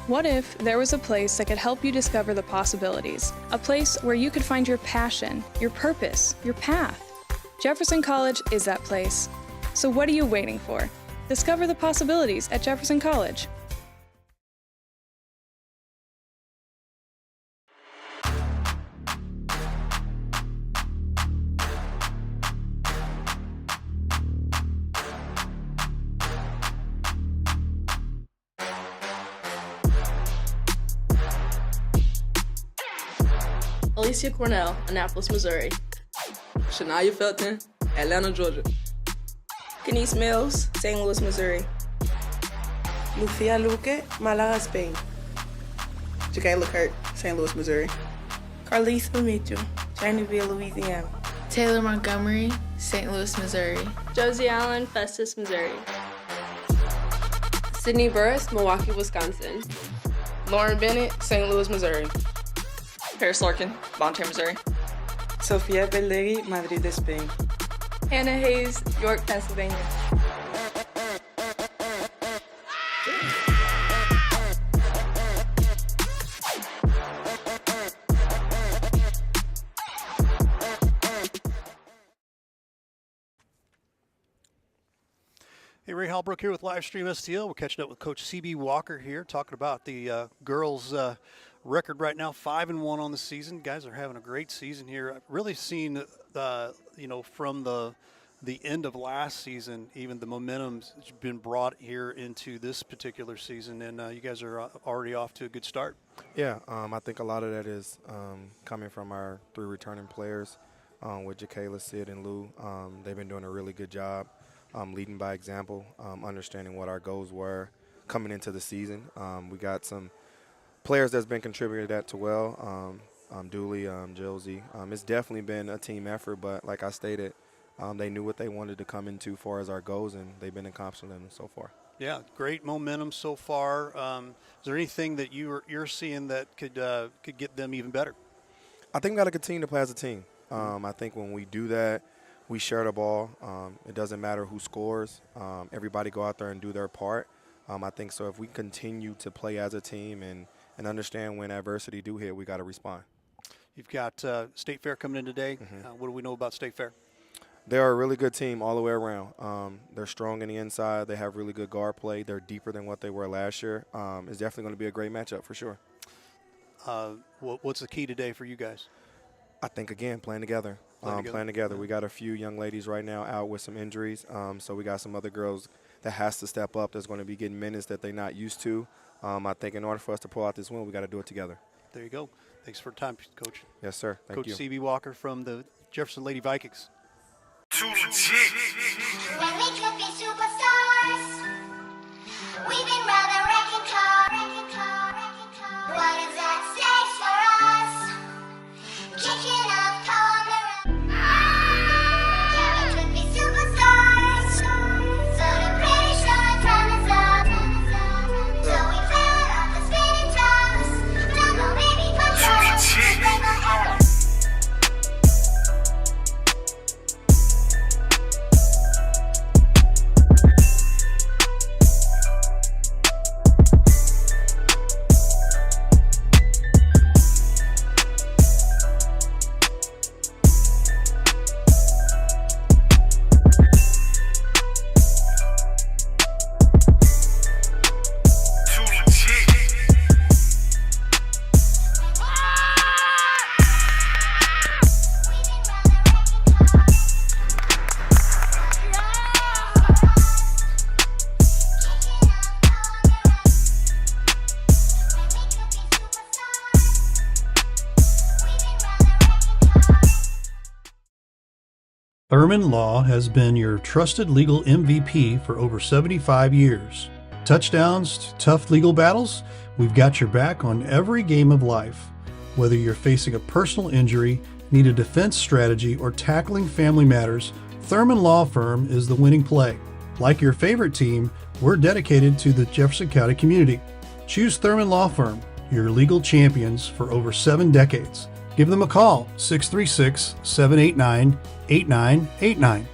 What if there was a place that could help you discover the possibilities? A place where you could find your passion, your purpose, your path. Jefferson College is that place. So what are you waiting for? Discover the possibilities at Jefferson College. Alicia Cornell, Annapolis, Missouri. Shania Felton, Atlanta, Georgia. Kenise Mills, St. Louis, Missouri. Lucia Luque, Malaga, Spain. Jacayla Kurt, St. Louis, Missouri. Carlisa Mitchell, Chinaville, Louisiana. Taylor Montgomery, St. Louis, Missouri. Josie Allen, Festus, Missouri. Sydney Burris, Milwaukee, Wisconsin. Lauren Bennett, St. Louis, Missouri. Paris Larkin, Bonter, Missouri. Sofia Bellegui, Madrid, Spain. Hannah Hayes, York, Pennsylvania. Hey, Ray Halbrook here with Livestream STL. We're catching up with Coach C.B. Walker here, talking about the girls' record right now, 5-1 on the season. Guys are having a great season here. I've really seen, from the end of last season, even the momentum's been brought here into this particular season, and you guys are already off to a good start. Yeah, I think a lot of that is coming from our 3 returning players with Jacayla, Sid, and Lou. They've been doing a really good job. Leading by example, understanding what our goals were coming into the season. We got some players that's been contributing to that too well. Dooley, Josie. It's definitely been a team effort, but like I stated, they knew what they wanted to come into as far as our goals, and they've been accomplishing them so far. Yeah, great momentum so far. Is there anything that you're seeing that could get them even better? I think we got to continue to play as a team. I think when we do that, we share the ball. It doesn't matter who scores. Everybody go out there and do their part. I think so if we continue to play as a team and understand when adversity do hit, we got to respond. You've got State Fair coming in today. What do we know about State Fair? They're a really good team all the way around. They're strong in the inside. They have really good guard play. They're deeper than what they were last year. It's definitely going to be a great matchup for sure. What's the key today for you guys? I think, again, playing together. Playing together. We got a few young ladies right now out with some injuries, so we got some other girls that has to step up that's going to be getting minutes that they're not used to. I think in order for us to pull out this win, we got to do it together. There you go. Thanks for the time, Coach. Yes, sir. Thank you. Coach C.B. Walker from the Jefferson Lady Vikings. Too legit. When we could be superstars, we've been rather wrecking car. What is at stake for us? Kicking up corner. Yeah, we could be superstars. So the British time is up. So we fell off the spinning tops. Don't know, maybe control. Thurman Law has been your trusted legal MVP for over 75 years. Touchdowns to tough legal battles, we've got your back on every game of life. Whether you're facing a personal injury, need a defense strategy, or tackling family matters, Thurman Law Firm is the winning play. Like your favorite team, we're dedicated to the Jefferson County community. Choose Thurman Law Firm, your legal champions for over 7 decades. Give them a call, 636-789-8989.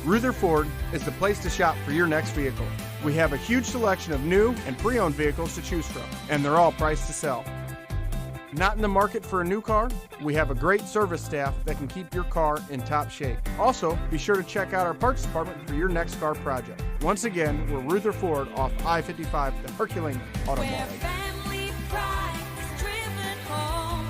Rutherford is the place to shop for your next vehicle. We have a huge selection of new and pre-owned vehicles to choose from, and they're all priced to sell. Not in the market for a new car? We have a great service staff that can keep your car in top shape. Also, be sure to check out our parts department for your next car project. Once again, we're Rutherford off I-55, the Herculean Automotive. Family pride is driven home.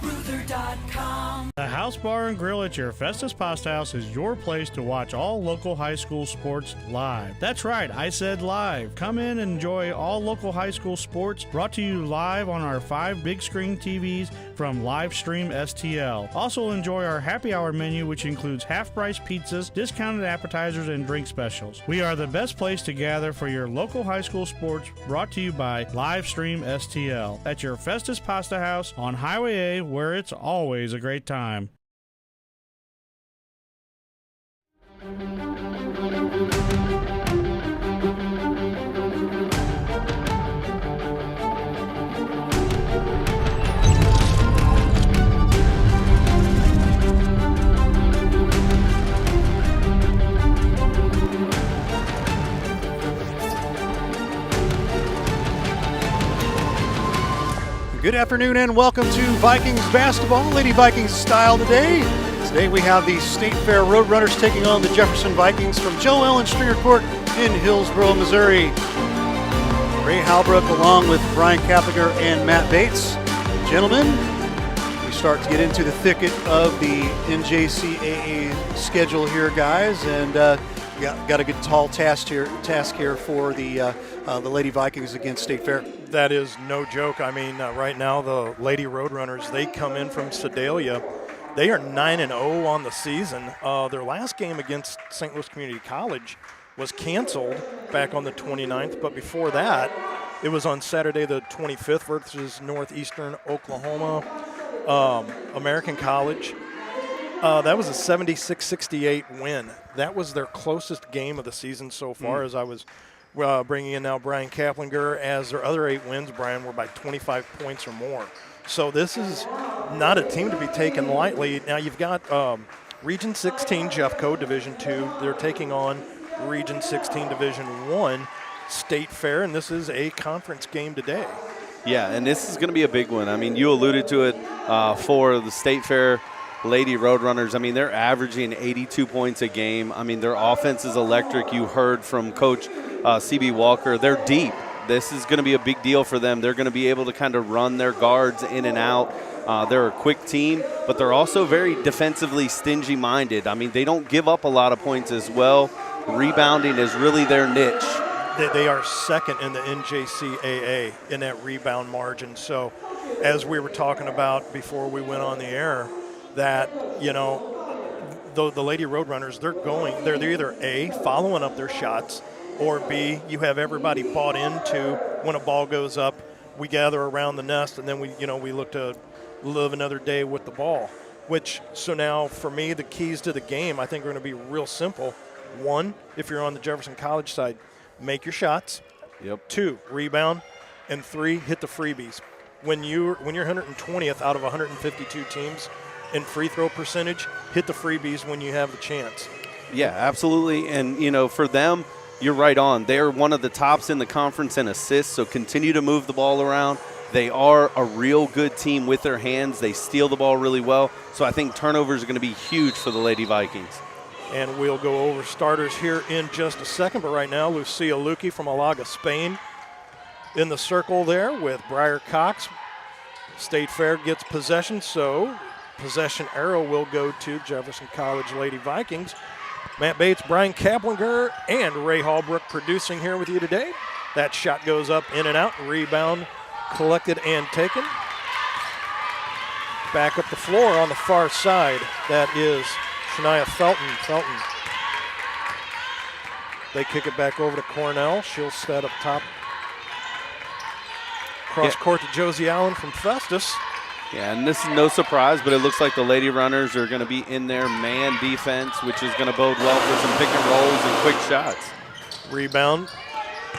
Ruther.com. The House Bar and Grill at your Festus Pasta House is your place to watch all local high school sports live. That's right, I said live. Come in and enjoy all local high school sports brought to you live on our 5 big screen TVs from Livestream STL. Also enjoy our happy hour menu, which includes half-price pizzas, discounted appetizers, and drink specials. We are the best place to gather for your local high school sports, brought to you by Livestream STL at your Festus Pasta House on Highway A, where it's always a great time. Good afternoon and welcome to Vikings basketball, Lady Vikings style today. Today we have the State Fair Roadrunners taking on the Jefferson Vikings from Joe Ellen Stringer Court in Hillsboro, Missouri. Ray Halbrook along with Brian Kaplinger and Matt Bates. Gentlemen, we start to get into the thicket of the NJCAA schedule here, guys, and got a good tall task here for the Lady Vikings against State Fair. That is no joke. I mean, right now the Lady Roadrunners, they come in from Sedalia. They are 9-0 on the season. Their last game against St. Louis Community College was canceled back on the 29th, but before that, it was on Saturday the 25th versus Northeastern Oklahoma American College. That was a 76-68 win. That was their closest game of the season so far, as I was bringing in now Brian Kaplinger. As their other 8 wins, Brian, were by 25 points or more. So this is not a team to be taken lightly. Now you've got Region 16 Jeffco Division II. They're taking on Region 16 Division I State Fair, and this is a conference game today. Yeah, and this is going to be a big one. I mean, you alluded to it for the State Fair Lady Roadrunners. I mean, they're averaging 82 points a game. I mean, their offense is electric. You heard from Coach CB Walker. They're deep. This is going to be a big deal for them. They're going to be able to kind of run their guards in and out. They're a quick team, but they're also very defensively stingy-minded. I mean, they don't give up a lot of points as well. Rebounding is really their niche. They are second in the NJCAA in that rebound margin. So as we were talking about before we went on the air, that, you know, the Lady Roadrunners, they're either A, following up their shots, or B, you have everybody bought into when a ball goes up, we gather around the nest, and then we look to live another day with the ball. So now for me, the keys to the game I think are going to be real simple. 1, if you're on the Jefferson College side, make your shots. Yep. 2, rebound, and 3, hit the freebies. When you're 120th out of 152 teams in free throw percentage, hit the freebies when you have the chance. Yeah, absolutely. And for them, you're right on. They're one of the tops in the conference in assists, so continue to move the ball around. They are a real good team with their hands. They steal the ball really well. So I think turnovers are going to be huge for the Lady Vikings. And we'll go over starters here in just a second. But right now, Lucia Luque from Malaga, Spain, in the circle there with Briar Cox. State Fair gets possession, so possession arrow will go to Jefferson College Lady Vikings. Matt Bates, Brian Kaplinger, and Ray Hallbrook producing here with you today. That shot goes up, in and out. Rebound collected and taken. Back up the floor on the far side. That is Shania Felton. They kick it back over to Cornell. She'll set up top. Cross court to Josie Allen from Festus. Yeah, and this is no surprise, but it looks like the Lady Runners are going to be in their man defense, which is going to bode well for some pick and rolls and quick shots. Rebound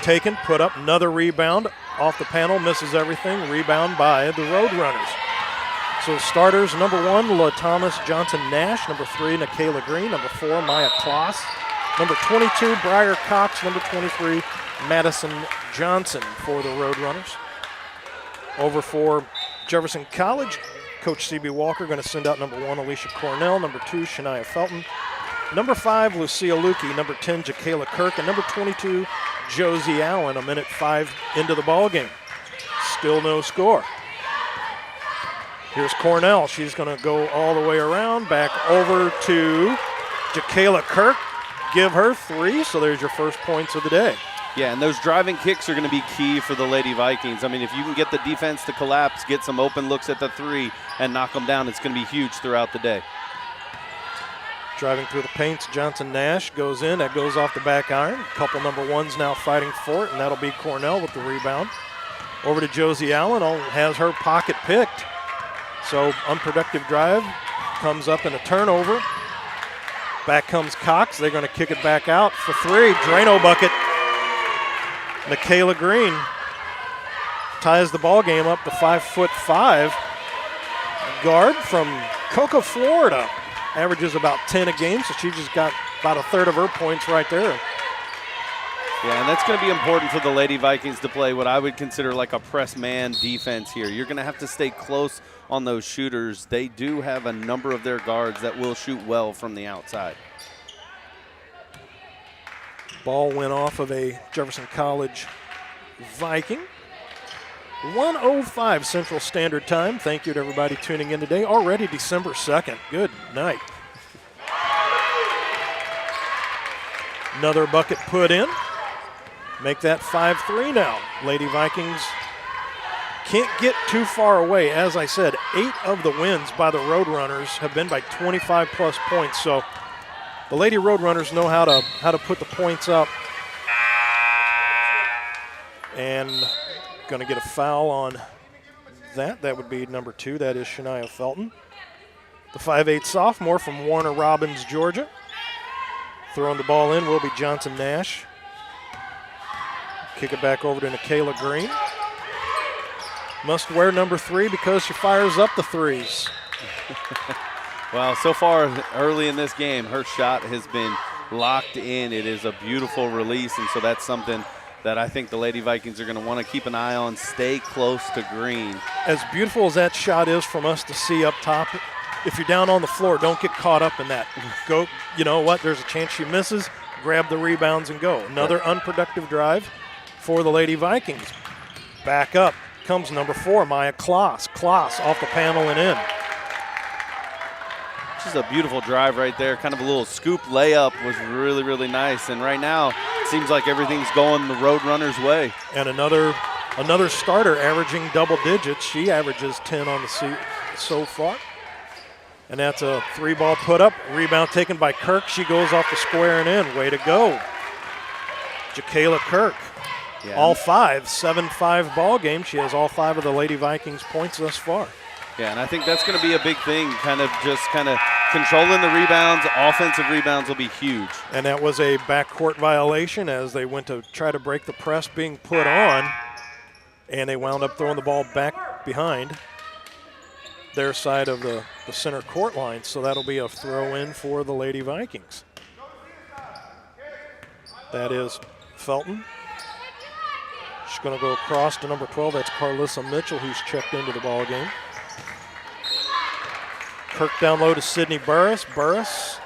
taken, put up, another rebound off the panel, misses everything. Rebound by the Roadrunners. So starters, number 1, La Thomas Johnson Nash. Number 3, Nikayla Green. Number 4, Maya Kloss. Number 22, Briar Cox. Number 23, Madison Johnson for the Roadrunners. Over for Jefferson College, Coach C.B. Walker going to send out number 1, Alicia Cornell. Number 2, Shania Felton. Number 5, Lucia Lukey. Number 10, Jakayla Kirk. And number 22, Josie Allen. A minute 5 into the ball game. Still no score. Here's Cornell. She's going to go all the way around, back over to Jakayla Kirk. Give her 3, so there's your first points of the day. Yeah, and those driving kicks are going to be key for the Lady Vikings. I mean, if you can get the defense to collapse, get some open looks at the 3, and knock them down, it's going to be huge throughout the day. Driving through the paints, Johnson Nash goes in. That goes off the back iron. A couple number 1s now fighting for it, and that'll be Cornell with the rebound. Over to Josie Allen, has her pocket picked. So unproductive drive, comes up in a turnover. Back comes Cox. They're going to kick it back out for 3. Drano bucket. Michaela Green ties the ball game up to 5'5". Guard from Cocoa, Florida. Averages about 10 a game, so she just got about a third of her points right there. Yeah, and that's going to be important for the Lady Vikings to play what I would consider like a press man defense here. You're going to have to stay close on those shooters. They do have a number of their guards that will shoot well from the outside. Ball went off of a Jefferson College Viking. 1:05 Central Standard Time. Thank you to everybody tuning in today. Already December 2nd. Good night. Another bucket put in. Make that 5-3 now. Lady Vikings can't get too far away. As I said, 8 of the wins by the Roadrunners have been by 25-plus points. So the Lady Roadrunners know how to put the points up. And going to get a foul on that. That would be number 2. That is Shania Felton. The 5'8" sophomore from Warner Robins, Georgia. Throwing the ball in will be Johnson Nash. Kick it back over to Nikayla Green. Must wear number 3 because she fires up the 3s. Well, so far early in this game, her shot has been locked in. It is a beautiful release, and so that's something that I think the Lady Vikings are going to want to keep an eye on, stay close to Green. As beautiful as that shot is from us to see up top, if you're down on the floor, don't get caught up in that. Go, you know what, there's a chance she misses, grab the rebounds and go. Another unproductive drive for the Lady Vikings. Back up comes number 4, Maya Kloss. Kloss off the panel and in. Just a beautiful drive right there. Kind of a little scoop layup was really, really nice. And right now, it seems like everything's going the Roadrunners' way. And another starter averaging double digits. She averages 10 on the season so far. And that's a 3-ball put up. Rebound taken by Kirk. She goes off the square and in. Way to go. Jakayla Kirk. Yeah. All 5, 7-5 ball game. She has all 5 of the Lady Vikings points thus far. Yeah, and I think that's going to be a big thing, kind of controlling the rebounds. Offensive rebounds will be huge. And that was a backcourt violation as they went to try to break the press being put on, and they wound up throwing the ball back behind their side of the center court line. So that'll be a throw-in for the Lady Vikings. That is Felton. She's going to go across to number 12. That's Carlissa Mitchell, who's checked into the ball game. Kirk down low to Sydney Burris. Burris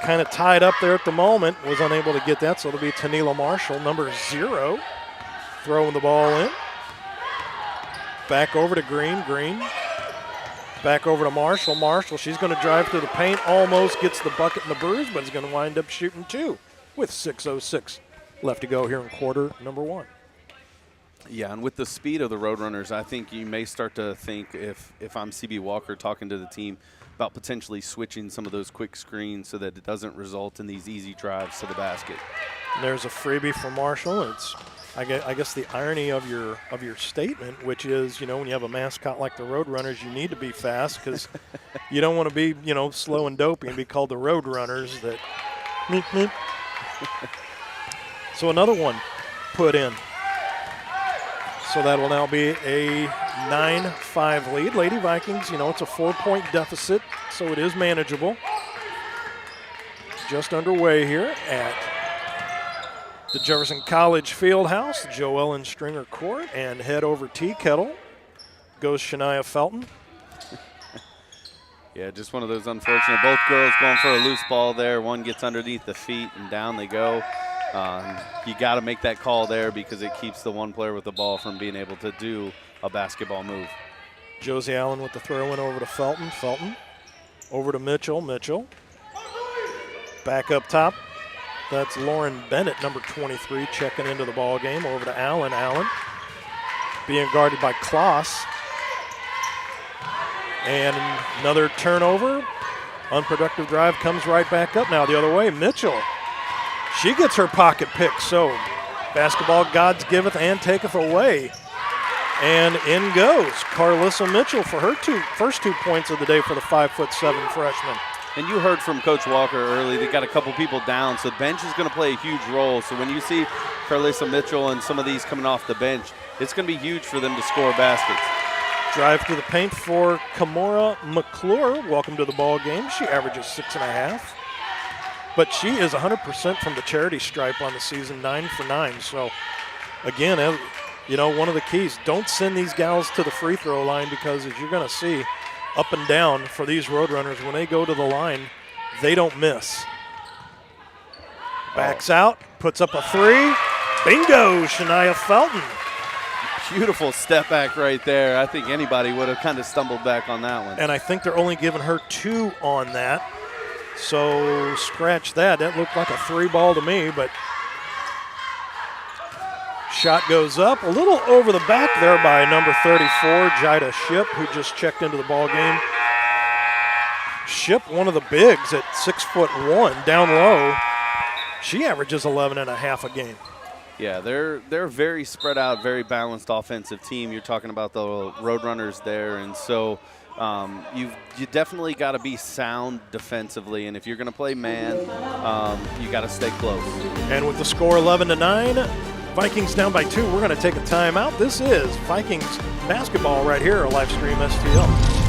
kind of tied up there at the moment, was unable to get that, so it'll be Tanila Marshall, number 0, throwing the ball in. Back over to Green. Green back over to Marshall. Marshall, she's going to drive through the paint, almost gets the bucket and the bruise, but is going to wind up shooting 2 with 6:06 left to go here in quarter number 1. Yeah, and with the speed of the Roadrunners, I think you may start to think, if I'm CB Walker talking to the team, about potentially switching some of those quick screens so that it doesn't result in these easy drives to the basket. And there's a freebie for Marshall. It's, I guess the irony of your statement, which is, you know, when you have a mascot like the Roadrunners, you need to be fast because you don't want to be, you know, slow and dopey and be called the Roadrunners. That meep, meep. So another one put in. So that will now be a 9-5 lead. Lady Vikings, you know, it's a 4-point deficit, so it is manageable. just underway here at the Jefferson College Fieldhouse, Joe Ellen Stringer Court, and head over tea kettle goes Shania Felton. Yeah, just one of those unfortunate. Both girls going for a loose ball there. One gets underneath the feet, and down they go. You got to make that call there because it keeps the one player with the ball from being able to do a basketball move. Josie Allen with the throw-in over to Felton. Felton over to Mitchell. Mitchell back up top. That's Lauren Bennett, number 23, checking into the ball game. Over to Allen. Allen being guarded by Kloss. And another turnover. Unproductive drive comes right back up now the other way. Mitchell, she gets her pocket pick. So basketball gods giveth and taketh away. And in goes Carlissa Mitchell for her first 2 points of the day for the 5'7" freshman. And you heard from Coach Walker early, they got a couple people down, so the bench is going to play a huge role. So when you see Carlissa Mitchell and some of these coming off the bench, it's going to be huge for them to score baskets. Drive to the paint for Kamora McClure. Welcome to the ball game. She averages 6.5. But she is 100% from the charity stripe on the season, 9 for 9. So, again, one of the keys, don't send these gals to the free throw line because, as you're going to see, up and down for these Roadrunners, when they go to the line, they don't miss. Backs out, puts up a three. Bingo, Shania Felton. Beautiful step back right there. I think anybody would have kind of stumbled back on that one. And I think they're only giving her 2 on that. So scratch that. That looked like a 3 ball to me, but shot goes up. A little over the back there by number 34, Jida Ship, who just checked into the ball game. Ship, one of the bigs at 6'1", down low. She averages 11.5 a game. Yeah, they're very spread out, very balanced offensive team. You're talking about the Roadrunners there, and so you definitely got to be sound defensively. And if you're going to play man, you got to stay close. And with the score 11-9, Vikings down by 2. We're going to take a timeout. This is Vikings basketball right here, a live stream STL.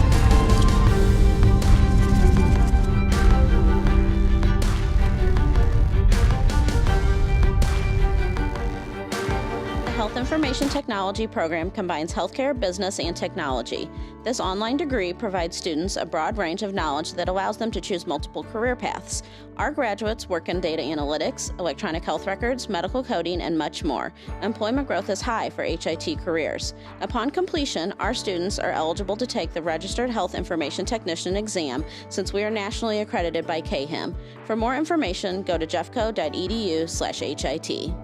Health Information Technology program combines healthcare, business, and technology. This online degree provides students a broad range of knowledge that allows them to choose multiple career paths. Our graduates work in data analytics, electronic health records, medical coding, and much more. Employment growth is high for HIT careers. Upon completion, our students are eligible to take the Registered Health Information Technician exam since we are nationally accredited by CAHIM. For more information, go to jeffco.edu/HIT.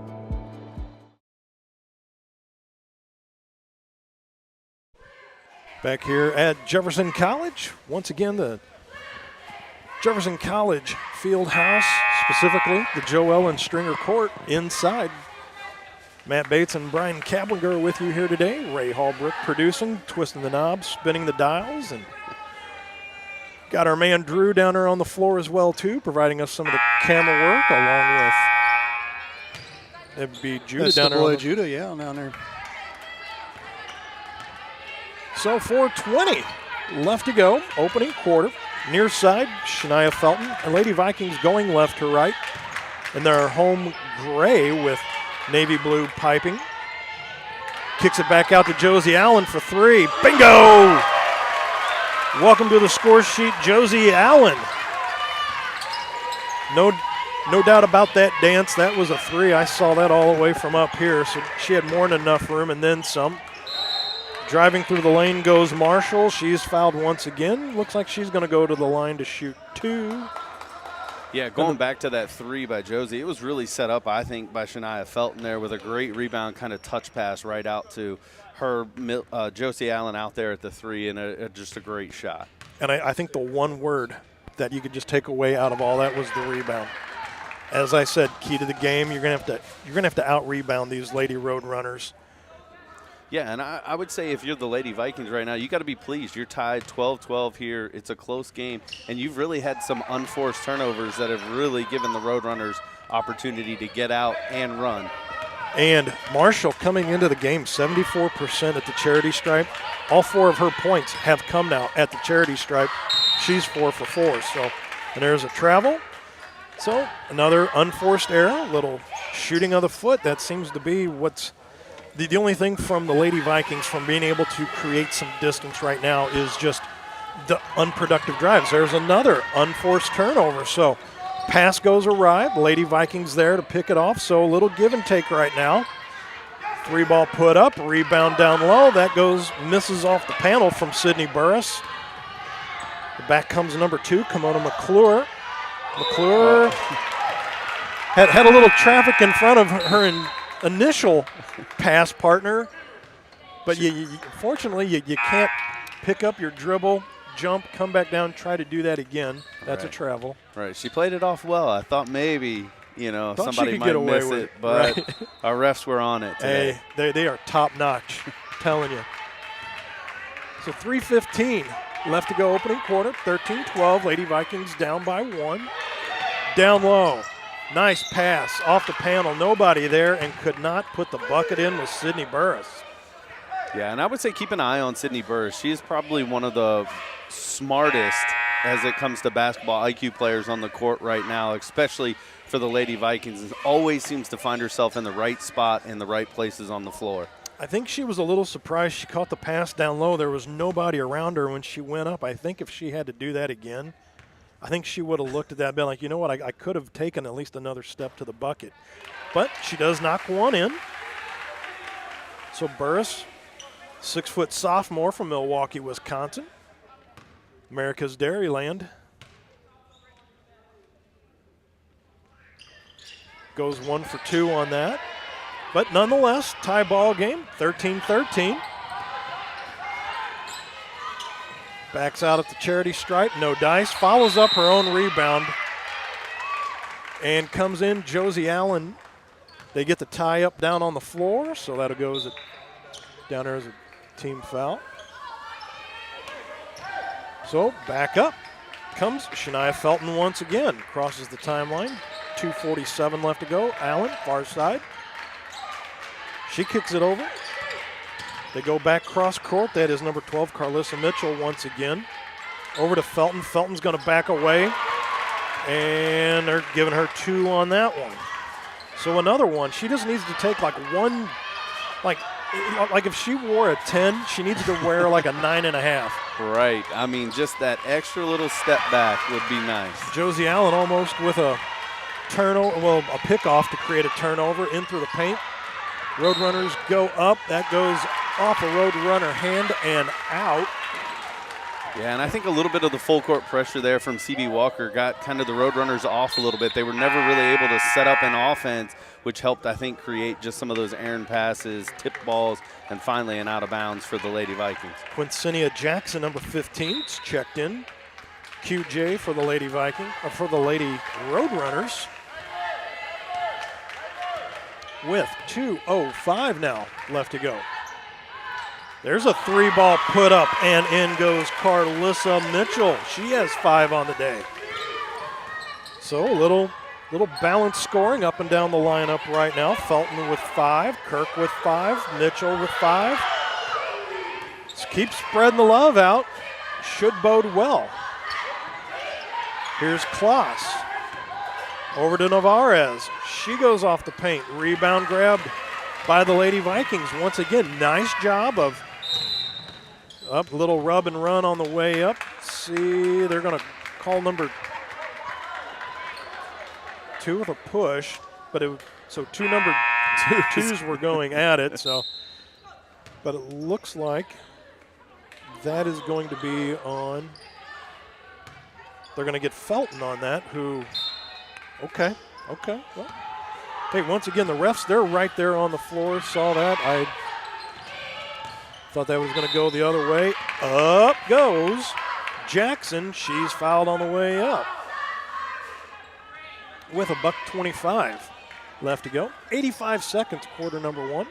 Back here at Jefferson College, once again the Jefferson College Fieldhouse, specifically the Joe Ellen Stringer Court inside. Matt Bates and Brian Kablinger are with you here today. Ray Hallbrook producing, twisting the knobs, spinning the dials, and got our man Drew down there on the floor as well too, providing us some of the camera work along with it'd be Judah That's down the there. boy Judah, yeah, down there. So 4:20 left to go, opening quarter. Near side, Shania Felton and Lady Vikings going left to right in their home gray with navy blue piping. Kicks it back out to Josie Allen for 3. Bingo! Welcome to the score sheet, Josie Allen. No doubt about that dance. That was a 3. I saw that all the way from up here, so she had more than enough room and then some. Driving through the lane goes Marshall. She's fouled once again. Looks like she's going to go to the line to shoot 2. Yeah, going back to that 3 by Josie, it was really set up, I think, by Shania Felton there with a great rebound kind of touch pass right out to her, Josie Allen out there at the 3, and just a great shot. And I think the one word that you could just take away out of all that was the rebound. As I said, key to the game, you're going to have to out-rebound these Lady Roadrunners. Yeah, and I would say if you're the Lady Vikings right now, you got to be pleased. You're tied 12-12 here. It's a close game, and you've really had some unforced turnovers that have really given the Roadrunners opportunity to get out and run. And Marshall coming into the game, 74% at the charity stripe. All 4 of her points have come now at the charity stripe. She's 4 for 4. So, and there's a travel. So another unforced error, little shooting of the foot. That seems to be what's the only thing from the Lady Vikings from being able to create some distance right now is just the unproductive drives. There's another unforced turnover. So pass goes awry. Lady Vikings there to pick it off. So a little give and take right now. 3-ball put up, rebound down low. That misses off the panel from Sydney Burris. Back comes number 2, Kimona McClure. McClure had a little traffic in front of her initial pass partner, but fortunately you can't pick up your dribble, jump, come back down, try to do that again. That's a travel. Right. She played it off well. I thought maybe somebody might get away miss with it, but right. Our refs were on it today. Hey, they are top notch, telling you. So 3:15 left to go opening quarter, 13-12. Lady Vikings down by 1. Down low. Nice pass off the panel. Nobody there and could not put the bucket in with Sydney Burris. Yeah, and I would say keep an eye on Sydney Burris. She is probably one of the smartest as it comes to basketball IQ players on the court right now, especially for the Lady Vikings. And always seems to find herself in the right spot in the right places on the floor. I think she was a little surprised she caught the pass down low. There was nobody around her when she went up. I think if she had to do that again, I think she would have looked at that and been like, you know what, I could have taken at least another step to the bucket. But she does knock one in. So Burris, 6-foot sophomore from Milwaukee, Wisconsin. America's Dairyland. Goes 1 for 2 on that. But nonetheless, tie ball game, 13-13. Backs out at the charity stripe, no dice. Follows up her own rebound. And comes in Josie Allen. They get the tie up down on the floor, so that'll go down there as a team foul. So back up comes Shania Felton once again. Crosses the timeline. 2:47 left to go. Allen, far side. She kicks it over. They go back cross court. That is number 12, Carlissa Mitchell once again. Over to Felton. Felton's going to back away. And they're giving her 2 on that one. So another one. She just needs to take like one, like if she wore a 10, she needs to wear like a 9.5. Right. I mean, just that extra little step back would be nice. Josie Allen almost with a turnover, a pickoff to create a turnover in through the paint. Roadrunners go up. That goes off a Roadrunner hand and out. Yeah, and I think a little bit of the full court pressure there from CB Walker got kind of the Roadrunners off a little bit. They were never really able to set up an offense, which helped, I think, create just some of those errant passes, tip balls, and finally an out of bounds for the Lady Vikings. Quincinia Jackson, number 15, is checked in. QJ for the Lady Viking, or for the Lady Roadrunners. With 2:05 now left to go. There's a 3-ball put up, and in goes Carlissa Mitchell. She has 5 on the day. So a little balanced scoring up and down the lineup right now. Felton with 5, Kirk with 5, Mitchell with 5. Let's keep spreading the love out. Should bode well. Here's Kloss. Over to Navarez. She goes off the paint. Rebound grabbed by the Lady Vikings. Once again, nice job of up, little rub and run on the way up. See, they're going to call number 2 with a push, but so 2 number 2s were going at it. So, but it looks like that is going to be on. They're going to get Felton on that. Okay. Well, hey, once again, the refs, they're right there on the floor. Saw that. I thought that was going to go the other way. Up goes Jackson. She's fouled on the way up. With a $1:25 left to go. 85 seconds, quarter number 1.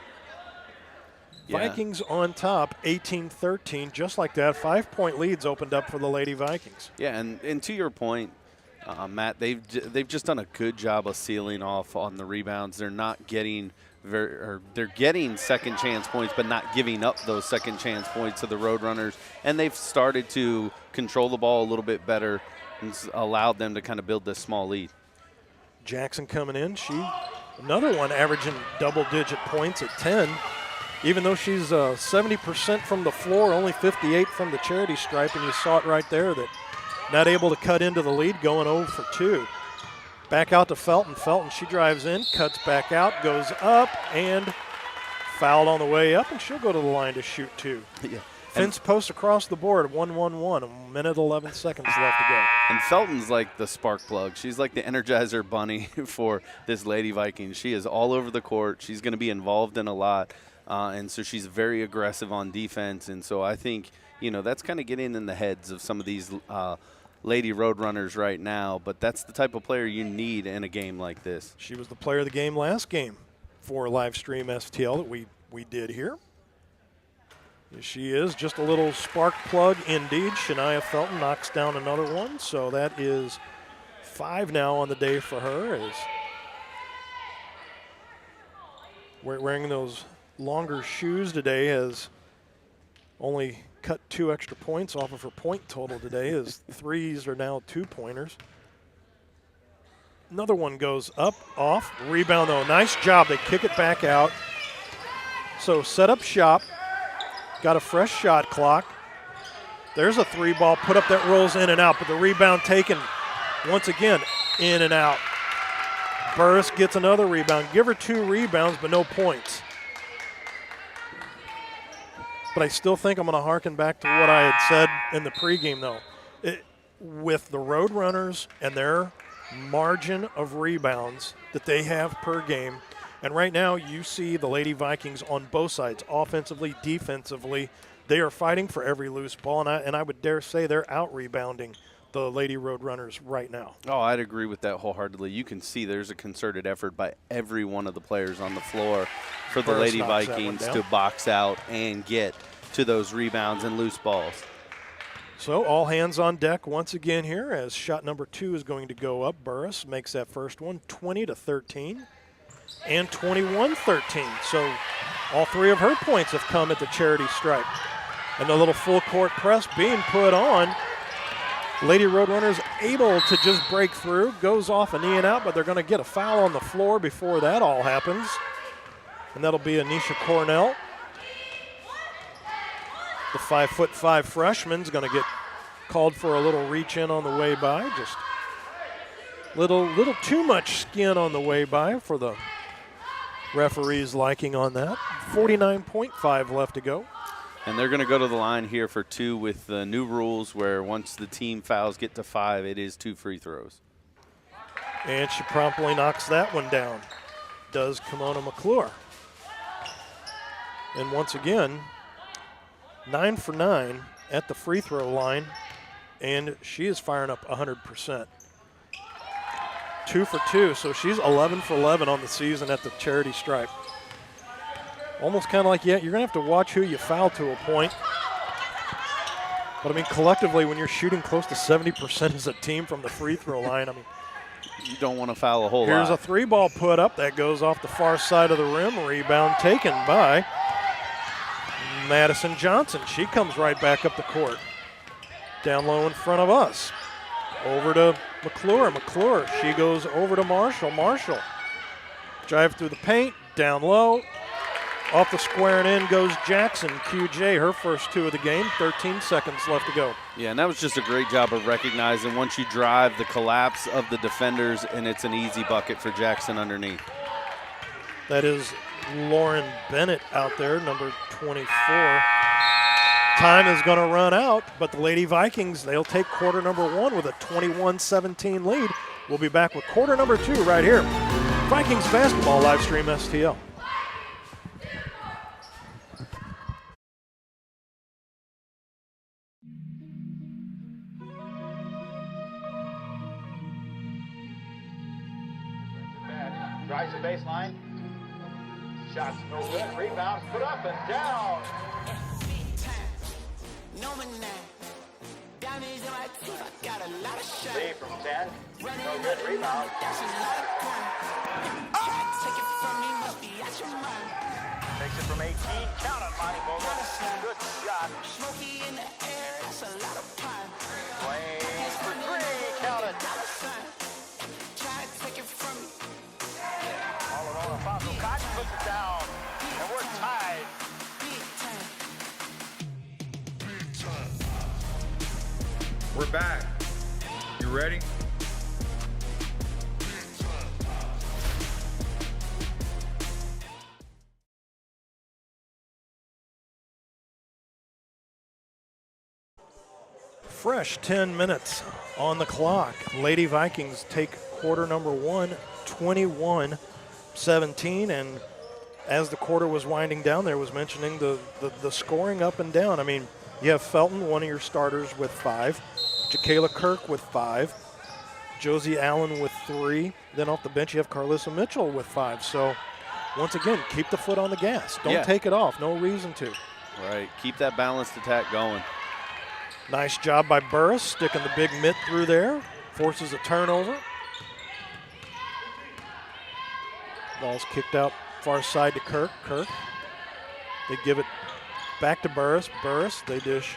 Yeah. Vikings on top, 18-13. Just like that, 5-point leads opened up for the Lady Vikings. Yeah, and to your point, Matt, they've just done a good job of sealing off on the rebounds. They're not getting they're getting second chance points, but not giving up those second chance points to the Roadrunners. And they've started to control the ball a little bit better and allowed them to kind of build this small lead. Jackson coming in. Another one averaging double-digit points at 10. Even though she's 70% from the floor, only 58 from the charity stripe, and you saw it right there that not able to cut into the lead, going 0 for 2. Back out to Felton. Felton, she drives in, cuts back out, goes up, and fouled on the way up, and she'll go to the line to shoot 2. Yeah. Fence post across the board, 1-1-1, a minute 11 seconds left to go. And Felton's like the spark plug. She's like the Energizer bunny for this Lady Vikings. She is all over the court. She's going to be involved in a lot. And so she's very aggressive on defense. And so I think, that's kind of getting in the heads of some of these Lady Roadrunners right now. But that's the type of player you need in a game like this. She was the player of the game last game for live stream STL that we did here. She is just a little spark plug indeed. Shania Felton knocks down another one. So that is 5 now on the day for her. As wearing those longer shoes today has only cut 2 extra points off of her point total today, as 3s are now 2-pointers. Another one goes up, off, rebound though. Nice job, they kick it back out. So set up shop, got a fresh shot clock. There's a 3-ball put up that rolls in and out, but the rebound taken once again in and out. Burris gets another rebound. Give her 2 rebounds, but no points. But I still think I'm going to harken back to what I had said in the pregame, though. With the Roadrunners and their margin of rebounds that they have per game, and right now you see the Lady Vikings on both sides, offensively, defensively. They are fighting for every loose ball, and I would dare say they're out-rebounding the Lady Roadrunners right now. Oh, I'd agree with that wholeheartedly. You can see there's a concerted effort by every one of the players on the floor for the Lady Vikings to box out and get to those rebounds and loose balls. So all hands on deck once again here as shot number 2 is going to go up. Burris makes that first one 20-13 and 21-13. So all 3 of her points have come at the charity stripe. And the little full court press being put on. Lady Roadrunners able to just break through, goes off a knee and out, but they're going to get a foul on the floor before that all happens. And that'll be Anisha Cornell. The 5'5" freshman's going to get called for a little reach in on the way by. Just little too much skin on the way by for the referee's liking on that. 49.5 left to go. And they're going to go to the line here for 2 with the new rules where once the team fouls get to 5, it is 2 free throws. And she promptly knocks that one down. Does Kimona McClure. And once again, 9 for 9 at the free throw line, and she is firing up 100%. 2 for 2, so she's 11 for 11 on the season at the charity stripe. Almost kind of like, you're going to have to watch who you foul to a point. But, I mean, collectively, when you're shooting close to 70% as a team from the free throw line, I mean, you don't want to foul a whole lot. Here's a 3-ball put up. That goes off the far side of the rim. Rebound taken by Madison Johnson. She comes right back up the court. Down low in front of us. Over to McClure. McClure, she goes over to Marshall. Marshall, drive through the paint, down low. Off the square and in goes Jackson. QJ, her first 2 of the game. 13 seconds left to go. Yeah, and that was just a great job of recognizing once you drive the collapse of the defenders, and it's an easy bucket for Jackson underneath. That is Lauren Bennett out there, number 24. Time is going to run out, but the Lady Vikings, they'll take quarter number 1 with a 21-17 lead. We'll be back with quarter number 2 right here. Vikings basketball live stream STL. Drives the baseline. Shots no good. Rebounds put up and down. 3 from 10. No good. Rebound. Takes it from 18. Count on Monty Vogel. Good shot. Wayne for 3. Count it. puts it down, and we're tied. We're back. You ready? Fresh 10 minutes on the clock. Lady Vikings take quarter number 1, 21-17, and as the quarter was winding down, there was mentioning the scoring up and down. I mean, you have Felton, one of your starters, with 5, Jakayla Kirk with 5, Josie Allen with 3. Then off the bench, you have Carlissa Mitchell with 5. So once again, keep the foot on the gas. Don't take it off. No reason to. Right. Keep that balanced attack going. Nice job by Burris, sticking the big mitt through there. Forces a turnover. Ball's kicked out far side to Kirk. Kirk. They give it back to Burris. Burris, they dish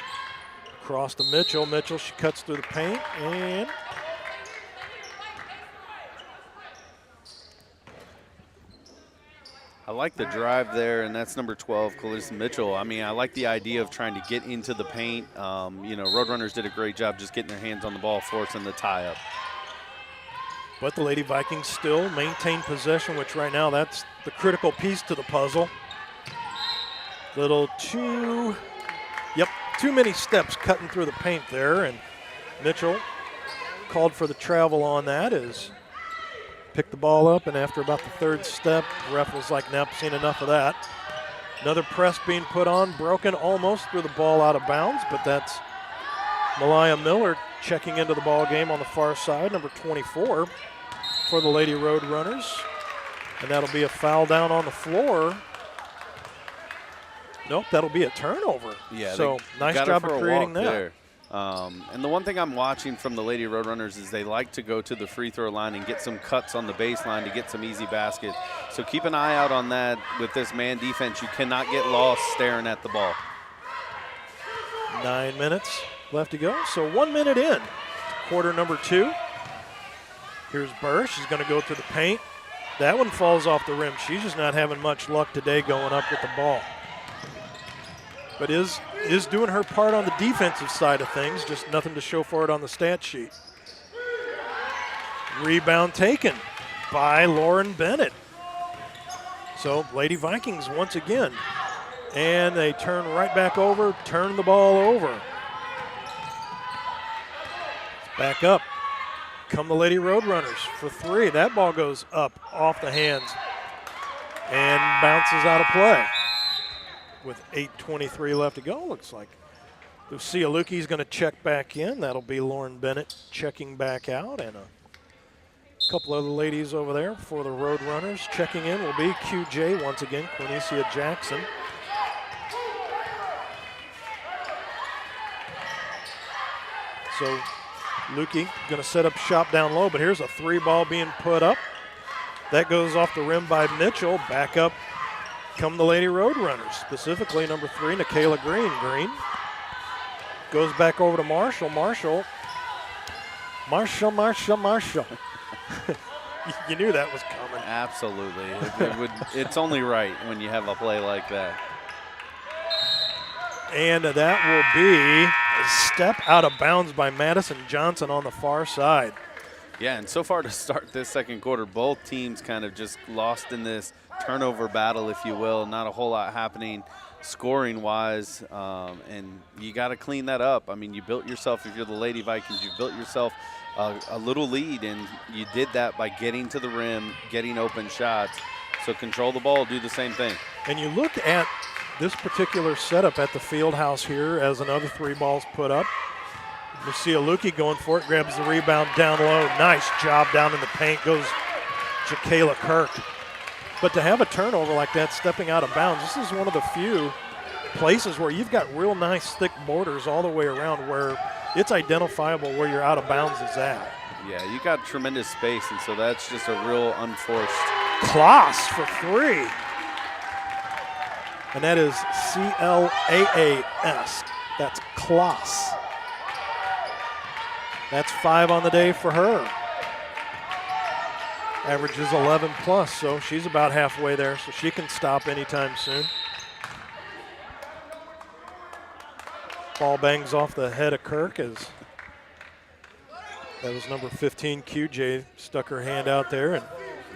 across to Mitchell. Mitchell, she cuts through the paint, and I like the drive there, and that's number 12, Carlissa Mitchell. I mean, I like the idea of trying to get into the paint. You know, Roadrunners did a great job just getting their hands on the ball, forcing the tie-up. But the Lady Vikings still maintain possession, which right now that's the critical piece to the puzzle. Too many steps cutting through the paint there, and Mitchell called for the travel on that as picked the ball up, and after about the 3rd step, the ref was like, nope, seen enough of that. Another press being put on, broken almost through the ball out of bounds, but that's Malaya Miller checking into the ball game on the far side, number 24 for the Lady Roadrunners. And that'll be a foul down on the floor. Nope, that'll be a turnover. Yeah, so nice job of creating that. There. And the one thing I'm watching from the Lady Roadrunners is they like to go to the free throw line and get some cuts on the baseline to get some easy basket. So keep an eye out on that with this man defense. You cannot get lost staring at the ball. 9 minutes left to go. So 1 minute in, quarter number 2. Here's Burr. She's going to go to the paint. That one falls off the rim. She's just not having much luck today going up with the ball. But is doing her part on the defensive side of things, just nothing to show for it on the stat sheet. Rebound taken by Lauren Bennett. So Lady Vikings once again. And they turn right back over, turn the ball over. Back up. Come the Lady Roadrunners for 3. That ball goes up off the hands and bounces out of play. With 8:23 left to go, looks like Lucia Lukey's going to check back in. That'll be Lauren Bennett checking back out, and a couple other ladies over there for the Roadrunners. Checking in will be QJ once again, Cornesia Jackson. So Lukey going to set up shop down low, but here's a 3 ball being put up. That goes off the rim by Mitchell. Back up come the Lady Roadrunners, specifically number 3, Nikayla Green. Green goes back over to Marshall. Marshall. You knew that was coming. Absolutely. It's only right when you have a play like that. And that will be a step out of bounds by Madison Johnson on the far side. Yeah, and so far to start this second quarter, both teams kind of just lost in this turnover battle, if you will. Not a whole lot happening scoring-wise, and you got to clean that up. I mean, you built yourself, if you're the Lady Vikings, you built yourself a little lead, and you did that by getting to the rim, getting open shots. So control the ball, do the same thing. And you look at this particular setup at the field house here as another 3 balls put up. Lucia Lukey going for it, grabs the rebound down low. Nice job down in the paint, goes Jakayla Kirk. But to have a turnover like that, stepping out of bounds, this is one of the few places where you've got real nice thick borders all the way around where it's identifiable where your out of bounds is at. Yeah, you got tremendous space, and so that's just a real unforced. Klaas for 3. And that is C-L-A-A-S. That's Klaas. That's 5 on the day for her. Averages 11 plus, so she's about halfway there, so she can stop anytime soon. Ball bangs off the head of Kirk as that was number 15, QJ, stuck her hand out there.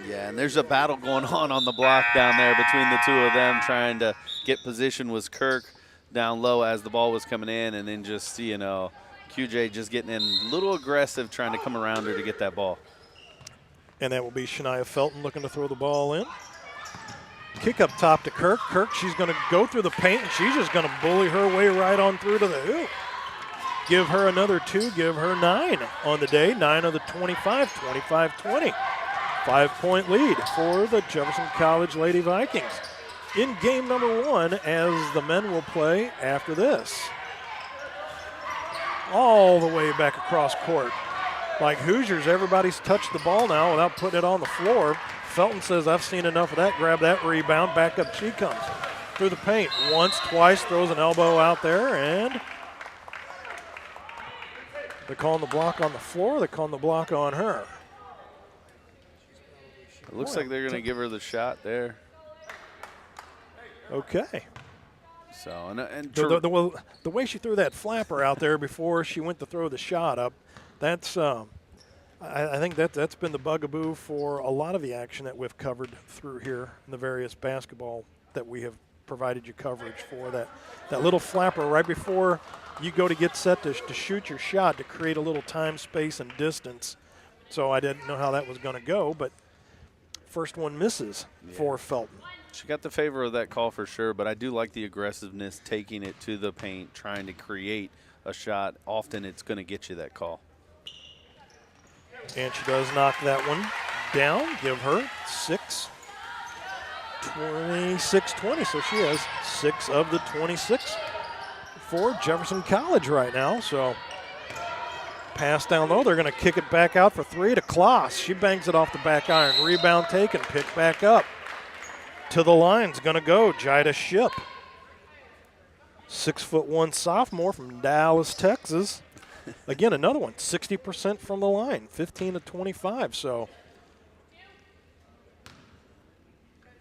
Yeah, and there's a battle going on the block down there between the two of them trying to get position. Was Kirk down low as the ball was coming in, and then just, QJ just getting in a little aggressive trying to come around her to get that ball. And that will be Shania Felton looking to throw the ball in. Kick up top to Kirk. Kirk, she's going to go through the paint, and she's just going to bully her way right on through to the hoop. Give her another 2, give her 9 on the day. 9 of the 25, 25-20. 5-point lead for the Jefferson College Lady Vikings in game number 1 as the men will play after this. All the way back across court. Like Hoosiers, everybody's touched the ball now without putting it on the floor. Felton says, I've seen enough of that. Grab that rebound. Back up she comes. Through the paint. Once, twice, throws an elbow out there, and they're calling the block on the floor. They're calling the block on her. It looks like they're going to give her the shot there. Okay. So, and the way she threw that flapper out there before she went to throw the shot up, that's I think that's been the bugaboo for a lot of the action that we've covered through here in the various basketball that we have provided you coverage for. That little flapper right before you go to get set to shoot your shot to create a little time, space, and distance. So I didn't know how that was going to go, but first one misses for Felton. She got the favor of that call for sure, but I do like the aggressiveness, taking it to the paint, trying to create a shot. Often it's going to get you that call. And she does knock that one down. Give her 6. 26-20, so she has 6 of the 26 for Jefferson College right now. So pass down low. They're going to kick it back out for 3 to Kloss. She bangs it off the back iron. Rebound taken, pick back up. To the line's going to go Jida Ship. 6'1" sophomore from Dallas, Texas. Again, another one, 60% from the line, 15 to 25. So,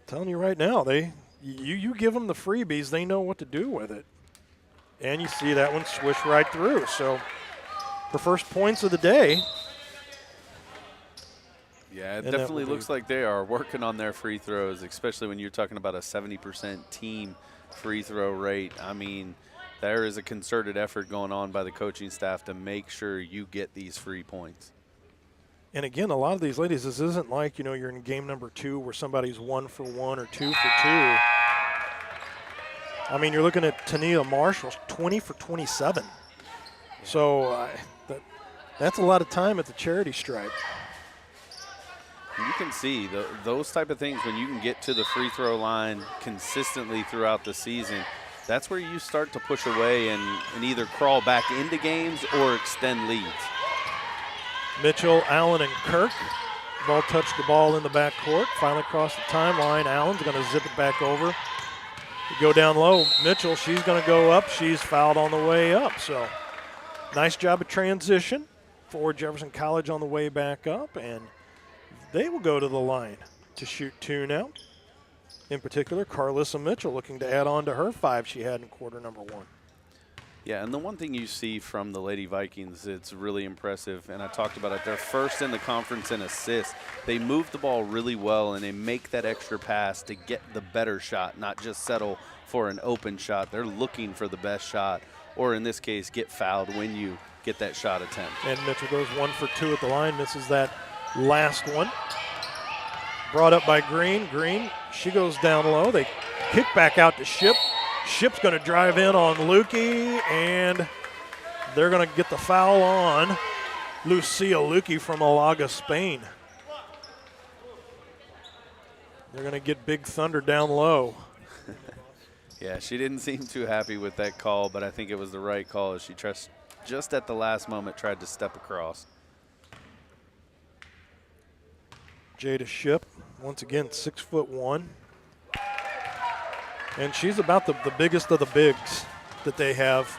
telling you right now, you give them the freebies, they know what to do with it. And you see that one swish right through. So, her first points of the day. Yeah, it definitely looks like they are working on their free throws, especially when you're talking about a 70% team free throw rate. I mean, there is a concerted effort going on by the coaching staff to make sure you get these free points. And again, a lot of these ladies, this isn't like, you're in game number 2 where somebody's 1 for 1 or 2 for 2. I mean, you're looking at Tania Marshall, 20 for 27. So that's a lot of time at the charity stripe. You can see those type of things when you can get to the free throw line consistently throughout the season. That's where you start to push away and either crawl back into games or extend leads. Mitchell, Allen, and Kirk. Ball touched the ball in the backcourt. Finally crossed the timeline. Allen's going to zip it back over. Go down low. Mitchell, she's going to go up. She's fouled on the way up. So nice job of transition for Jefferson College on the way back up. And they will go to the line to shoot 2 now. In particular, Carlissa Mitchell looking to add on to her 5 she had in quarter number 1. Yeah, and the one thing you see from the Lady Vikings, it's really impressive, and I talked about it. They're first in the conference in assists. They move the ball really well, and they make that extra pass to get the better shot, not just settle for an open shot. They're looking for the best shot, or in this case, get fouled when you get that shot attempt. And Mitchell goes 1 for 2 at the line, misses that last one. Brought up by Green. Green, she goes down low. They kick back out to Ship. Ship's going to drive in on Lukey, and they're going to get the foul on Lucia Lukey from Malaga, Spain. They're going to get Big Thunder down low. Yeah, she didn't seem too happy with that call, but I think it was the right call as she just at the last moment tried to step across. Jada Ship, once again, 6'1". And she's about the biggest of the bigs that they have.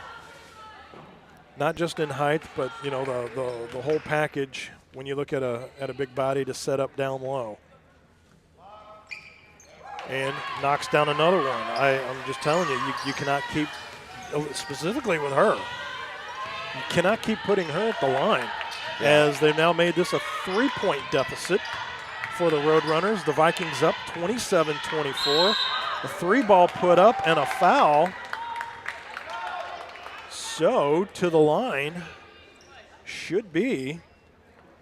Not just in height, but, the whole package when you look at a big body to set up down low. And knocks down another one. I'm just telling you, you cannot keep, specifically with her, you cannot keep putting her at the line, as they've now made this a 3-point deficit for the Roadrunners. The Vikings up 27-24. A 3-ball put up and a foul. So to the line should be,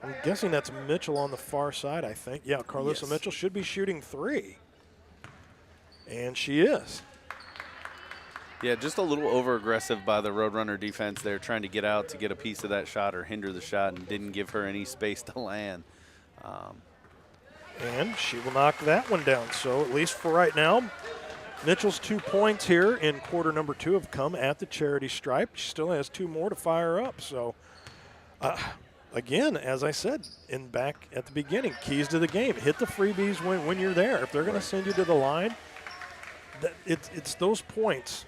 I'm guessing that's Mitchell on the far side, I think. Yeah, Carlosa Mitchell should be shooting 3. And she is. Yeah, just a little over-aggressive by the Roadrunner defense there, trying to get out to get a piece of that shot or hinder the shot, and didn't give her any space to land. And she will knock that one down. So at least for right now, Mitchell's 2 points here in quarter number 2 have come at the charity stripe. She still has 2 more to fire up. So again, as I said back at the beginning, keys to the game. Hit the freebies when you're there. If they're going to send you to the line, it's those points.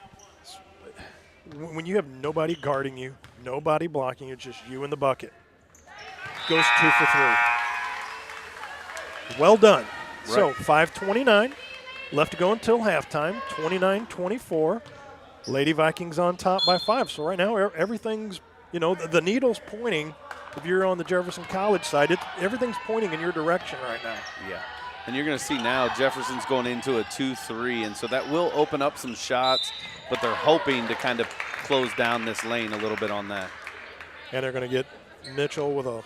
When you have nobody guarding you, nobody blocking you, just you in the bucket. Goes 2 for 3. Well done. Right. So 5:29 left to go until halftime. 29-24. Lady Vikings on top by 5. So right now everything's, the needle's pointing. If you're on the Jefferson College side, everything's pointing in your direction right now. Yeah. And you're going to see now Jefferson's going into a 2-3, and so that will open up some shots, but they're hoping to kind of close down this lane a little bit on that. And they're going to get Mitchell with a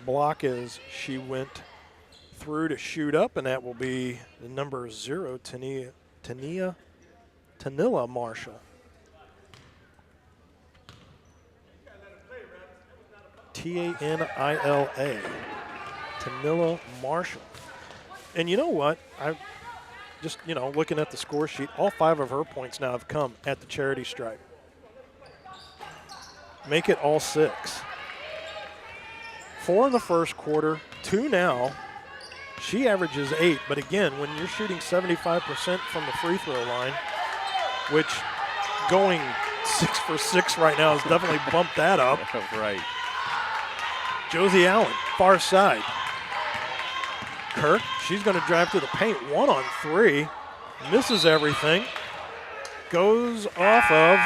block as she went through to shoot up, and that will be the number 0, Tanilla Marshall. Tanilla. Tanilla Marshall. And you know what? I just, looking at the score sheet, all 5 of her points now have come at the charity stripe. Make it all 6. 4 in the first quarter, 2 now. She averages 8, but again, when you're shooting 75% from the free throw line, which going 6 for 6 right now has definitely bumped that up. Right. Josie Allen, far side. Kirk, she's going to drive to the paint, 1 on 3, misses everything, goes off of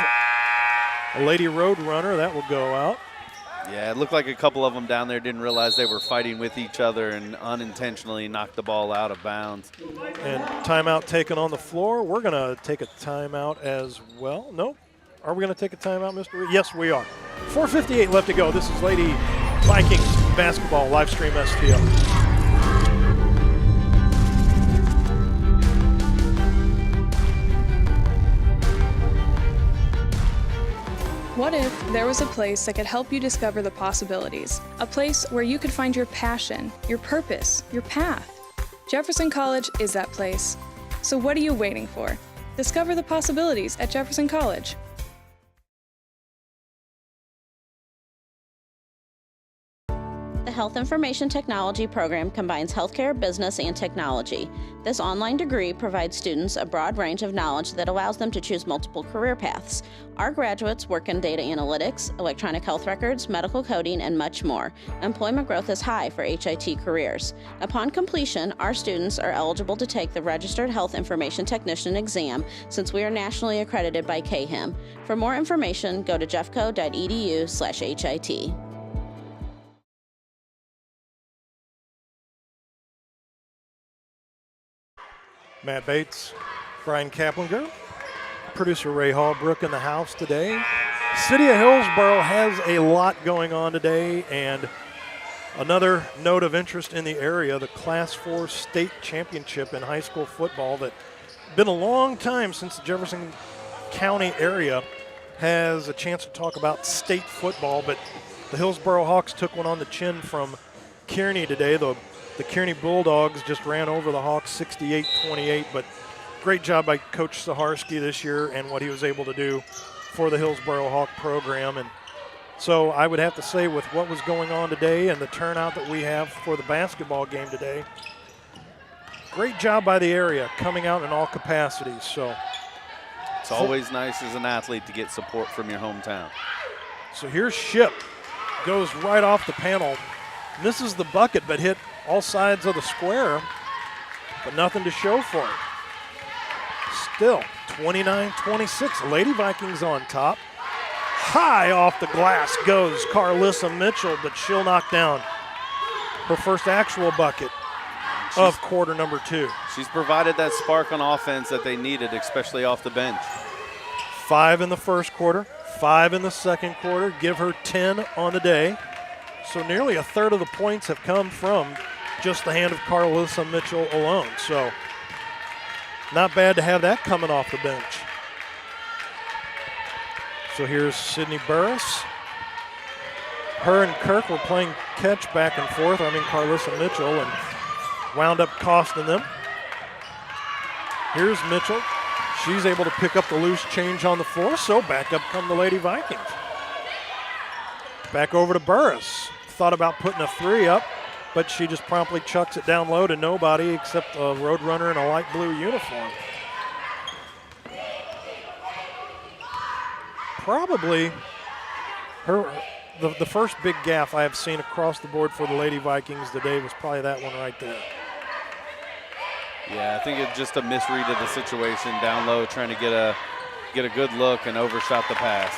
a Lady Roadrunner. That will go out. Yeah, it looked like a couple of them down there didn't realize they were fighting with each other and unintentionally knocked the ball out of bounds. And timeout taken on the floor. We're going to take a timeout as well. Nope. Are we going to take a timeout, Mr. Reed? Yes, we are. 4:58 left to go. This is Lady Vikings basketball live stream STL. What if there was a place that could help you discover the possibilities? A place where you could find your passion, your purpose, your path. Jefferson College is that place. So what are you waiting for? Discover the possibilities at Jefferson College. The Health Information Technology program combines healthcare, business, and technology. This online degree provides students a broad range of knowledge that allows them to choose multiple career paths. Our graduates work in data analytics, electronic health records, medical coding, and much more. Employment growth is high for HIT careers. Upon completion, our students are eligible to take the Registered Health Information Technician exam since we are nationally accredited by KHIM. For more information, go to jeffco.edu/HIT. Matt Bates, Brian Kaplinger, producer Ray Hallbrook in the house today. City of Hillsborough has a lot going on today, and another note of interest in the area, the Class 4 state championship in high school football. That been a long time since the Jefferson County area has a chance to talk about state football, but the Hillsborough Hawks took one on the chin from Kearney today. The Kearney Bulldogs just ran over the Hawks 68-28, but great job by Coach Saharsky this year and what he was able to do for the Hillsborough Hawk program. And so I would have to say, with what was going on today and the turnout that we have for the basketball game today, great job by the area coming out in all capacities. So it's always nice as an athlete to get support from your hometown. So here's Ship, goes right off the panel. misses the bucket, but hit all sides of the square, but nothing to show for it. Still, 29-26, Lady Vikings on top. High off the glass goes Carlissa Mitchell, but she'll knock down her first actual bucket of quarter number 2. She's provided that spark on offense that they needed, especially off the bench. 5 in the first quarter, 5 in the second quarter, give her 10 on the day. So nearly a third of the points have come from just the hand of Carlissa Mitchell alone. So not bad to have that coming off the bench. So here's Sydney Burris. Her and Kirk were playing catch back and forth. Carlissa Mitchell, and wound up costing them. Here's Mitchell. She's able to pick up the loose change on the floor, so back up come the Lady Vikings. Back over to Burris. Thought about putting a 3 up, but she just promptly chucks it down low to nobody except a Roadrunner in a light blue uniform. Probably the first big gaffe I have seen across the board for the Lady Vikings today was probably that one right there. Yeah, I think it's just a misread of the situation down low, trying to get a good look and overshot the pass.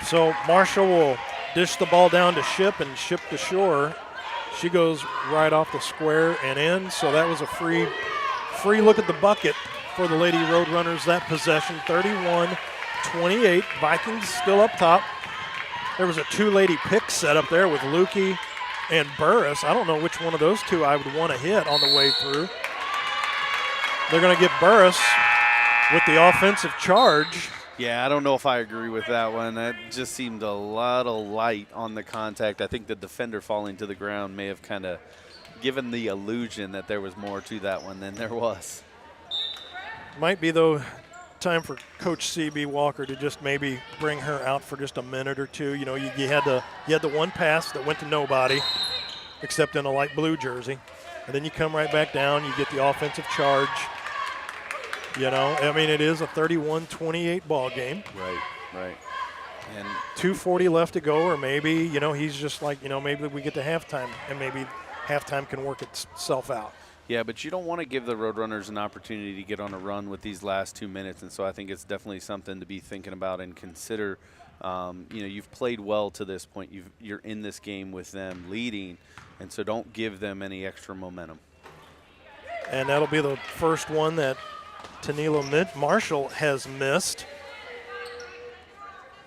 So Marshall will dish the ball down to Ship, and Ship to Shore. She goes right off the square and in, so that was a free look at the bucket for the Lady Roadrunners that possession. 31-28, Vikings still up top. There was a 2-lady pick set up there with Lukey and Burris. I don't know which one of those two I would want to hit on the way through. They're going to get Burris with the offensive charge. Yeah, I don't know if I agree with that one. That just seemed a lot of light on the contact. I think the defender falling to the ground may have kind of given the illusion that there was more to that one than there was. Might be, though, time for Coach C.B. Walker to just maybe bring her out for just a minute or two. You know, you had the one pass that went to nobody except in a light blue jersey. And then you come right back down, you get the offensive charge. You know, it is a 31-28 ball game. Right. And 2:40 left to go, or maybe, he's just like, maybe we get to halftime, and maybe halftime can work itself out. Yeah, but you don't want to give the Roadrunners an opportunity to get on a run with these last 2 minutes, and so I think it's definitely something to be thinking about and consider. You've played well to this point. You're in this game with them leading, and so don't give them any extra momentum. And that'll be the first one that Tanila Marshall has missed.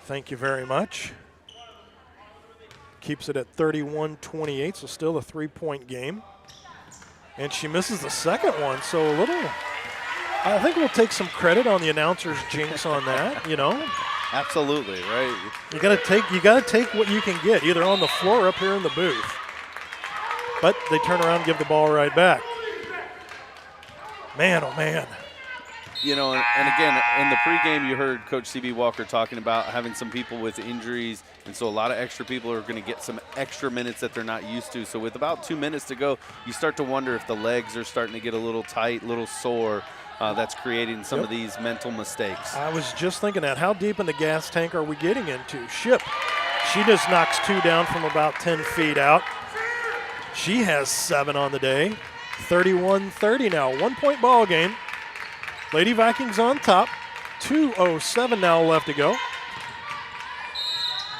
Thank you very much. Keeps it at 31-28, so still a 3-point game. And she misses the second one, so I think we'll take some credit on the announcer's jinx on that, Absolutely, right. You gotta take what you can get, either on the floor or up here in the booth. But they turn around and give the ball right back. Man, oh man. And again, in the pregame, you heard Coach C.B. Walker talking about having some people with injuries, and so a lot of extra people are going to get some extra minutes that they're not used to. So with about 2 minutes to go, you start to wonder if the legs are starting to get a little tight, a little sore. That's creating some of these mental mistakes. I was just thinking that. How deep in the gas tank are we getting into? Ship, she just knocks 2 down from about 10 feet out. She has 7 on the day. 31-30 now, 1-point ball game. Lady Vikings on top. 2:07 now left to go.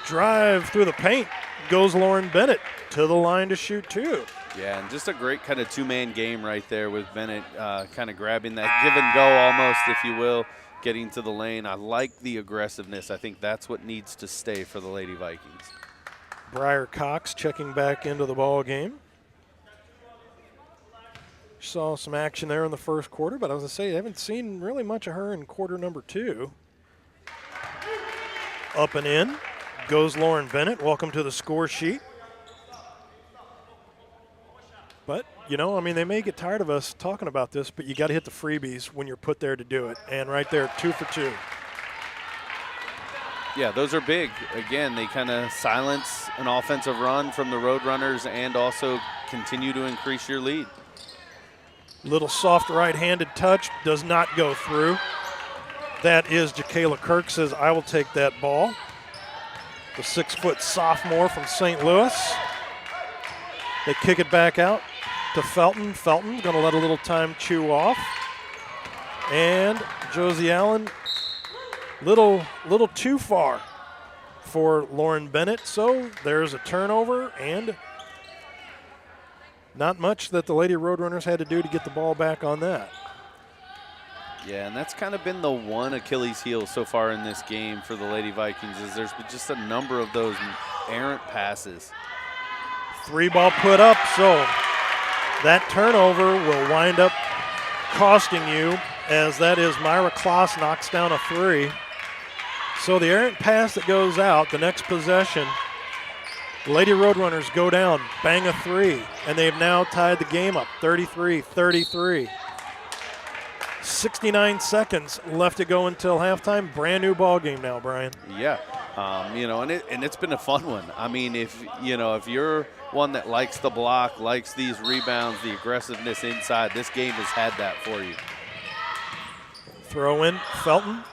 Drive through the paint goes Lauren Bennett to the line to shoot 2. Yeah, and just a great kind of 2-man game right there with Bennett kind of grabbing that give and go almost, if you will, getting to the lane. I like the aggressiveness. I think that's what needs to stay for the Lady Vikings. Briar Cox checking back into the ball game. Saw some action there in the first quarter, but I was going to say, I haven't seen really much of her in quarter number 2. Up and in goes Lauren Bennett. Welcome to the score sheet. But, they may get tired of us talking about this, but you got to hit the freebies when you're put there to do it. And right there, 2 for 2. Yeah, those are big. Again, they kind of silence an offensive run from the Roadrunners and also continue to increase your lead. Little soft right-handed touch does not go through. That is Jacayla Kirk says, I will take that ball. The 6-foot sophomore from St. Louis. They kick it back out to Felton. Felton going to let a little time chew off. And Josie Allen, little too far for Lauren Bennett. So there's a turnover, and not much that the Lady Roadrunners had to do to get the ball back on that. Yeah, and that's kind of been the one Achilles heel so far in this game for the Lady Vikings, is there's been just a number of those errant passes. 3 ball put up, so that turnover will wind up costing you, as that is Myra Kloss knocks down a 3. So the errant pass that goes out, the next possession, the Lady Roadrunners go down, bang a 3, and they've now tied the game up, 33-33. 69 seconds left to go until halftime. Brand new ball game now, Brian. Yeah, and it's been a fun one. I mean, if you're one that likes the block, likes these rebounds, the aggressiveness inside, this game has had that for you. Throw in, Felton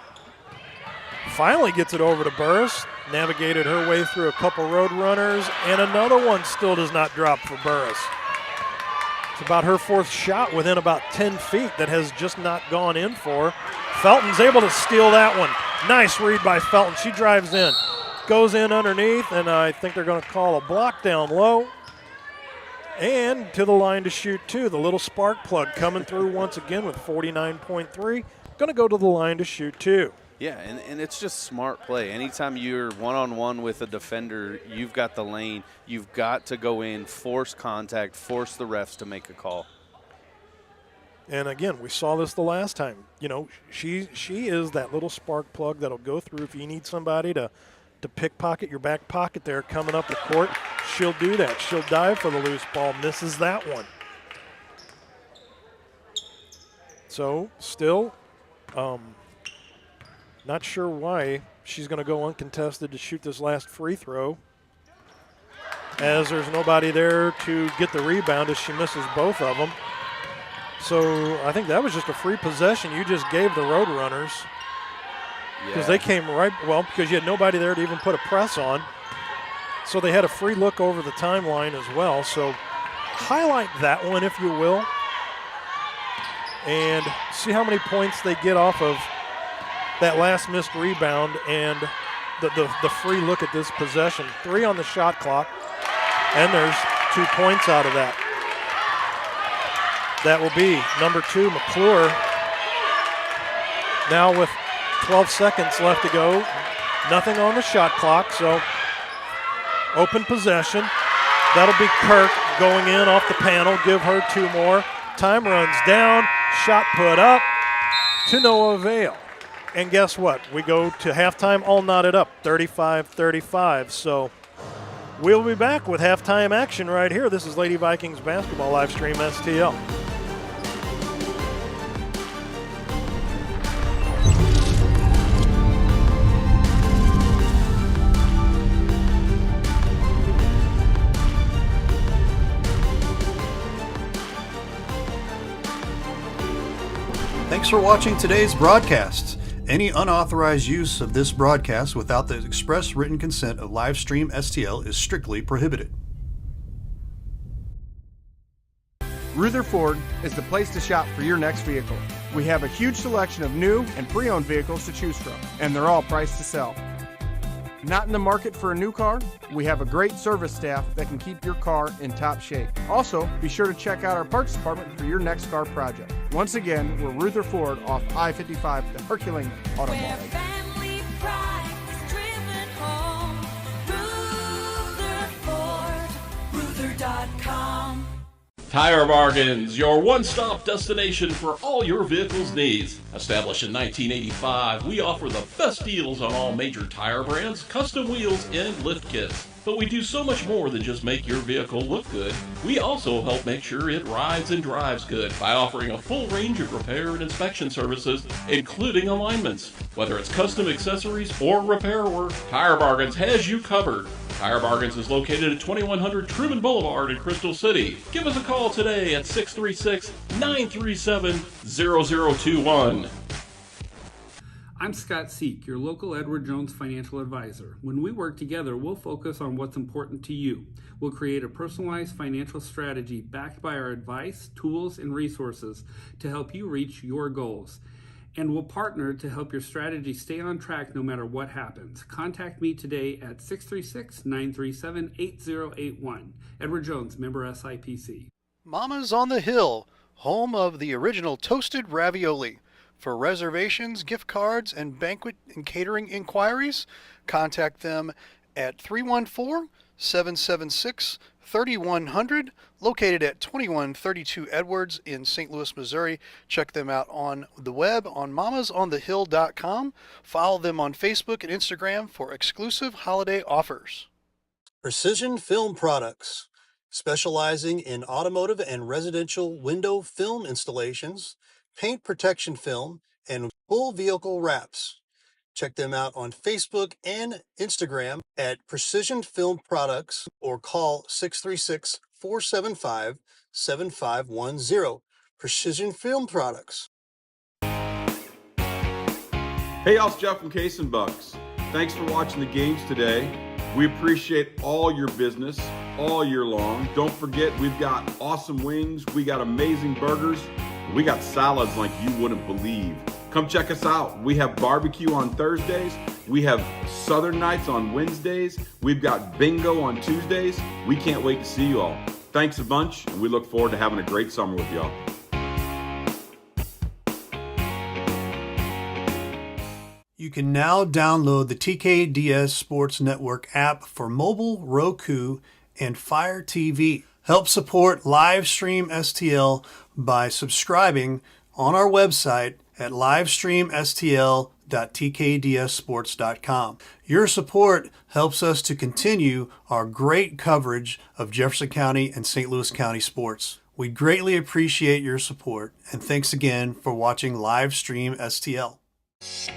finally gets it over to Burris. Navigated her way through a couple Roadrunners, and another one still does not drop for Burris. It's about her 4th shot within about 10 feet that has just not gone in for. Felton's able to steal that one. Nice read by Felton. She drives in, goes in underneath, and I think they're going to call a block down low. And to the line to shoot 2. The little spark plug coming through once again with 49.3. Going to go to the line to shoot 2. Yeah, and it's just smart play. Anytime you're one-on-one with a defender, you've got the lane. You've got to go in, force contact, force the refs to make a call. And again, we saw this the last time. She is that little spark plug that'll go through if you need somebody to pickpocket your back pocket there coming up the court. She'll do that. She'll dive for the loose ball, misses that one. So still not sure why she's going to go uncontested to shoot this last free throw, as there's nobody there to get the rebound as she misses both of them. So I think that was just a free possession you just gave the Roadrunners, because they came because you had nobody there to even put a press on. So they had a free look over the timeline as well. So highlight that one, if you will, and see how many points they get off of that last missed rebound and the free look at this possession. 3 on the shot clock, and there's 2 points out of that. That will be number 2, McClure. Now with 12 seconds left to go, nothing on the shot clock, so open possession. That'll be Kirk going in off the panel, give her 2 more. Time runs down, shot put up to no avail. And guess what? We go to halftime all knotted up, 35-35. So we'll be back with halftime action right here. This is Lady Vikings Basketball Livestream STL. Thanks for watching today's broadcast. Any unauthorized use of this broadcast without the express written consent of Livestream STL is strictly prohibited. Rutherford is the place to shop for your next vehicle. We have a huge selection of new and pre-owned vehicles to choose from, and they're all priced to sell. Not in the market for a new car? We have a great service staff that can keep your car in top shape. Also, be sure to check out our parts department for your next car project. Once again, we're Rutherford off I-55, the Herculean Auto Mall. Family pride is driven home. Rutherford, Ruther.com. Tire Bargains, your one-stop destination for all your vehicle's needs. Established in 1985, we offer the best deals on all major tire brands, custom wheels, and lift kits. But we do so much more than just make your vehicle look good. We also help make sure it rides and drives good by offering a full range of repair and inspection services, including alignments. Whether it's custom accessories or repair work, Tire Bargains has you covered. Tire Bargains is located at 2100 Truman Boulevard in Crystal City. Give us a call today at 636-937-0021. I'm Scott Seek, your local Edward Jones financial advisor. When we work together, we'll focus on what's important to you. We'll create a personalized financial strategy backed by our advice, tools, and resources to help you reach your goals. And we'll partner to help your strategy stay on track no matter what happens. Contact me today at 636-937-8081. Edward Jones, member SIPC. Mama's on the Hill, home of the original toasted ravioli. For reservations, gift cards, and banquet and catering inquiries, contact them at 314-776-3100, located at 2132 Edwards in St. Louis, Missouri. Check them out on the web on mamasonthehill.com. Follow them on Facebook and Instagram for exclusive holiday offers. Precision Film Products, specializing in automotive and residential window film installations, paint protection film, and full vehicle wraps. Check them out on Facebook and Instagram at Precision Film Products or call 636-475-7510. Precision Film Products. Hey, y'all, it's Jeff from Case and Bucks. Thanks for watching the games today. We appreciate all your business all year long. Don't forget, we've got awesome wings, we got amazing burgers, we got salads like you wouldn't believe. Come check us out. We have barbecue on Thursdays. We have Southern Nights on Wednesdays. We've got bingo on Tuesdays. We can't wait to see you all. Thanks a bunch, and we look forward to having a great summer with y'all. You can now download the TKDS Sports Network app for mobile, Roku, and Fire TV. Help support Livestream STL by subscribing on our website at livestreamstl.tkdssports.com. Your support helps us to continue our great coverage of Jefferson County and St. Louis County sports. We greatly appreciate your support, and thanks again for watching Livestream STL.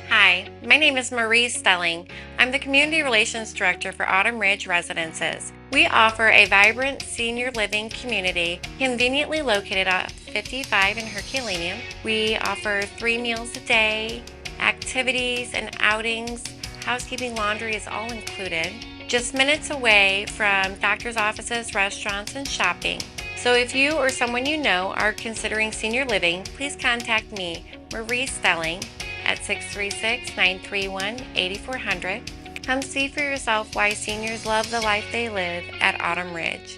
Hi, my name is Marie Stelling. I'm the Community Relations Director for Autumn Ridge Residences. We offer a vibrant senior living community conveniently located at 55 in Herculaneum. We offer 3 meals a day, activities and outings, housekeeping, laundry is all included. Just minutes away from doctor's offices, restaurants, and shopping. So if you or someone you know are considering senior living, please contact me, Marie Stelling, at 636-931-8400. Come see for yourself why seniors love the life they live at Autumn Ridge.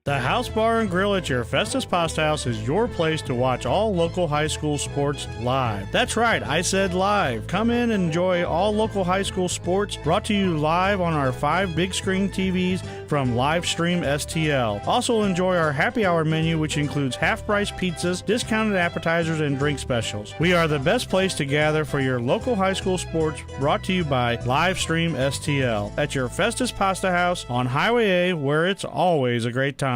The House Bar and Grill at your Festus Pasta House is your place to watch all local high school sports live. That's right, I said live. Come in and enjoy all local high school sports brought to you live on our 5 big screen TVs from Livestream STL. Also enjoy our happy hour menu, which includes half-price pizzas, discounted appetizers, and drink specials. We are the best place to gather for your local high school sports brought to you by Livestream STL at your Festus Pasta House on Highway A, where it's always a great time.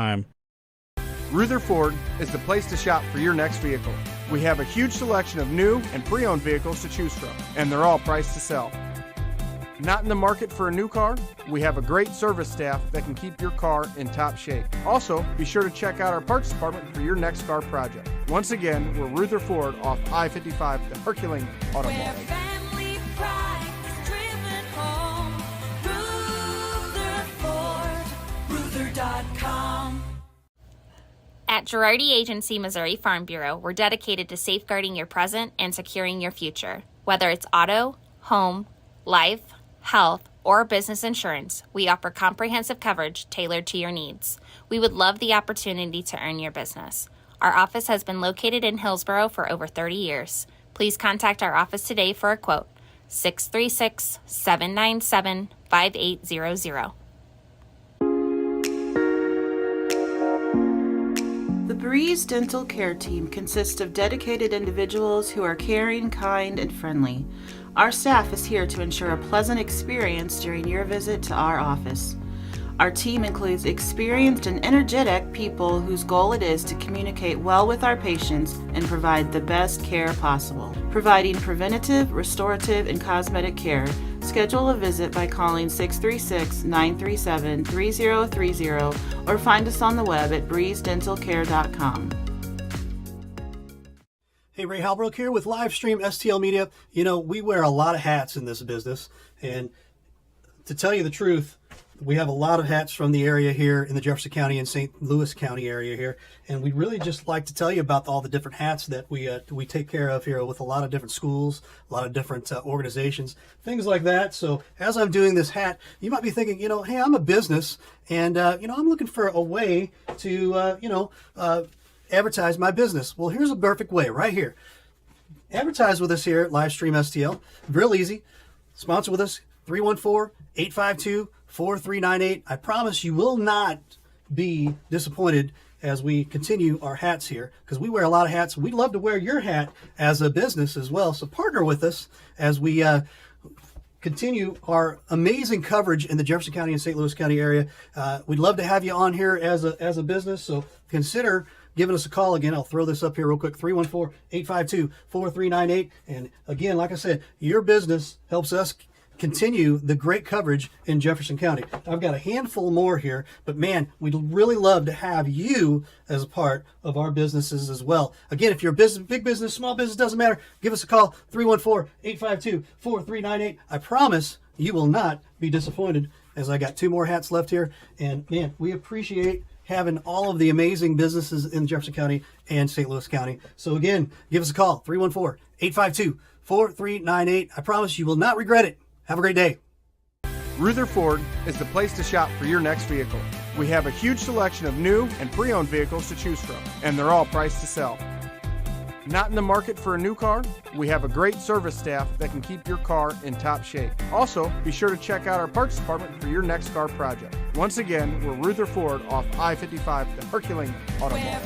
Ruther Ford is the place to shop for your next vehicle. We have a huge selection of new and pre-owned vehicles to choose from, and they're all priced to sell. Not in the market for a new car? We have a great service staff that can keep your car in top shape. Also, be sure to check out our parts department for your next car project. Once again, we're Ruther Ford off I-55, the Herculaneum Auto Mall. Ruther.com. At Girardi Agency Missouri Farm Bureau, we're dedicated to safeguarding your present and securing your future. Whether it's auto, home, life, health, or business insurance, we offer comprehensive coverage tailored to your needs. We would love the opportunity to earn your business. Our office has been located in Hillsborough for over 30 years. Please contact our office today for a quote, 636-797-5800. The Breeze Dental Care Team consists of dedicated individuals who are caring, kind, and friendly. Our staff is here to ensure a pleasant experience during your visit to our office. Our team includes experienced and energetic people whose goal it is to communicate well with our patients and provide the best care possible. Providing preventative, restorative, and cosmetic care, schedule a visit by calling 636-937-3030 or find us on the web at breezedentalcare.com. Hey, Ray Halbrook here with Livestream STL Media. You know, we wear a lot of hats in this business, and to tell you the truth, we have a lot of hats from the area here in the Jefferson County and St. Louis County area here, and we'd really just like to tell you about all the different hats that we take care of here with a lot of different schools, a lot of different organizations, things like that. So as I'm doing this hat, you might be thinking, you know, hey, I'm a business, and you know, I'm looking for a way to advertise my business. Well, here's a perfect way right here. Advertise with us here at Livestream STL. Real easy. Sponsor with us, 314-852-4398. I promise you will not be disappointed as we continue our hats here, because we wear a lot of hats. We'd love to wear your hat as a business as well. So partner with us as we continue our amazing coverage in the Jefferson County and St. Louis County area. We'd love to have you on here as a business. So consider giving us a call. Again, I'll throw this up here real quick, 314-852-4398. And again, like I said, your business helps us continue the great coverage in Jefferson County. I've got a handful more here, but man, we'd really love to have you as a part of our businesses as well. Again, if you're a business, big business, small business, doesn't matter, give us a call, 314-852-4398. I promise you will not be disappointed, as I got 2 more hats left here. And man, we appreciate having all of the amazing businesses in Jefferson County and St. Louis County. So again, give us a call, 314-852-4398. I promise you will not regret it. Have a great day. Ruther Ford is the place to shop for your next vehicle. We have a huge selection of new and pre-owned vehicles to choose from, and they're all priced to sell. Not in the market for a new car? We have a great service staff that can keep your car in top shape. Also, be sure to check out our parts department for your next car project. Once again, we're Ruther Ford off I-55, the Herculean Auto Mall.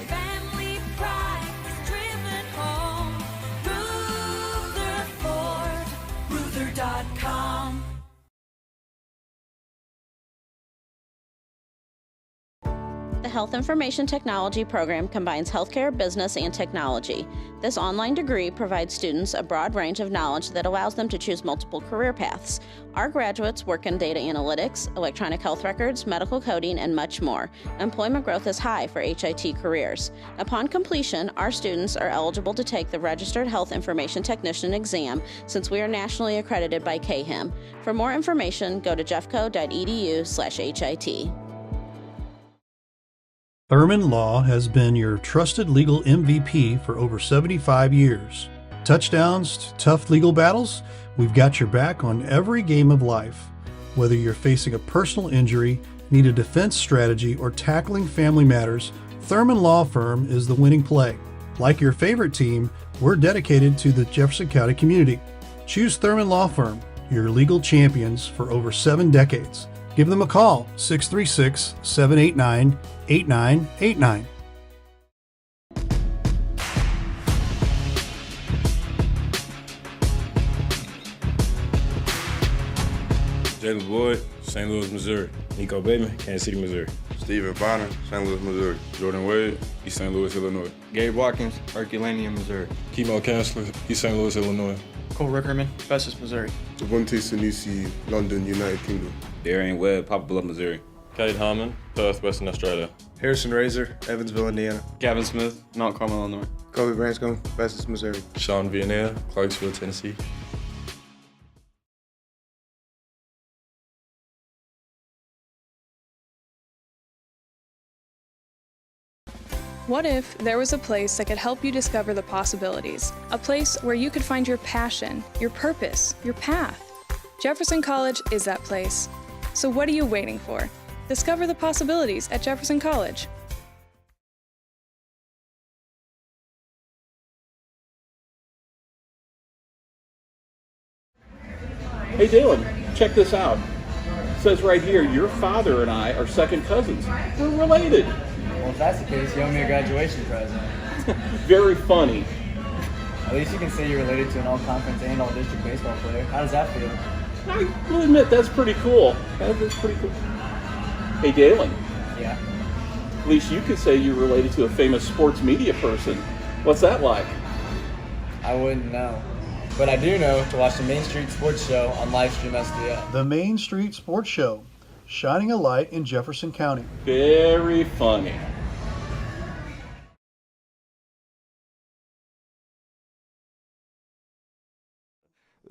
Ruther.com. The Health Information Technology program combines healthcare, business, and technology. This online degree provides students a broad range of knowledge that allows them to choose multiple career paths. Our graduates work in data analytics, electronic health records, medical coding, and much more. Employment growth is high for HIT careers. Upon completion, our students are eligible to take the Registered Health Information Technician exam, since we are nationally accredited by CAHIM. For more information, go to jeffco.edu/HIT. Thurman Law has been your trusted legal MVP for over 75 years. Touchdowns to tough legal battles, we've got your back on every game of life. Whether you're facing a personal injury, need a defense strategy, or tackling family matters, Thurman Law Firm is the winning play. Like your favorite team, we're dedicated to the Jefferson County community. Choose Thurman Law Firm, your legal champions for over 7 decades. Give them a call, 636-789-8989. Jalen Boyd, St. Louis, Missouri. Nico Bateman, Kansas City, Missouri. Stephen Bonner, St. Louis, Missouri. Jordan Wade, East St. Louis, Illinois. Gabe Watkins, Herculaneum, Missouri. Chemo Chancellor, East St. Louis, Illinois. Cole Rickerman, Festus, Missouri. Devontae Sinisi, London, United Kingdom. Darian Webb, Papa Bluff, Missouri. Kate Harmon, Perth, Western Australia. Harrison Razor, Evansville, Indiana. Gavin Smith, Mount Carmel, Illinois. Kobe Branscombe, Festus, Missouri. Sean Vianera, Clarksville, Tennessee. What if there was a place that could help you discover the possibilities? A place where you could find your passion, your purpose, your path. Jefferson College is that place. So what are you waiting for? Discover the possibilities at Jefferson College. Hey Dylan, check this out. It says right here, your father and I are second cousins. We're related. Well, if that's the case, you owe me a graduation present. Very funny. At least you can say you're related to an all-conference and all-district baseball player. How does that feel? I will admit, that's pretty cool. That's pretty cool. Hey Dalen. Yeah? At least you could say you're related to a famous sports media person. What's that like? I wouldn't know. But I do know to watch the Main Street Sports Show on Livestream STL. The Main Street Sports Show, shining a light in Jefferson County. Very funny.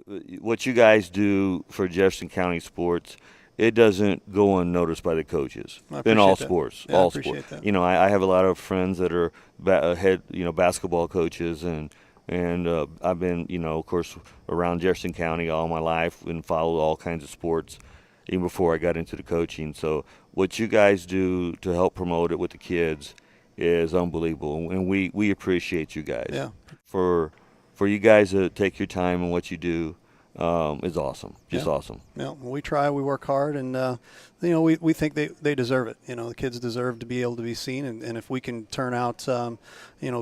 what you guys do for Jefferson County sports, it doesn't go unnoticed by the coaches in all sports. Yeah, all I appreciate sports. that. You know, I have a lot of friends that are head basketball coaches, and I've been, of course, around Jefferson County all my life and followed all kinds of sports even before I got into the coaching. So what you guys do to help promote it with the kids is unbelievable, and we appreciate you guys. Yeah. For you guys to take your time and what you do is awesome. Just awesome. Yeah, well, we try, we work hard, and we think they deserve it. The kids deserve to be able to be seen, and if we can turn out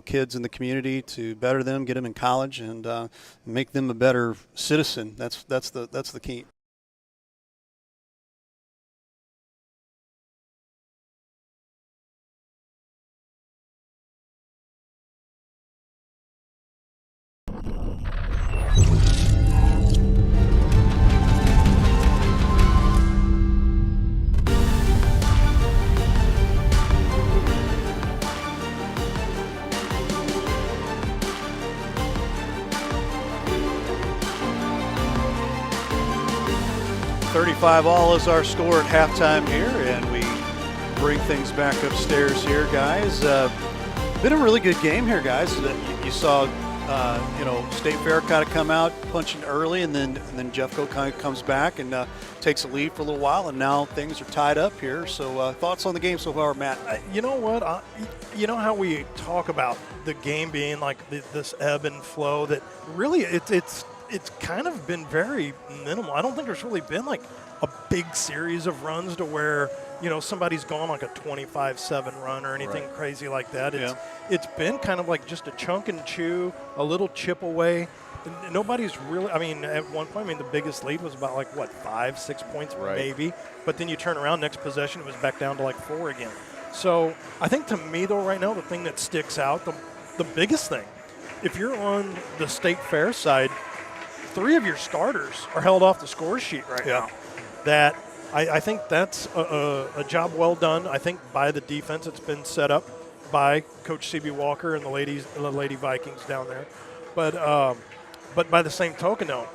kids in the community to better them, get them in college, and make them a better citizen, that's the key. All is our score at halftime here, and we bring things back upstairs here, guys. Been a really good game here, guys. You saw, State Fair kind of come out punching early, and then Jeffco kind of comes back and takes a lead for a little while, and now things are tied up here. So thoughts on the game so far, Matt? You know what? You know how we talk about the game being like this ebb and flow, that really it's kind of been very minimal. I don't think there's really been like a big series of runs to where, somebody's gone like a 25-7 run or anything crazy like that. It's been kind of like just a chunk and chew, a little chip away. Nobody's really, at one point, the biggest lead was about 5-6 points maybe. But then you turn around, next possession, it was back down to 4 again. So I think to me, though, right now, the thing that sticks out, the biggest thing, if you're on the State Fair side, 3 of your starters are held off the score sheet right now. That I think that's a job well done. I think by the defense that's been set up by Coach C.B. Walker and the Lady Vikings down there. But by the same token, though,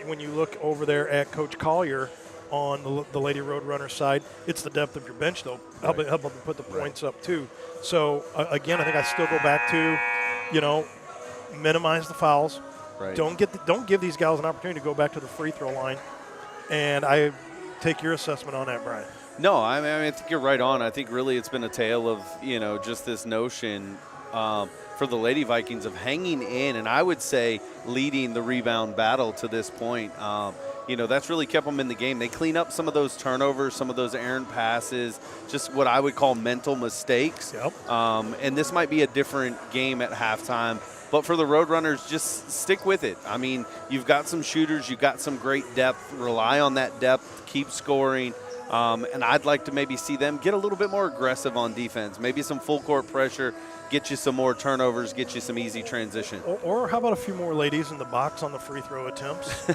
when you look over there at Coach Collier on the Lady Roadrunner side, it's the depth of your bench, though, helping them put the points up too. So again, I think I still go back to, minimize the fouls. Right. Don't give these guys an opportunity to go back to the free throw line. And I take your assessment on that, Brian. No, I think you're right on. I think really it's been a tale of, just this notion for the Lady Vikings of hanging in, and I would say leading the rebound battle to this point. That's really kept them in the game. They clean up some of those turnovers, some of those errant passes, just what I would call mental mistakes. Yep. And this might be a different game at halftime. But for the Roadrunners, just stick with it. You've got some shooters. You've got some great depth. Rely on that depth. Keep scoring. And I'd like to maybe see them get a little bit more aggressive on defense. Maybe some full court pressure, get you some more turnovers, get you some easy transition. Or how about a few more ladies in the box on the free throw attempts?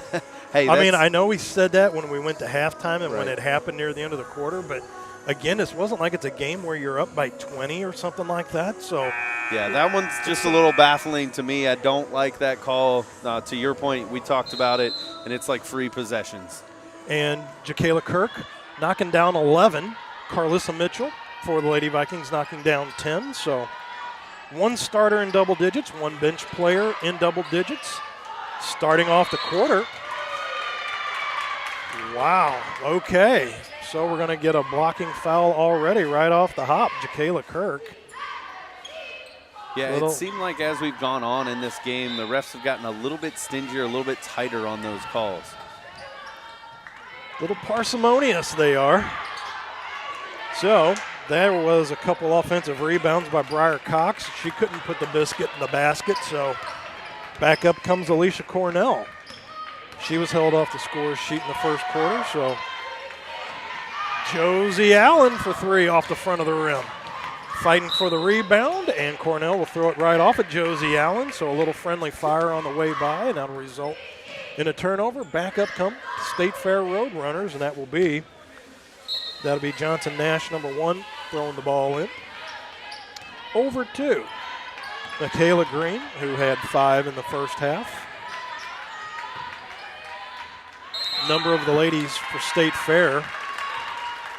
Hey, I know we said that when we went to halftime and when it happened near the end of the quarter, but again, this wasn't like it's a game where you're up by 20 or something like that. So yeah, that one's just a little baffling to me. I don't like that call. To your point, we talked about it, and it's like free possessions. And Jakayla Kirk knocking down 11. Carlissa Mitchell for the Lady Vikings knocking down 10. So one starter in double digits, one bench player in double digits. Starting off the quarter. Wow, okay. So we're going to get a blocking foul already right off the hop, Jakayla Kirk. Yeah, it seemed like as we've gone on in this game, the refs have gotten a little bit stingier, a little bit tighter on those calls. A little parsimonious they are. So there was a couple offensive rebounds by Briar Cox. She couldn't put the biscuit in the basket, so back up comes Alicia Cornell. She was held off the score sheet in the first quarter, so Josie Allen for 3 off the front of the rim. Fighting for the rebound, and Cornell will throw it right off at Josie Allen, so a little friendly fire on the way by, and that'll result in a turnover. Back up come State Fair Roadrunners, and that'll be Johnson Nash, number 1, throwing the ball in. Over to Michaela Green, who had 5 in the first half. number of the ladies for State Fair.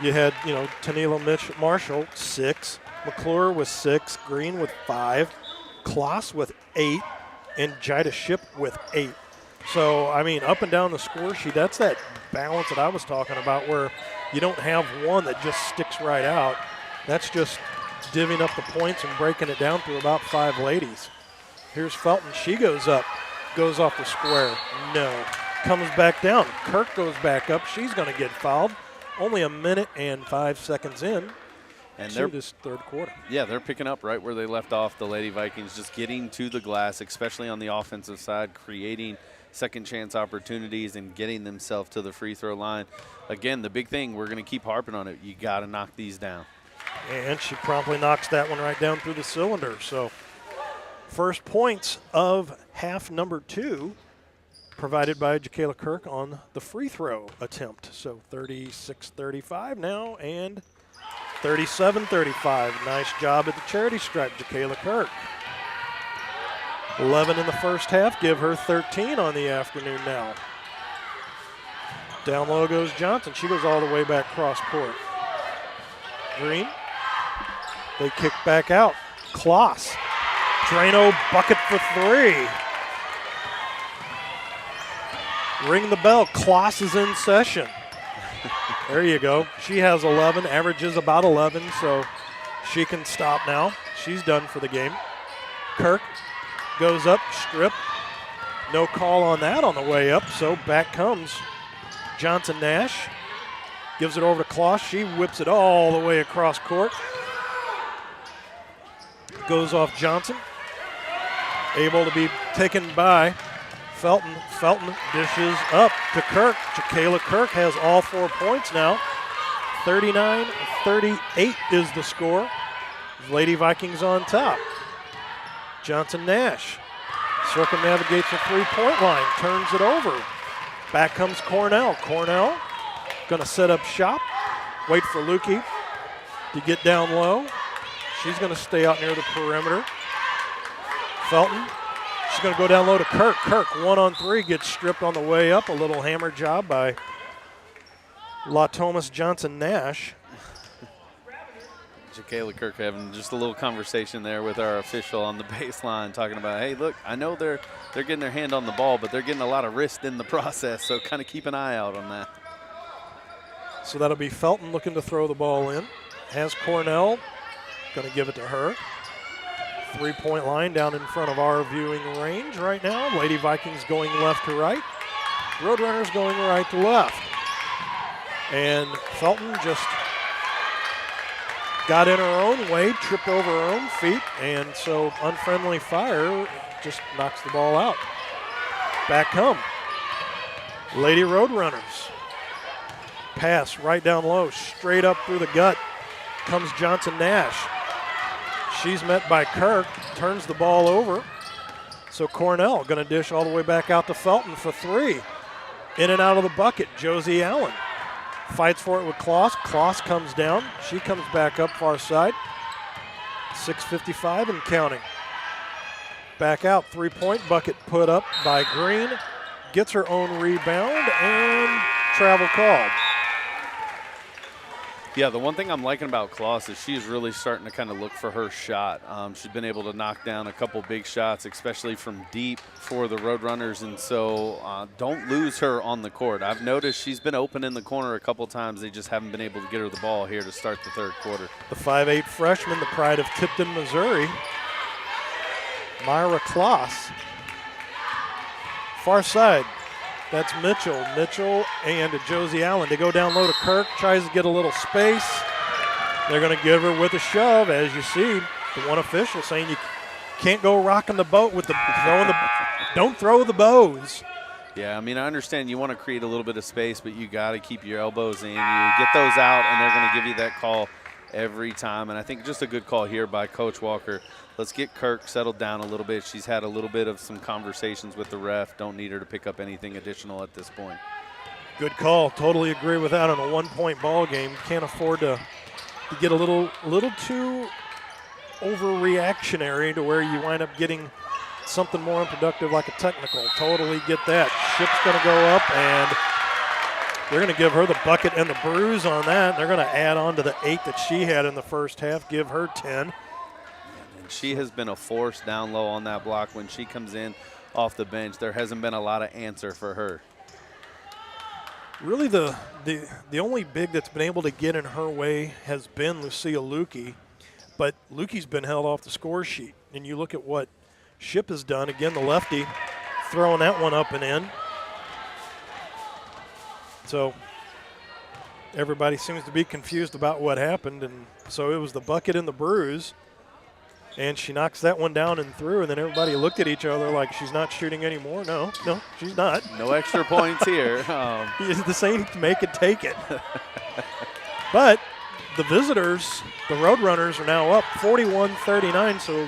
You had, Tanila Marshall, 6. McClure with 6. Green with 5. Kloss with 8. And Jida Ship with 8. So, up and down the score sheet, that's that balance that I was talking about where you don't have one that just sticks right out. That's just divvying up the points and breaking it down through about 5 ladies. Here's Felton. She goes up, goes off the square. No. Comes back down. Kirk goes back up. She's going to get fouled. Only a minute and 5 seconds in to this third quarter. Yeah, they're picking up right where they left off, the Lady Vikings, just getting to the glass, especially on the offensive side, creating second chance opportunities and getting themselves to the free throw line. Again, the big thing, we're going to keep harping on it. You got to knock these down. And she promptly knocks that one right down through the cylinder. So first points of half number 2 provided by Jacayla Kirk on the free throw attempt. So 36-35 now and 37-35. Nice job at the charity stripe, Jacayla Kirk. 11 in the first half, give her 13 on the afternoon now. Down low goes Johnson. She goes all the way back cross court. Green. They kick back out. Kloss. Drano bucket for 3. Ring the bell. Kloss is in session. There you go. She has 11, averages about 11, so she can stop now. She's done for the game. Kirk goes up, strip. No call on that on the way up, so back comes Johnson Nash. Gives it over to Kloss. She whips it all the way across court. Goes off Johnson. Able to be taken by Felton. Felton dishes up to Kirk. Jacayla Kirk has all 4 points now. 39-38 is the score. Lady Vikings on top. Johnson Nash circumnavigates the three-point line, turns it over. Back comes Cornell. Cornell going to set up shop, wait for Lukey to get down low. She's going to stay out near the perimeter. Felton, she's going to go down low to Kirk. Kirk, 1-on-3, gets stripped on the way up. A little hammer job by La Thomas Johnson Nash. Jacayla Kirk having just a little conversation there with our official on the baseline, talking about, hey, look, I know they're getting their hand on the ball, but they're getting a lot of wrist in the process, so kind of keep an eye out on that. So that'll be Felton looking to throw the ball in. Has Cornell, going to give it to her. 3-point line down in front of our viewing range right now. Lady Vikings going left to right. Roadrunners going right to left. And Felton just got in her own way, tripped over her own feet, and so unfriendly fire just knocks the ball out. Back come Lady Roadrunners. Pass right down low, straight up through the gut. Comes Johnson Nash. She's met by Kirk, turns the ball over. So Cornell going to dish all the way back out to Felton for 3. In and out of the bucket, Josie Allen. Fights for it with Kloss. Kloss comes down. She comes back up far side. 6:55 and counting. Back out, 3-point bucket put up by Green. Gets her own rebound and travel called. Yeah, the one thing I'm liking about Kloss is she's really starting to kind of look for her shot. She's been able to knock down a couple big shots, especially from deep for the Roadrunners, and so don't lose her on the court. I've noticed she's been open in the corner a couple times. They just haven't been able to get her the ball here to start the third quarter. The 5'8 freshman, the pride of Tipton, Missouri, Myra Kloss. Far side. That's Mitchell. Mitchell and Josie Allen. They go down low to Kirk, tries to get a little space. They're going to give her with a shove, as you see. The one official saying you can't go rocking the boat with the don't throw the bows. Yeah, I mean, I understand you want to create a little bit of space, but you got to keep your elbows in. You get those out, and they're going to give you that call every time. And I think just a good call here by Coach Walker. Let's get Kirk settled down a little bit. She's had a little bit of some conversations with the ref. Don't need her to pick up anything additional at this point. Good call. Totally agree with that on a one-point ball game. Can't afford to get a little too overreactionary to where you wind up getting something more unproductive like a technical. Totally get that. Ship's going to go up, and They're going to give her the bucket and the bruise on that. They're going to add on to the 8 that she had in the first half, give her 10. And she has been a force down low on that block. When she comes in off the bench, there hasn't been a lot of answer for her. Really, the only big that's been able to get in her way has been Lucia Lukey, but Lukey's been held off the score sheet. And you look at what Ship has done. Again, the lefty throwing that one up and in. So everybody seems to be confused about what happened, and so it was the bucket and the bruise, and she knocks that one down and through, and then everybody looked at each other like she's not shooting anymore. No, she's not. No extra points here. The same make it, take it. But the visitors, the Roadrunners, are now up 41-39, so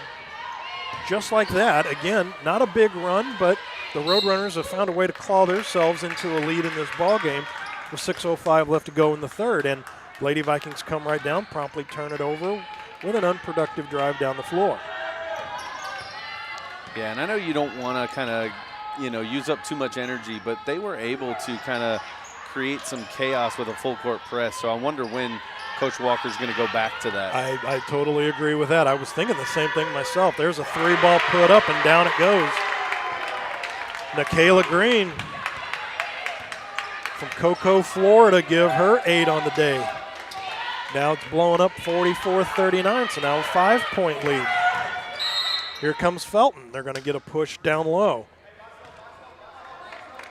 just like that, again, not a big run, but the Roadrunners have found a way to claw themselves into a lead in this ball game with 6:05 left to go in the third. And Lady Vikings come right down, promptly turn it over with an unproductive drive down the floor. Yeah, and I know you don't want to kind of, use up too much energy, but they were able to kind of create some chaos with a full court press. So I wonder when Coach Walker's going to go back to that. I totally agree with that. I was thinking the same thing myself. There's a 3-ball put up and down it goes. Nikayla Green from Cocoa, Florida, give her 8 on the day. Now it's blowing up 44-39, so now a 5-point lead. Here comes Felton. They're going to get a push down low.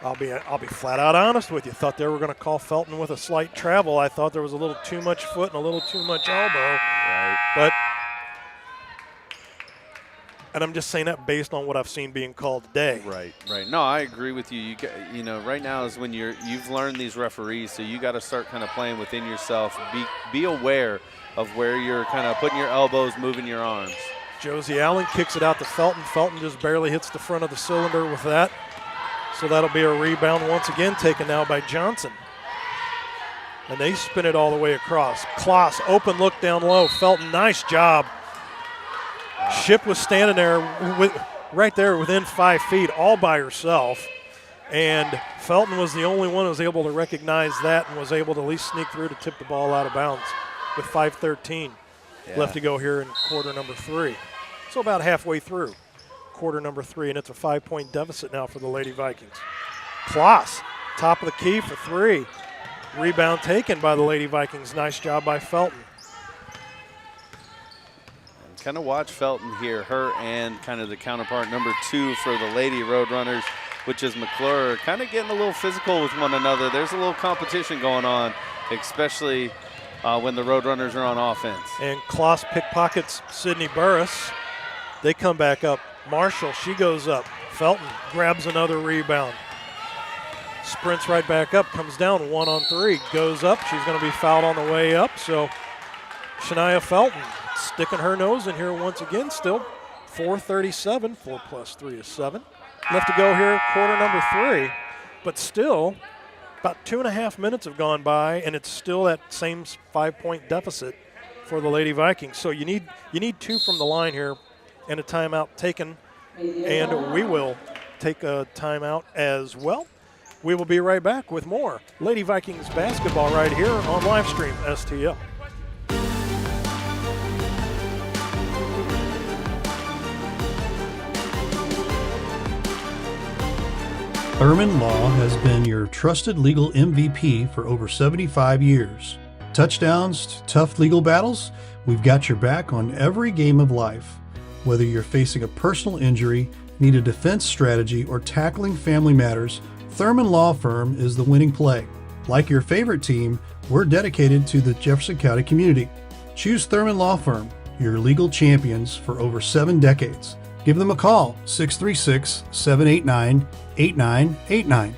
I'll be flat out honest with you. Thought they were going to call Felton with a slight travel. I thought there was a little too much foot and a little too much elbow. Right. But and I'm just saying that based on what I've seen being called today. Right. No, I agree with you. Right now is when you've learned these referees, so you got to start kind of playing within yourself. Be aware of where you're kind of putting your elbows, moving your arms. Josie Allen kicks it out to Felton. Felton just barely hits the front of the cylinder with that. So that'll be a rebound once again taken now by Johnson. And they spin it all the way across. Kloss, open look down low. Felton, nice job. Ship was standing there right there within 5 feet all by herself. And Felton was the only one who was able to recognize that and was able to at least sneak through to tip the ball out of bounds with 5:13 left to go here in quarter number 3. So about halfway through quarter number 3, and it's a 5-point deficit now for the Lady Vikings. Kloss, top of the key for 3. Rebound taken by the Lady Vikings. Nice job by Felton. Kind of watch Felton here, her and kind of the counterpart number 2 for the Lady Roadrunners, which is McClure, kind of getting a little physical with one another. There's a little competition going on, especially when the Roadrunners are on offense. And Kloss pickpockets Sydney Burris. They come back up. Marshall, she goes up. Felton grabs another rebound. Sprints right back up, comes down 1-on-3, goes up. She's going to be fouled on the way up, so Shania Felton sticking her nose in here once again. Still 4:37, 4 plus 3 is 7. Left to go here, quarter number 3. But still, about 2.5 minutes have gone by, and it's still that same 5-point deficit for the Lady Vikings. So you need 2 from the line here and a timeout taken, and we will take a timeout as well. We will be right back with more Lady Vikings basketball right here on Livestream STL. Thurman Law has been your trusted legal MVP for over 75 years. Touchdowns, tough legal battles, we've got your back on every game of life. Whether you're facing a personal injury, need a defense strategy, or tackling family matters, Thurman Law Firm is the winning play. Like your favorite team, we're dedicated to the Jefferson County community. Choose Thurman Law Firm, your legal champions for over 7 decades. Give them a call, 636-789-8989.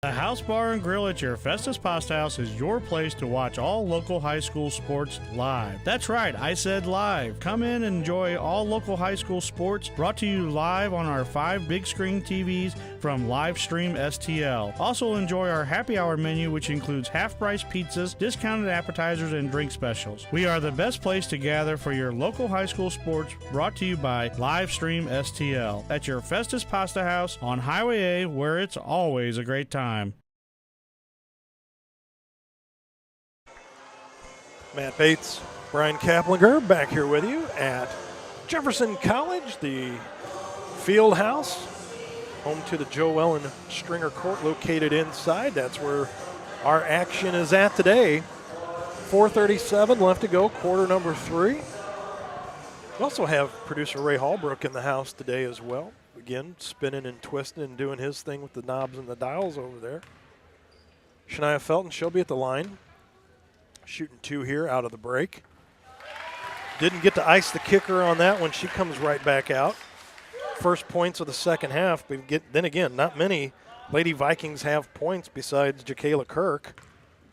The House Bar and Grill at your Festus Pasta House is your place to watch all local high school sports live. That's right, I said live. Come in and enjoy all local high school sports brought to you live on our 5 big screen TVs from Livestream STL. Also enjoy our happy hour menu, which includes half-price pizzas, discounted appetizers, and drink specials. We are the best place to gather for your local high school sports brought to you by Livestream STL at your Festus Pasta House on Highway A, where it's always a great time. Matt Bates, Brian Kaplinger back here with you at Jefferson College, the field house, home to the Joe Ellen Stringer Court located inside. That's where our action is at today. 4:37 left to go, quarter number 3. We also have producer Ray Hallbrook in the house today as well. Again, spinning and twisting and doing his thing with the knobs and the dials over there. Shania Felton, she'll be at the line. Shooting 2 here out of the break. Didn't get to ice the kicker on that one. She comes right back out. First points of the second half. But then again, not many Lady Vikings have points besides Jakayla Kirk.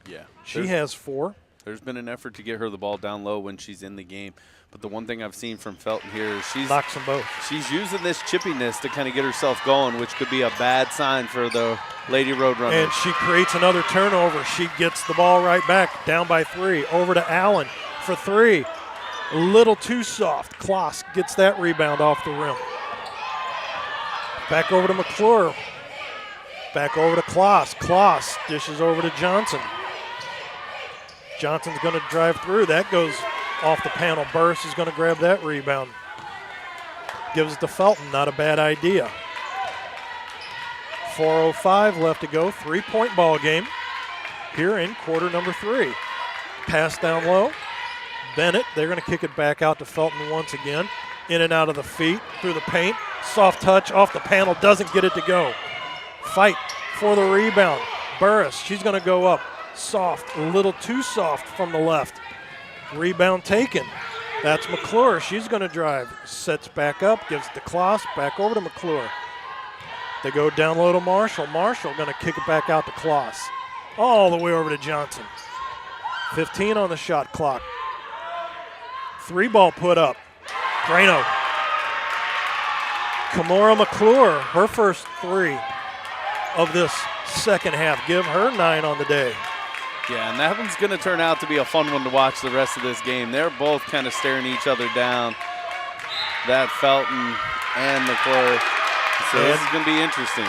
Yeah. She has 4. There's been an effort to get her the ball down low when she's in the game. But the one thing I've seen from Felton here is knocks them both. She's using this chippiness to kind of get herself going, which could be a bad sign for the Lady Roadrunners. And she creates another turnover. She gets the ball right back, down by 3. Over to Allen for 3. A little too soft. Kloss gets that rebound off the rim. Back over to McClure. Back over to Kloss. Kloss dishes over to Johnson. Johnson's going to drive through. That goes off the panel. Burris is going to grab that rebound. Gives it to Felton. Not a bad idea. 4:05 left to go. 3-point ball game here in quarter number 3. Pass down low. Bennett, they're going to kick it back out to Felton once again. In and out of the feet, through the paint. Soft touch off the panel, doesn't get it to go. Fight for the rebound. Burris, she's going to go up. Soft, a little too soft from the left. Rebound taken. That's McClure. She's going to drive. Sets back up, gives it to Kloss, back over to McClure. They go down low to Marshall. Marshall going to kick it back out to Kloss. All the way over to Johnson. 15 on the shot clock. 3-ball put up. Drano. Kimora McClure, her first 3 of this second half. Give her 9 on the day. Yeah, and that one's going to turn out to be a fun one to watch the rest of this game. They're both kind of staring each other down, that Felton and McClure. So this is going to be interesting.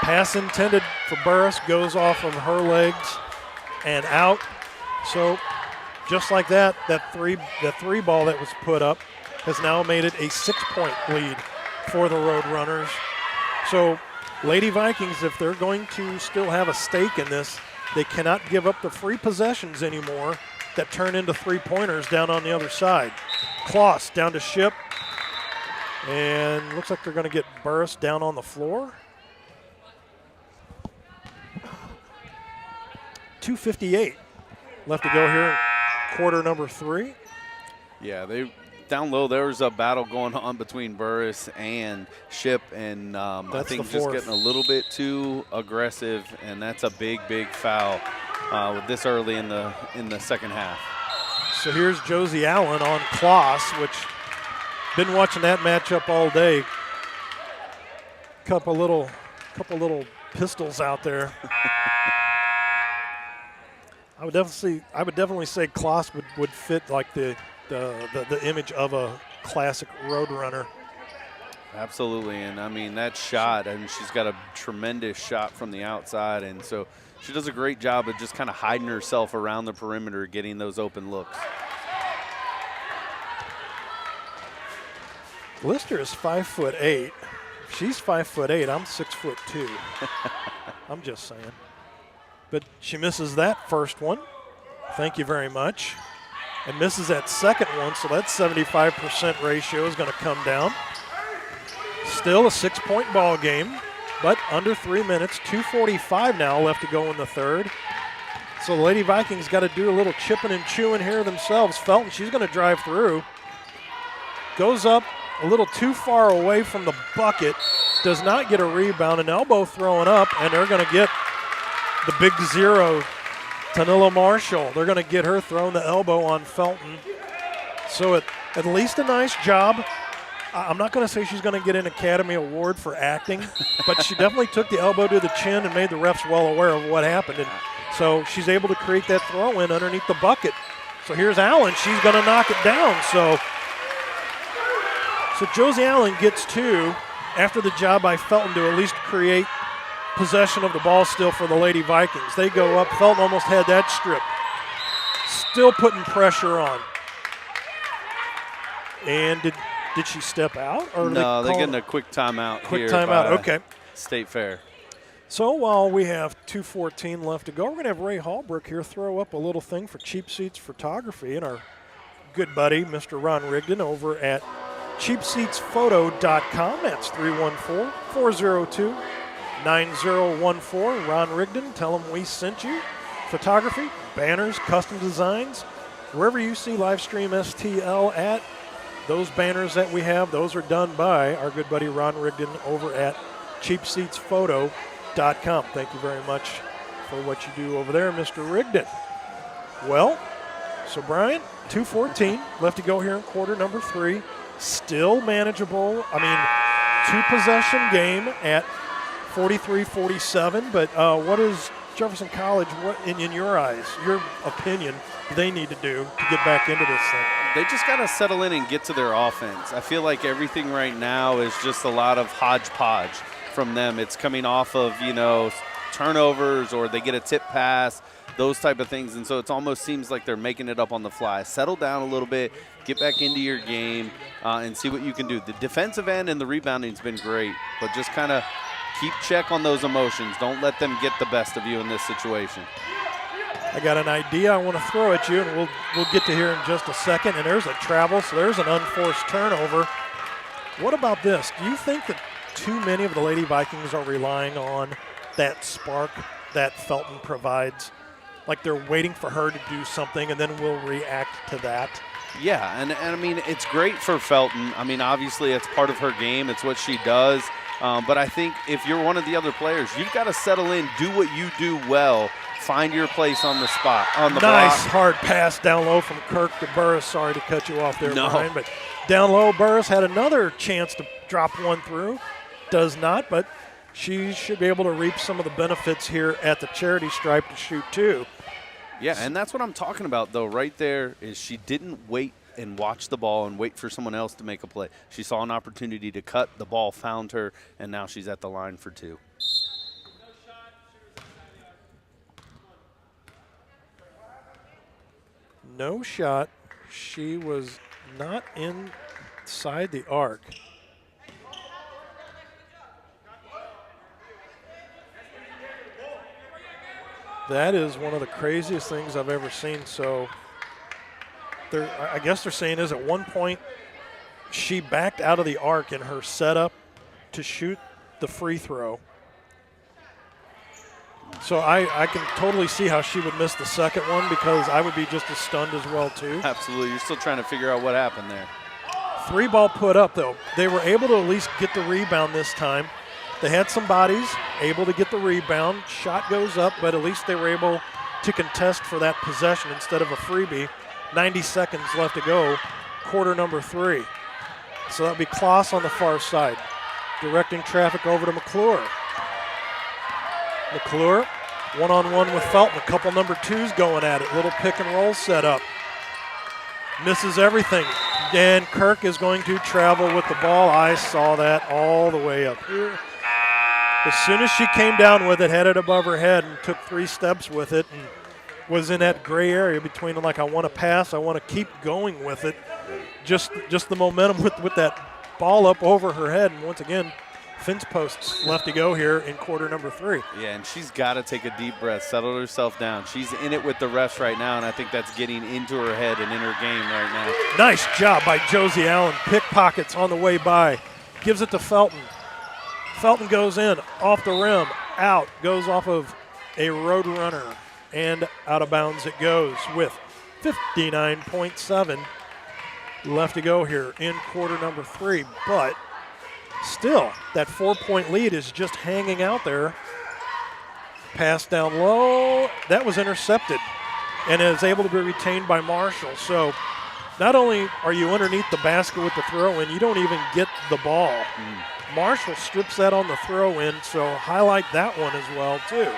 Pass intended for Burris goes off of her legs and out. So just like that, that three ball that was put up has now made it a 6-point lead for the Roadrunners. So Lady Vikings, if they're going to still have a stake in this, they cannot give up the free possessions anymore that turn into 3-pointers down on the other side. Kloss down to Ship. And looks like they're going to get Burris down on the floor. 2:58 left to go here in quarter number 3. Yeah, they down low, there was a battle going on between Burris and Ship, and I think just getting a little bit too aggressive, and that's a big, big foul with this early in the second half. So here's Josie Allen on Kloss, which been watching that matchup all day. Couple little pistols out there. I would definitely say Kloss would fit like the image of a classic Roadrunner. Absolutely, and I mean that shot, and she's got a tremendous shot from the outside, and so she does a great job of just kind of hiding herself around the perimeter, getting those open looks. Lister is 5'8". She's 5'8". I'm 6'2". I'm just saying. But she misses that first one. Thank you very much. And misses that second one, so that 75% ratio is going to come down. Still a 6-point ball game, but under 3 minutes, 2:45 now left to go in the third. So the Lady Vikings got to do a little chipping and chewing here themselves. Felton, she's going to drive through. Goes up a little too far away from the bucket. Does not get a rebound, an elbow throwing up, and they're going to get the big zero, Tanilla Marshall. They're going to get her throwing the elbow on Felton. So at least a nice job. I'm not going to say she's going to get an Academy Award for acting, but she definitely took the elbow to the chin and made the refs well aware of what happened. And so she's able to create that throw in underneath the bucket. So here's Allen. She's going to knock it down. So Josie Allen gets 2 after the job by Felton to at least create possession of the ball still for the Lady Vikings. They go up. Felton almost had that strip. Still putting pressure on. And did she step out? Or no, they're getting a quick timeout here. Quick timeout, okay. State Fair. So while we have 2:14 left to go, we're going to have Ray Hallbrook here throw up a little thing for Cheap Seats Photography and our good buddy, Mr. Ron Rigdon, over at cheapseatsphoto.com. That's 314-402-9014. Ron Rigdon, tell him we sent you. Photography, banners, custom designs, wherever you see Livestream STL at, those banners that we have, those are done by our good buddy Ron Rigdon over at cheapseatsphoto.com. Thank you very much for what you do over there, Mr. Rigdon. Well, so Brian, 2:14 left to go here in quarter number 3. Still manageable. I mean, 2-possession game at 43-47. But what is Jefferson College, what in your eyes, your opinion, do they need to do to get back into this thing? They just got to settle in and get to their offense. I feel like everything right now is just a lot of hodgepodge from them. It's coming off of, turnovers, or they get a tip pass, those type of things. And so it almost seems like they're making it up on the fly. Settle down a little bit, get back into your game, and see what you can do. The defensive end and the rebounding's been great, but just kind of keep check on those emotions. Don't let them get the best of you in this situation. I got an idea I want to throw at you, and we'll get to here in just a second. And there's a travel, so there's an unforced turnover. What about this? Do you think that too many of the Lady Vikings are relying on that spark that Felton provides? Like they're waiting for her to do something, and then we'll react to that? Yeah, and I mean, it's great for Felton. I mean, obviously it's part of her game. It's what she does. But I think if you're one of the other players, you've got to settle in, do what you do well, find your place on the spot, on the block. Nice hard pass down low from Kirk to Burris. Sorry to cut you off there, No. Brian, but down low, Burris had another chance to drop one through. Does not, but she should be able to reap some of the benefits here at the charity stripe to shoot two. Yeah, and that's what I'm talking about, though, right there, is she didn't wait and watch the ball and wait for someone else to make a play. She saw an opportunity to cut, the ball found her, and now she's at the line for two. No shot. She was not inside the arc. That is one of the craziest things I've ever seen. So I guess they're saying is at one point she backed out of the arc in her setup to shoot the free throw. So I can totally see how she would miss the second one, because I would be just as stunned as well too. Absolutely. You're still trying to figure out what happened there. 3-ball put up, though. They were able to at least get the rebound this time. They had some bodies, able to get the rebound. Shot goes up, but at least they were able to contest for that possession instead of a freebie. 90 seconds left to go, quarter number 3. So that'll be Kloss on the far side, directing traffic over to McClure. McClure, one-on-one with Felton. A couple number 2s going at it. Little pick and roll setup. Misses everything. Dan Kirk is going to travel with the ball. I saw that all the way up here. As soon as she came down with it, had it above her head and took 3 steps with it and was in that gray area between, like, I want to pass, I want to keep going with it. Just the momentum with that ball up over her head. And once again, fence posts left to go here in quarter number 3. Yeah, and she's got to take a deep breath, settle herself down. She's in it with the refs right now, and I think that's getting into her head and in her game right now. Nice job by Josie Allen. Pickpockets on the way by. Gives it to Felton. Felton goes in, off the rim, out. Goes off of a road runner, and out of bounds it goes with 59.7 left to go here in quarter number 3. But still, that 4-point lead is just hanging out there. Pass down low. That was intercepted and is able to be retained by Marshall. So not only are you underneath the basket with the throw-in, you don't even get the ball. Marshall strips that on the throw-in, so highlight that one as well, too.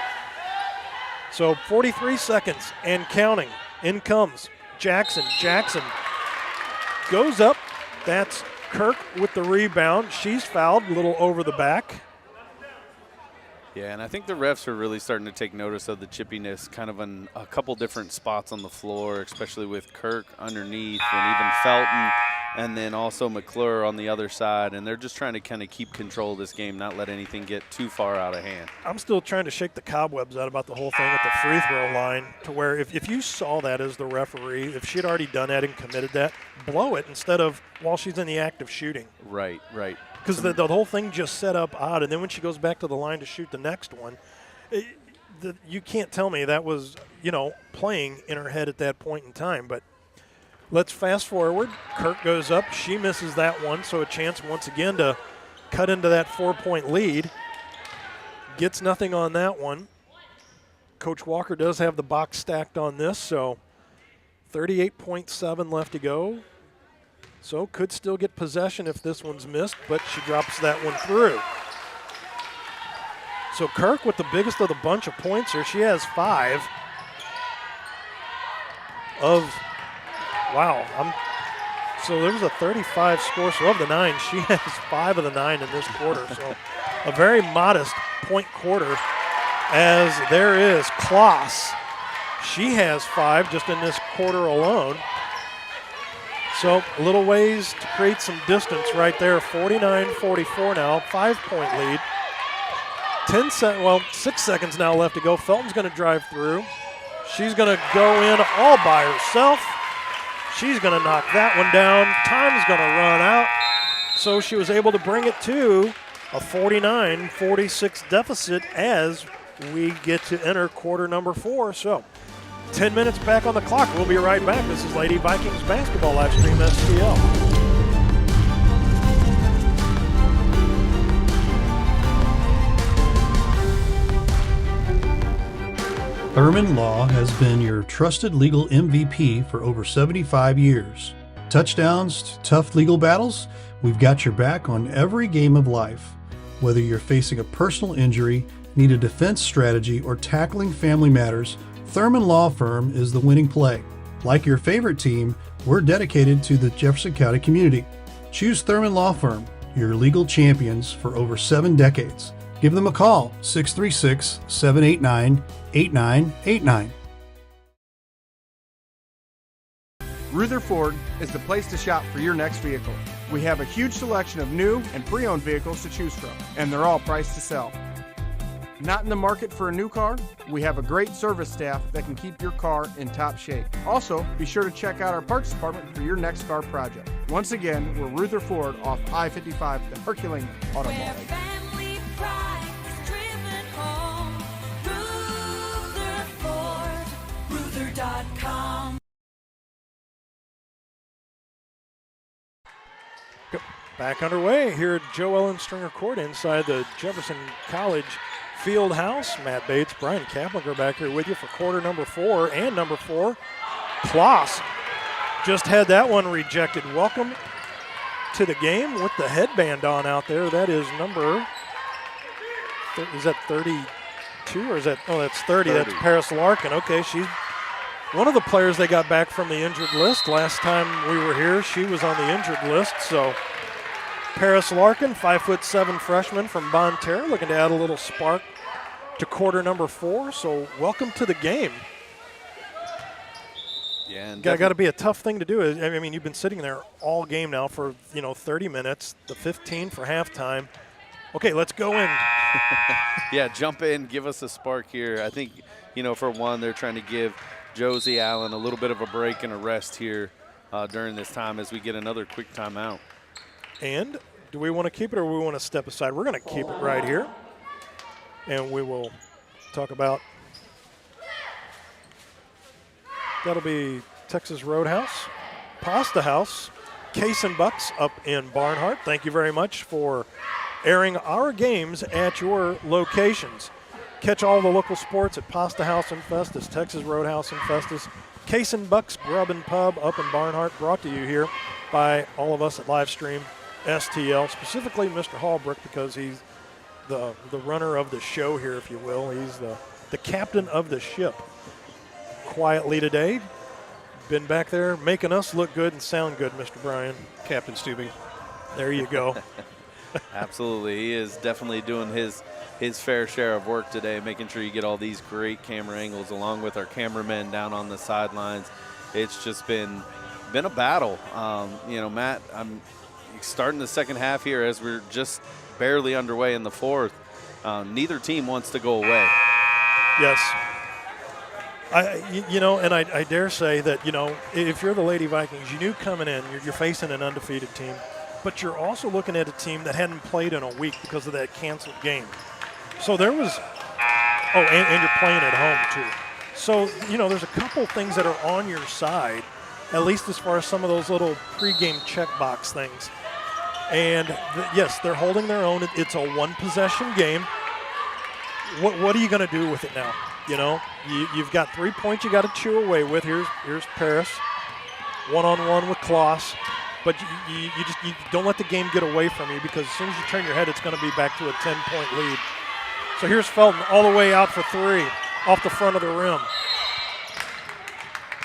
So 43 seconds and counting. In comes Jackson. Jackson goes up. That's Kirk with the rebound. She's fouled a little over the back. Yeah, and I think the refs are really starting to take notice of the chippiness kind of in a couple different spots on the floor, especially with Kirk underneath and even Felton and then also McClure on the other side. And they're just trying to kind of keep control of this game, not let anything get too far out of hand. I'm still trying to shake the cobwebs out about the whole thing at the free throw line, to where if you saw that as the referee, if she had already done that and committed that, blow it instead of while she's in the act of shooting. Right, right. Because the whole thing just set up odd, and then when she goes back to the line to shoot the next one, you can't tell me that was, playing in her head at that point in time. But let's fast forward. Kirk goes up. She misses that one, so a chance once again to cut into that 4-point lead. Gets nothing on that one. Coach Walker does have the box stacked on this, so 38.7 left to go. So could still get possession if this one's missed, but she drops that one through. So Kirk with the biggest of the bunch of points here. She has 5 of, wow. So there was a 35 score, so of the 9, she has 5 of the 9 in this quarter. So a very modest point quarter, as there is Kloss. She has 5 just in this quarter alone. So a little ways to create some distance right there. 49-44 now, 5-point lead. 6 seconds now left to go. Felton's going to drive through. She's going to go in all by herself. She's going to knock that one down. Time's going to run out. So she was able to bring it to a 49-46 deficit as we get to enter quarter number 4. So 10 minutes back on the clock. We'll be right back. This is Lady Vikings Basketball Live Stream STL. Thurman Law has been your trusted legal MVP for over 75 years. Touchdowns to tough legal battles, we've got your back on every game of life. Whether you're facing a personal injury, need a defense strategy, or tackling family matters, Thurman Law Firm is the winning play. Like your favorite team, we're dedicated to the Jefferson County community. Choose Thurman Law Firm, your legal champions for over 7 decades. Give them a call, 636-789-8989. Rutherford is the place to shop for your next vehicle. We have a huge selection of new and pre-owned vehicles to choose from, and they're all priced to sell. Not in the market for a new car? We have a great service staff that can keep your car in top shape. Also, be sure to check out our parts department for your next car project. Once again, we're Rutherford off I-55, the Herculean Automall. Ruther.com. Back underway here at Joe Ellen Stringer Court inside the Jefferson College Field House. Matt Bates, Brian Kaplinger back here with you for quarter number 4 and number 4. Kloss just had that one rejected. Welcome to the game with the headband on out there. That is number, is that 32 or is that, oh, that's 30. That's Paris Larkin. Okay, she's one of the players they got back from the injured list. Last time we were here, she was on the injured list, so Paris Larkin, 5'7" freshman from Bonne Terre, looking to add a little spark to quarter number 4. So welcome to the game. Yeah, and got to be a tough thing to do. I mean, you've been sitting there all game now for 30 minutes, the 15 for halftime. Okay, let's go in. Yeah, jump in, give us a spark here. I think for one, they're trying to give Josie Allen a little bit of a break and a rest here during this time as we get another quick timeout. And do we want to keep it or do we want to step aside? We're going to keep it right here. And we will talk about, that'll be Texas Roadhouse, Pasta House, Case and Bucks up in Barnhart. Thank you very much for airing our games at your locations. Catch all the local sports at Pasta House in Festus, Texas Roadhouse in Festus, Case and Bucks Grub and Pub up in Barnhart, brought to you here by all of us at Livestream STL, specifically Mr. Hallbrook, because he's the runner of the show here, if you will. He's the captain of the ship. Quietly today, been back there making us look good and sound good, Mr. Brian. Captain Stubing. There you go. Absolutely. He is definitely doing his fair share of work today, making sure you get all these great camera angles along with our cameramen down on the sidelines. It's just been a battle. Matt, I'm starting the second half here as we're just barely underway in the fourth. Neither team wants to go away. Yes. I dare say that, if you're the Lady Vikings, you knew coming in, you're facing an undefeated team, but you're also looking at a team that hadn't played in a week because of that canceled game. So there was, and you're playing at home too. So, there's a couple things that are on your side, at least as far as some of those little pregame checkbox things. And yes, they're holding their own. It's a one-possession game. What are you going to do with it now? You've got 3 points you got to chew away with. Here's Paris, one-on-one with Kloss. But you don't let the game get away from you, because as soon as you turn your head, it's going to be back to a 10-point lead. So here's Felton all the way out for three, off the front of the rim.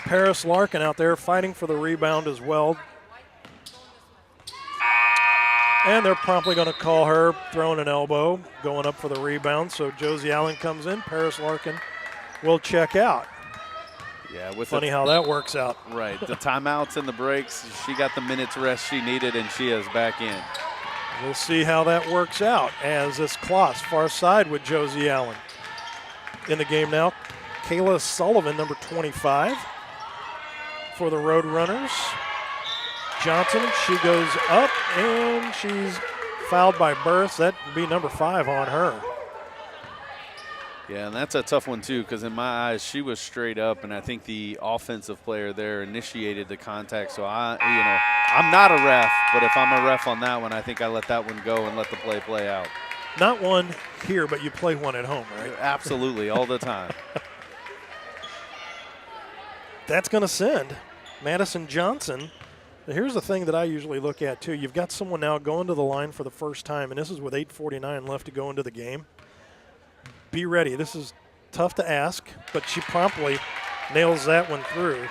Paris Larkin out there fighting for the rebound as well. And they're promptly going to call her throwing an elbow, going up for the rebound. So Josie Allen comes in. Paris Larkin will check out. Yeah, funny how that works out. Right, the timeouts and the breaks, she got the minutes rest she needed, and she is back in. We'll see how that works out as this Kloss far side with Josie Allen. In the game now, Kayla Sullivan, number 25 for the Roadrunners. Johnson, she goes up, and she's fouled by Burris. That would be number 5 on her. Yeah, and that's a tough one too, because in my eyes, she was straight up, and I think the offensive player there initiated the contact. So I'm not a ref, but if I'm a ref on that one, I think I let that one go and let the play out. Not one here, but you play one at home, right? Absolutely, all the time. That's going to send Madison Johnson. Now, here's the thing that I usually look at too. You've got someone now going to the line for the first time, and this is with 8:49 left to go into the game. Be ready. This is tough to ask, but she promptly nails that one through.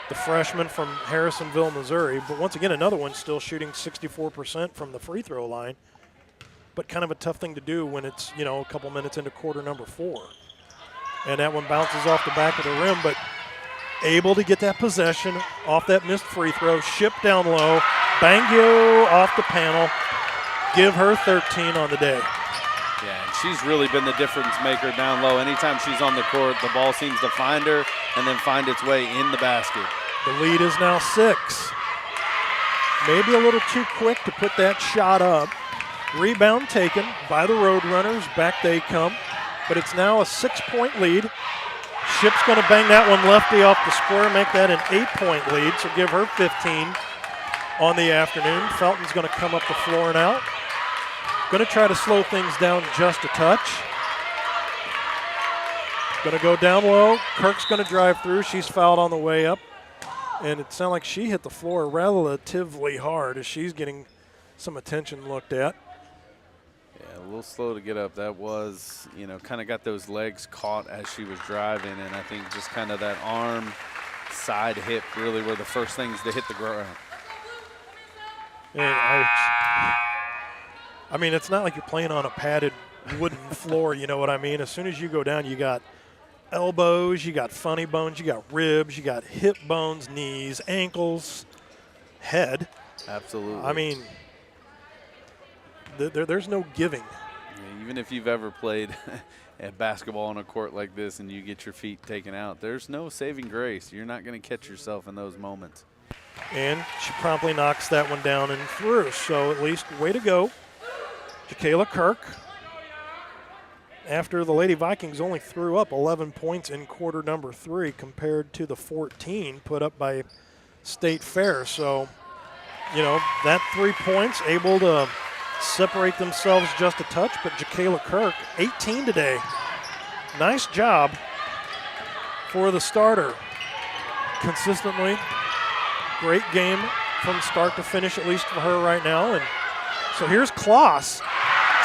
The freshman from Harrisonville, Missouri. But once again, another one still shooting 64% from the free throw line. But kind of a tough thing to do when it's, a couple minutes into quarter number 4. And that one bounces off the back of the rim, but able to get that possession off that missed free throw. Ship down low. Bangio off the panel. Give her 13 on the day. Yeah, and she's really been the difference maker down low. Anytime she's on the court, the ball seems to find her and then find its way in the basket. The lead is now 6. Maybe a little too quick to put that shot up. Rebound taken by the Roadrunners. Back they come. But it's now a 6-point lead. Ship's going to bang that one lefty off the square, make that an 8-point lead. So give her 15 on the afternoon. Felton's going to come up the floor now. Going to try to slow things down just a touch. Going to go down low. Kirk's going to drive through. She's fouled on the way up. And it sounded like she hit the floor relatively hard as she's getting some attention looked at. Yeah, a little slow to get up. That was, kind of got those legs caught as she was driving. And I think just kind of that arm, side hip really were the first things to hit the ground. And I mean, it's not like you're playing on a padded wooden floor, you know what I mean? As soon as you go down, you got elbows, you got funny bones, you got ribs, you got hip bones, knees, ankles, head. Absolutely. I mean, there's no giving. Yeah, even if you've ever played at basketball on a court like this and you get your feet taken out, there's no saving grace. You're not going to catch yourself in those moments. And she promptly knocks that one down and through. So at least way to go. Jacayla Kirk, after the Lady Vikings only threw up 11 points in quarter number 3 compared to the 14 put up by State Fair. So, that 3 points able to separate themselves just a touch, but Jacayla Kirk, 18 today. Nice job for the starter. Consistently, great game from start to finish, at least for her right now. And so here's Kloss.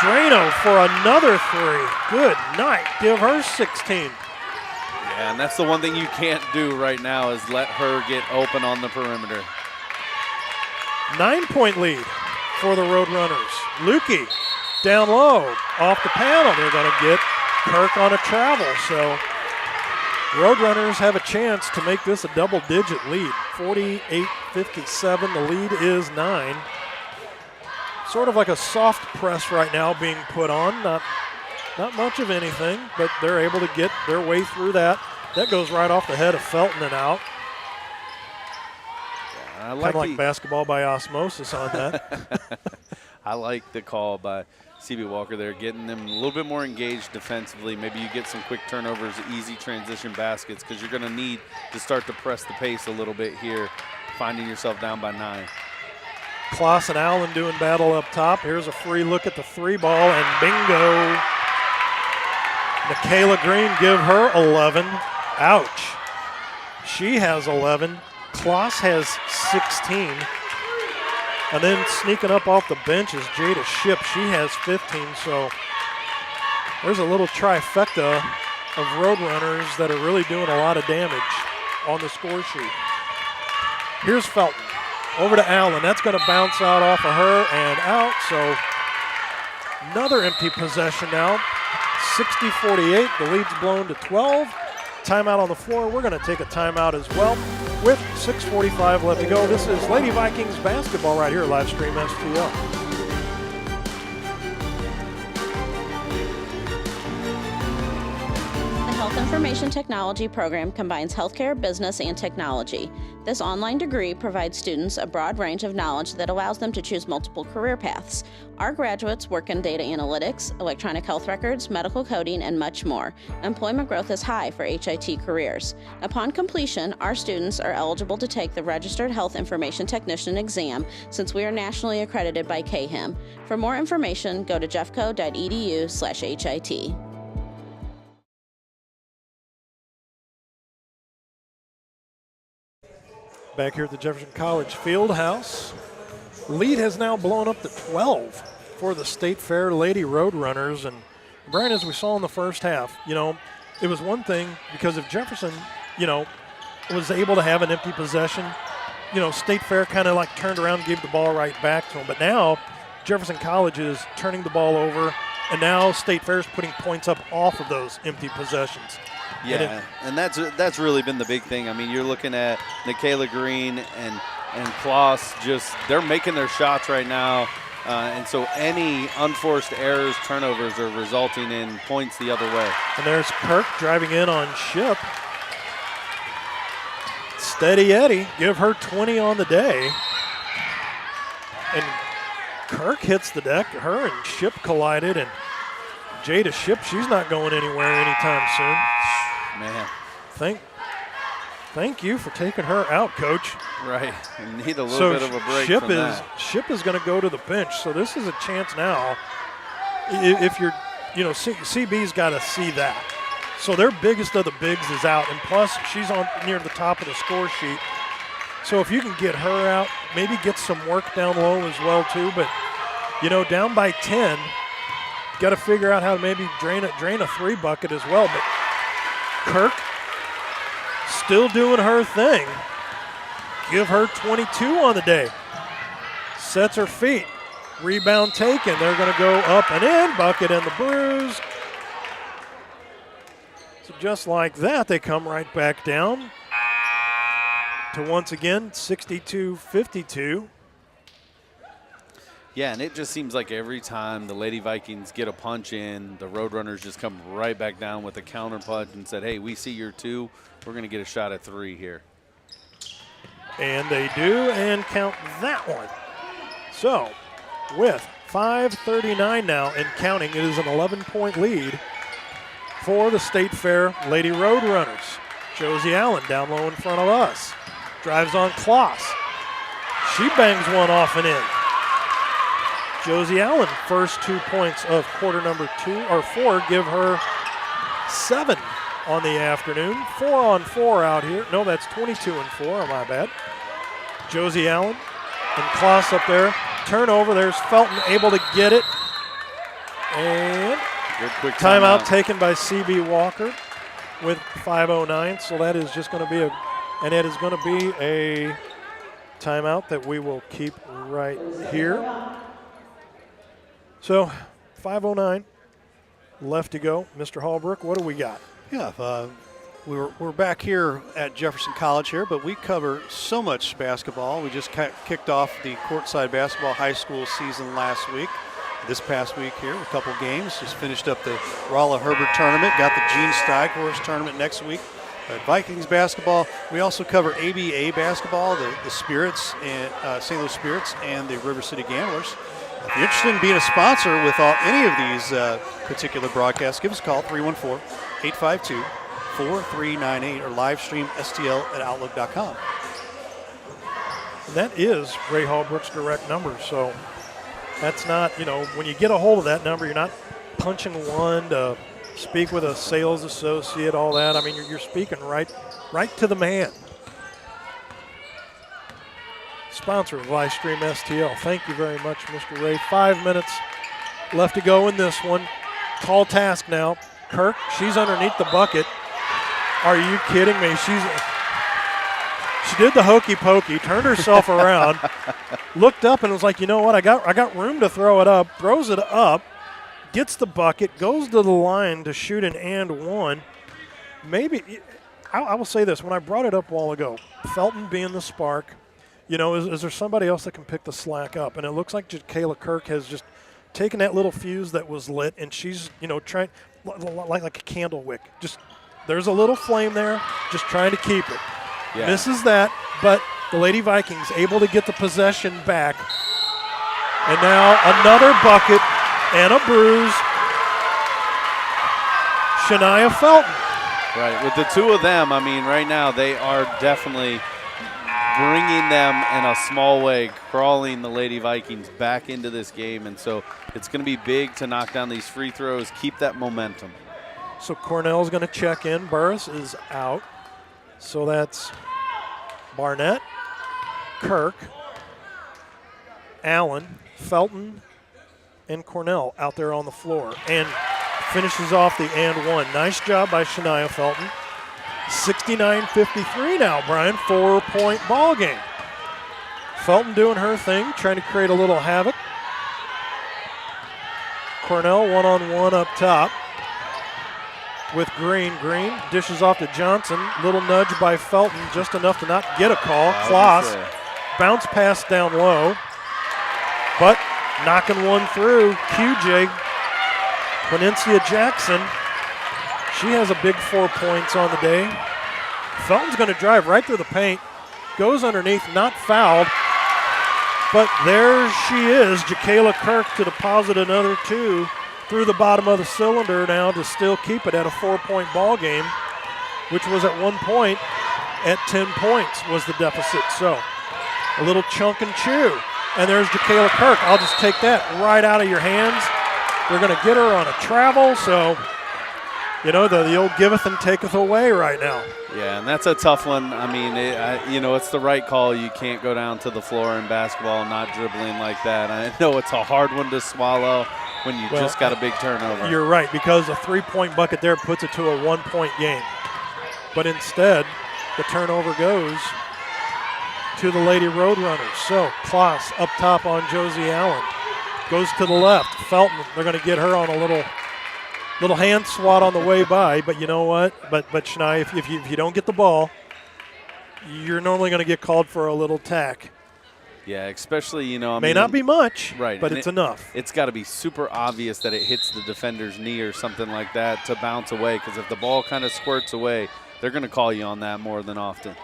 Drano for another 3. Good night. Give her 16. Yeah, and that's the one thing you can't do right now is let her get open on the perimeter. 9-point lead for the Roadrunners. Lukey down low, off the panel. They're going to get Kirk on a travel. So Roadrunners have a chance to make this a double-digit lead. 48-57, the lead is 9. Sort of like a soft press right now being put on. Not much of anything, but they're able to get their way through that. That goes right off the head of Felton and out. I Kind of like basketball by osmosis on that. I like the call by CB Walker there, getting them a little bit more engaged defensively. Maybe you get some quick turnovers, easy transition baskets, because you're going to need to start to press the pace a little bit here, finding yourself down by 9. Kloss and Allen doing battle up top. Here's a free look at the 3 ball, and bingo. Michaela Green, give her 11. Ouch. She has 11. Kloss has 16. And then sneaking up off the bench is Jada Ship. She has 15. So there's a little trifecta of Roadrunners that are really doing a lot of damage on the score sheet. Here's Felton. Over to Allen. That's going to bounce out off of her and out. So another empty possession now. 60-48. The lead's blown to 12. Timeout on the floor. We're going to take a timeout as well with 6:45 left to go. This is Lady Vikings basketball right here, live stream STL. Health Information Technology program combines healthcare, business, and technology. This online degree provides students a broad range of knowledge that allows them to choose multiple career paths. Our graduates work in data analytics, electronic health records, medical coding, and much more. Employment growth is high for HIT careers. Upon completion, our students are eligible to take the Registered Health Information Technician exam since we are nationally accredited by KHIM. For more information, go to jeffco.edu/HIT. Back here at the Jefferson College Field House. Lead has now blown up to 12 for the State Fair Lady Roadrunners. And Brian, as we saw in the first half, it was one thing because if Jefferson, was able to have an empty possession, State Fair kind of like turned around and gave the ball right back to them. But now Jefferson College is turning the ball over, and now State Fair is putting points up off of those empty possessions. Yeah, and that's really been the big thing. I mean, you're looking at Michaela Green and Kloss, they're making their shots right now. And so any unforced errors, turnovers are resulting in points the other way. And there's Kirk driving in on Ship. Steady Eddie, give her 20 on the day. And Kirk hits the deck. Her and Ship collided, and Jada Ship, she's not going anywhere anytime soon. Man. Thank you for taking her out, Coach. Right. You need a little bit of a break from that. Ship is going to go to the bench, so this is a chance now. If you're, CB's got to see that. So their biggest of the bigs is out, and plus she's on near the top of the score sheet. So if you can get her out, maybe get some work down low as well too. But down by 10, got to figure out how to maybe drain a 3 bucket as well. But Kirk still doing her thing. Give her 22 on the day. Sets her feet. Rebound taken. They're going to go up and in. Bucket and the bruise. So just like that, they come right back down to once again 62-52. Yeah, and it just seems like every time the Lady Vikings get a punch in, the Roadrunners just come right back down with a counter punch and said, hey, we see your 2. We're going to get a shot at 3 here. And they do, and count that one. So, with 5:39 now and counting, it is an 11-point lead for the State Fair Lady Roadrunners. Josie Allen down low in front of us. Drives on Kloss. She bangs one off and in. Josie Allen, first 2 points of quarter number 4, give her 7 on the afternoon. 4 on 4 out here. No, that's 22 and 4, my bad. Josie Allen and Kloss up there. Turnover, there's Felton able to get it. And good quick timeout taken by CB Walker with 5:09. So that is just going to be a timeout that we will keep right here. So 5:09 left to go. Mr. Hallbrook, what do we got? Yeah, we're back here at Jefferson College here, but we cover so much basketball. We just kicked off the courtside basketball high school season last week. This past week here, a couple games. Just finished up the Rolla Herbert tournament. Got the Gene Steighorst tournament next week. At Vikings basketball, we also cover ABA basketball, the Spirits and St. Louis Spirits and the River City Gamblers. If you're interested in being a sponsor with any of these particular broadcasts, give us a call, 314-852-4398, or live stream stl@outlook.com. And that is Ray Hallbrook's direct number. So that's not, when you get a hold of that number, you're not punching one to speak with a sales associate, all that. I mean, you're speaking right to the man. Sponsor of Livestream STL. Thank you very much, Mr. Ray. 5 minutes left to go in this one. Tall task now. Kirk, she's underneath the bucket. Are you kidding me? She did the hokey pokey, turned herself around, looked up and was like, you know what? I got room to throw it up. Throws it up, gets the bucket, goes to the line to shoot an and one. Maybe I will say this: when I brought it up a while ago, Felton being the spark. Is there somebody else that can pick the slack up? And it looks like Kayla Kirk has just taken that little fuse that was lit, and she's, trying like a candle wick. Just there's a little flame there, just trying to keep it. Yeah. Misses that, but the Lady Vikings able to get the possession back. And now another bucket and a bruise. Shania Felton. Right, with the two of them, right now they are definitely bringing them in a small way, crawling the Lady Vikings back into this game. And so it's going to be big to knock down these free throws, keep that momentum. So Cornell's going to check in. Burris is out. So that's Barnett, Kirk, Allen, Felton, and Cornell out there on the floor. And finishes off the and one. Nice job by Shania Felton. 69-53 now, Brian. 4-point ball game. Felton doing her thing, trying to create a little havoc. Cornell one-on-one up top with Green. Green dishes off to Johnson. Little nudge by Felton, just enough to not get a call. Kloss, bounce pass down low, but knocking one through. QJ, Quincy Jackson. She has a big 4 points on the day. Felton's going to drive right through the paint. Goes underneath, not fouled. But there she is, Jakayla Kirk, to deposit another two through the bottom of the cylinder now to still keep it at a 4-point ball game, which was at one point at 10 points was the deficit. So a little chunk and chew. And there's Jakayla Kirk. I'll just take that right out of your hands. They're going to get her on a travel, so the old giveth and taketh away right now. Yeah, and that's a tough one. It's the right call. You can't go down to the floor in basketball not dribbling like that. I know it's a hard one to swallow when you just got a big turnover. You're right, because a 3-point bucket there puts it to a 1-point game. But instead, the turnover goes to the Lady Roadrunners. So Kloss up top on Josie Allen. Goes to the left. Felton, they're going to get her on a little hand swat on the way by, but you know what? But Shania, if you don't get the ball, you're normally going to get called for a little tack. Yeah, especially, may not be much, right, but it's enough. It's got to be super obvious that it hits the defender's knee or something like that to bounce away, because if the ball kind of squirts away, they're going to call you on that more than often.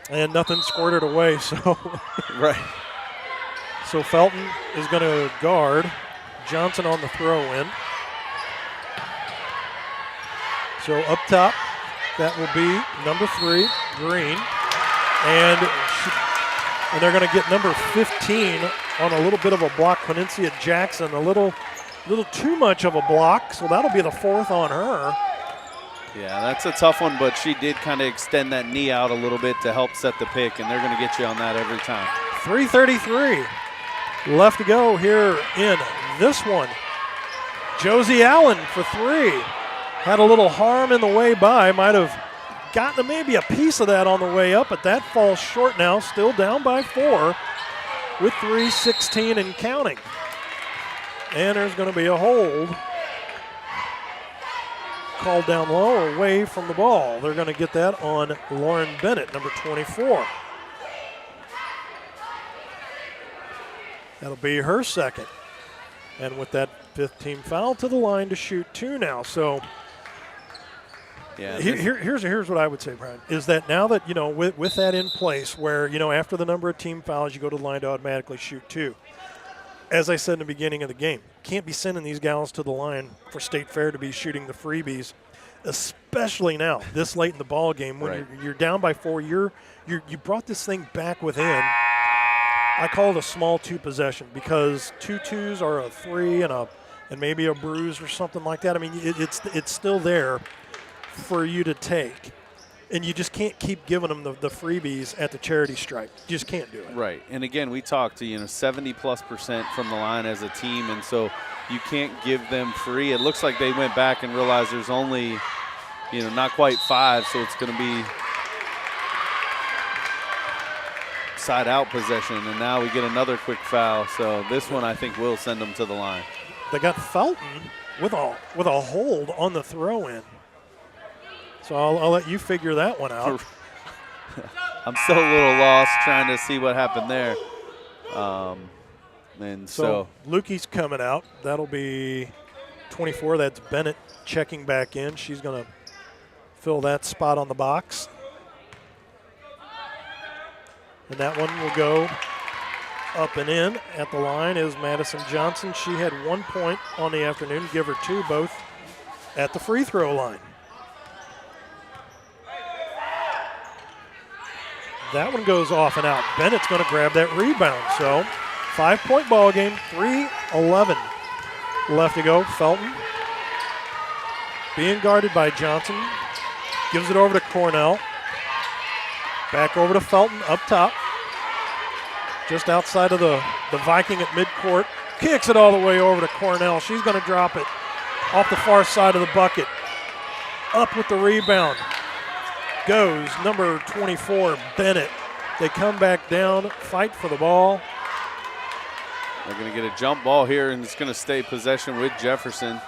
And nothing squirted away, so. Right. So Felton is going to guard Johnson on the throw-in. So up top, that will be number 3, Green. And they're going to get number 15 on a little bit of a block, Quincy Jackson. A little too much of a block, so that'll be the 4th on her. Yeah, that's a tough one, but she did kind of extend that knee out a little bit to help set the pick, and they're going to get you on that every time. 3:33 left to go here in this one. Josie Allen for 3. Had a little harm in the way by, might have gotten maybe a piece of that on the way up, but that falls short now, still down by 4 with 3:16 and counting. And there's going to be a hold. Called down low, away from the ball. They're going to get that on Lauren Bennett, number 24. That'll be her second. And with that 5th team foul, to the line to shoot 2 now. So yeah, here's what I would say, Brian, is that now that, with that in place where, after the number of team fouls, you go to the line to automatically shoot 2. As I said in the beginning of the game, can't be sending these gals to the line for State Fair to be shooting the freebies, especially now, this late in the ball game when Right. you're down by 4. You brought this thing back within. I call it a small 2 possession because 2 2s are a 3 and maybe a bruise or something like that. I mean, it's still there for you to take. And you just can't keep giving them the freebies at the charity stripe. You just can't do it. Right. And again, we talked to 70+% from the line as a team, and so you can't give them free. It looks like they went back and realized there's only, not quite 5, so it's going to be side out possession, and now we get another quick foul. So this one I think will send them to the line. They got Felton with a hold on the throw in. So I'll let you figure that one out. I'm still a little lost trying to see what happened there. And so Lukey's coming out. That'll be 24. That's Bennett checking back in. She's going to fill that spot on the box. And that one will go up and in. At the line is Madison Johnson. She had 1 point on the afternoon. Give her 2, both at the free throw line. That one goes off and out. Bennett's going to grab that rebound. So 5-point ball game, 3:11 left to go. Felton being guarded by Johnson. Gives it over to Cornell. Back over to Felton up top. Just outside of the Viking at midcourt. Kicks it all the way over to Cornell. She's going to drop it off the far side of the bucket. Up with the rebound goes number 24, Bennett. They come back down, fight for the ball. They're going to get a jump ball here, and it's going to stay possession with Jefferson.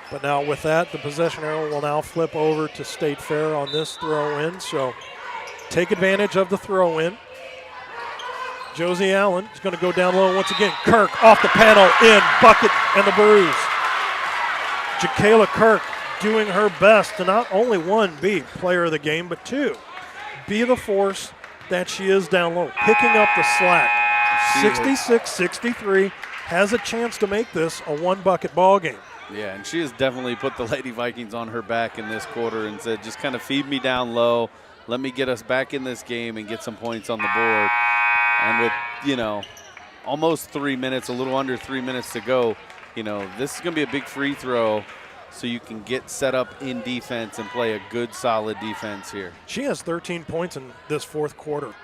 But now with that, the possession arrow will now flip over to State Fair on this throw-in. So take advantage of the throw-in. Josie Allen is going to go down low once again. Kirk off the panel, in, bucket, and the bruise. Jacayla Kirk doing her best to not only, 1, be player of the game, but 2, be the force that she is down low, picking up the slack. 66-63, has a chance to make this a 1-bucket ball game. Yeah, and she has definitely put the Lady Vikings on her back in this quarter and said, just kind of feed me down low, let me get us back in this game and get some points on the board. And with, almost 3 minutes, a little under 3 minutes to go, this is going to be a big free throw so you can get set up in defense and play a good, solid defense here. She has 13 points in this fourth quarter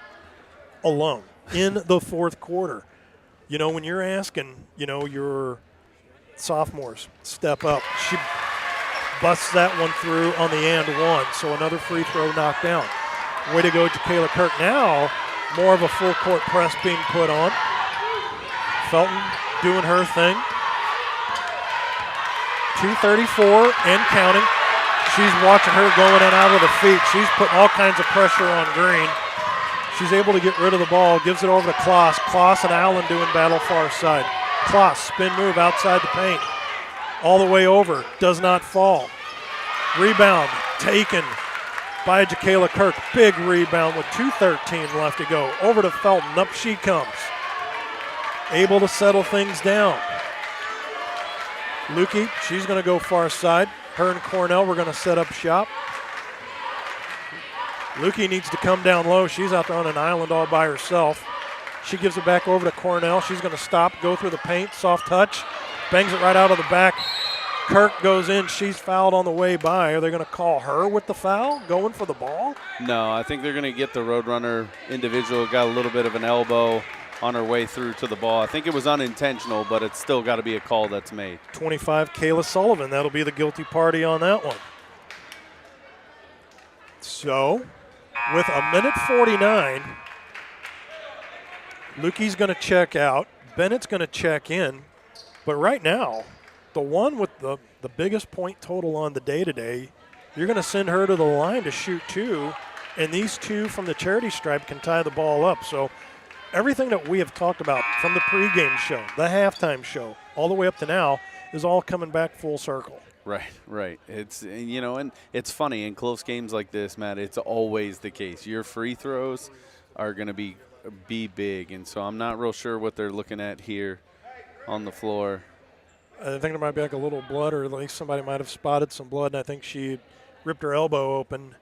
alone, in the fourth quarter. When you're asking, your sophomores step up, she busts that one through on the and one, so another free throw knocked down. Way to go, Jacayla Kirk. Now, more of a full court press being put on. Felton doing her thing. 2:34 and counting. She's watching her going in and out of the feet. She's putting all kinds of pressure on Green. She's able to get rid of the ball, gives it over to Kloss. Kloss and Allen doing battle far side. Kloss, spin move outside the paint. All the way over, does not fall. Rebound taken by Jacayla Kirk. Big rebound with 2:13 left to go. Over to Felton, up she comes. Able to settle things down. Lukey, she's going to go far side. Her and Cornell were going to set up shop. Lukey needs to come down low. She's out there on an island all by herself. She gives it back over to Cornell. She's going to stop, go through the paint, soft touch, bangs it right out of the back. Kirk goes in. She's fouled on the way by. Are they going to call her with the foul, going for the ball? No, I think they're going to get the Roadrunner individual. Got a little bit of an elbow on her way through to the ball. I think it was unintentional, but it's still got to be a call that's made. 25, Kayla Sullivan. That'll be the guilty party on that one. So, with 1:49, Lukey's going to check out. Bennett's going to check in. But right now, the one with the biggest point total on the day today, you're going to send her to the line to shoot 2, and these 2 from the charity stripe can tie the ball up. So everything that we have talked about from the pregame show, the halftime show, all the way up to now is all coming back full circle. Right. It's, and it's funny in close games like this, Matt, it's always the case. Your free throws are going to be big, and so I'm not real sure what they're looking at here on the floor. I think there might be like a little blood, or at least somebody might have spotted some blood, and I think she ripped her elbow open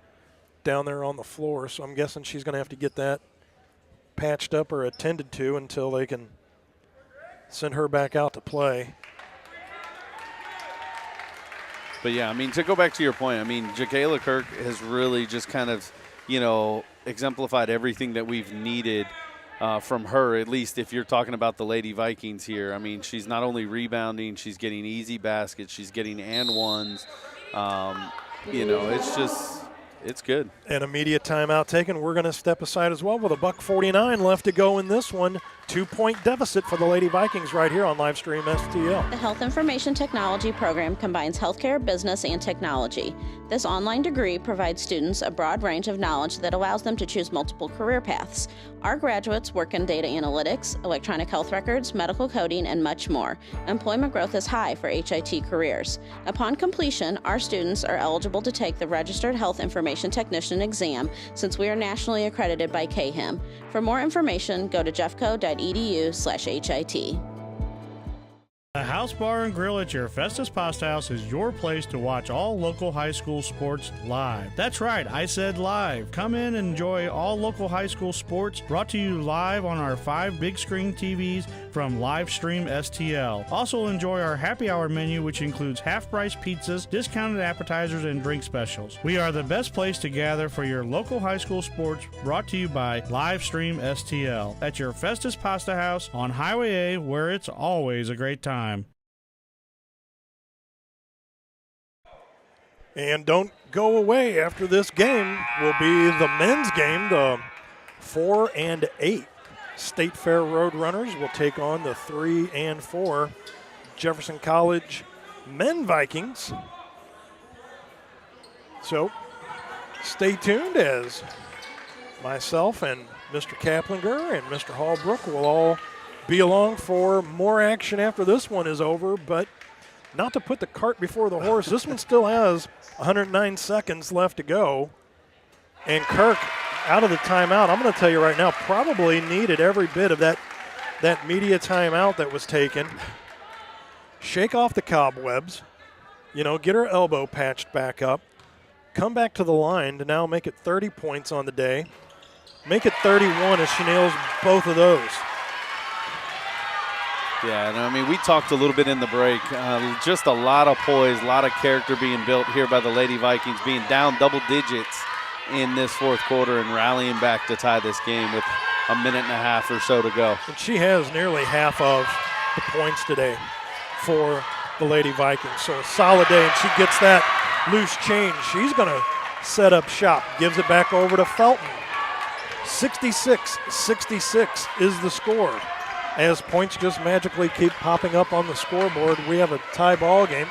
down there on the floor, so I'm guessing she's going to have to get that patched up or attended to until they can send her back out to play. But, yeah, I mean, to go back to your point, I mean, Jacayla Kirk has really just kind of, exemplified everything that we've needed from her, at least if you're talking about the Lady Vikings here. I mean, she's not only rebounding, she's getting easy baskets, she's getting and ones. It's good. An immediate timeout taken. We're going to step aside as well with $1:49 left to go in this one. 2-point deficit for the Lady Vikings right here on Livestream STL. The Health Information Technology program combines healthcare, business, and technology. This online degree provides students a broad range of knowledge that allows them to choose multiple career paths. Our graduates work in data analytics, electronic health records, medical coding, and much more. Employment growth is high for HIT careers. Upon completion, our students are eligible to take the Registered Health Information Technician exam since we are nationally accredited by KHIM. For more information, go to jeffco.edu/HIT. The House Bar and Grill at your Festus Pasta House is your place to watch all local high school sports live. That's right, I said live. Come in and enjoy all local high school sports brought to you live on our 5 big screen TVs from Livestream STL. Also enjoy our happy hour menu, which includes half-price pizzas, discounted appetizers, and drink specials. We are the best place to gather for your local high school sports brought to you by Livestream STL at your Festus Pasta House on Highway A, where it's always a great time. And don't go away. After this game will be the men's game. The 4 and 8 State Fair Roadrunners will take on the 3 and 4 Jefferson College men Vikings. So stay tuned as myself and Mr. Kaplinger and Mr. Hallbrook will all be along for more action after this one is over, but not to put the cart before the horse. This one still has 109 seconds left to go. And Kirk, out of the timeout, I'm going to tell you right now, probably needed every bit of that media timeout that was taken. Shake off the cobwebs, get her elbow patched back up, come back to the line to now make it 30 points on the day. Make it 31 as she nails both of those. Yeah, and I mean, we talked a little bit in the break. Just a lot of poise, a lot of character being built here by the Lady Vikings, being down double digits in this fourth quarter and rallying back to tie this game with a minute and a half or so to go. And she has nearly half of the points today for the Lady Vikings. So a solid day, and she gets that loose change. She's going to set up shop, gives it back over to Felton. 66-66 is the score. As points just magically keep popping up on the scoreboard, we have a tie ball game.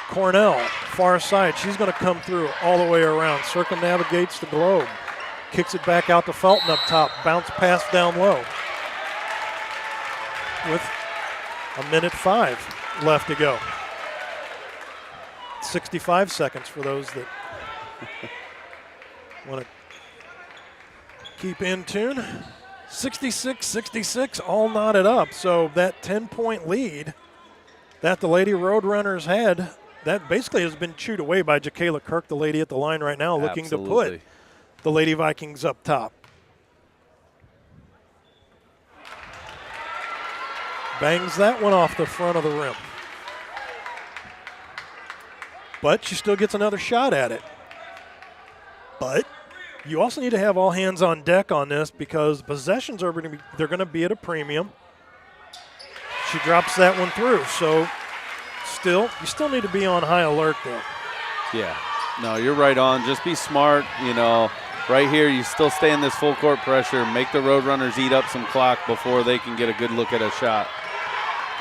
Cornell, far side, she's going to come through all the way around, circumnavigates the globe, kicks it back out to Felton up top, bounce pass down low. With a minute 5 left to go. 65 seconds for those that want to keep in tune. 66-66, all knotted up. So that 10-point lead that the Lady Roadrunners had, that basically has been chewed away by Jacayla Kirk, the lady at the line right now, looking to put the Lady Vikings up top. Bangs that one off the front of the rim. But she still gets another shot at it. But you also need to have all hands on deck on this because possessions are going to be at a premium. She drops that one through, so you still need to be on high alert there. Yeah, no, you're right on. Just be smart, right here, you still stay in this full court pressure, make the Roadrunners eat up some clock before they can get a good look at a shot.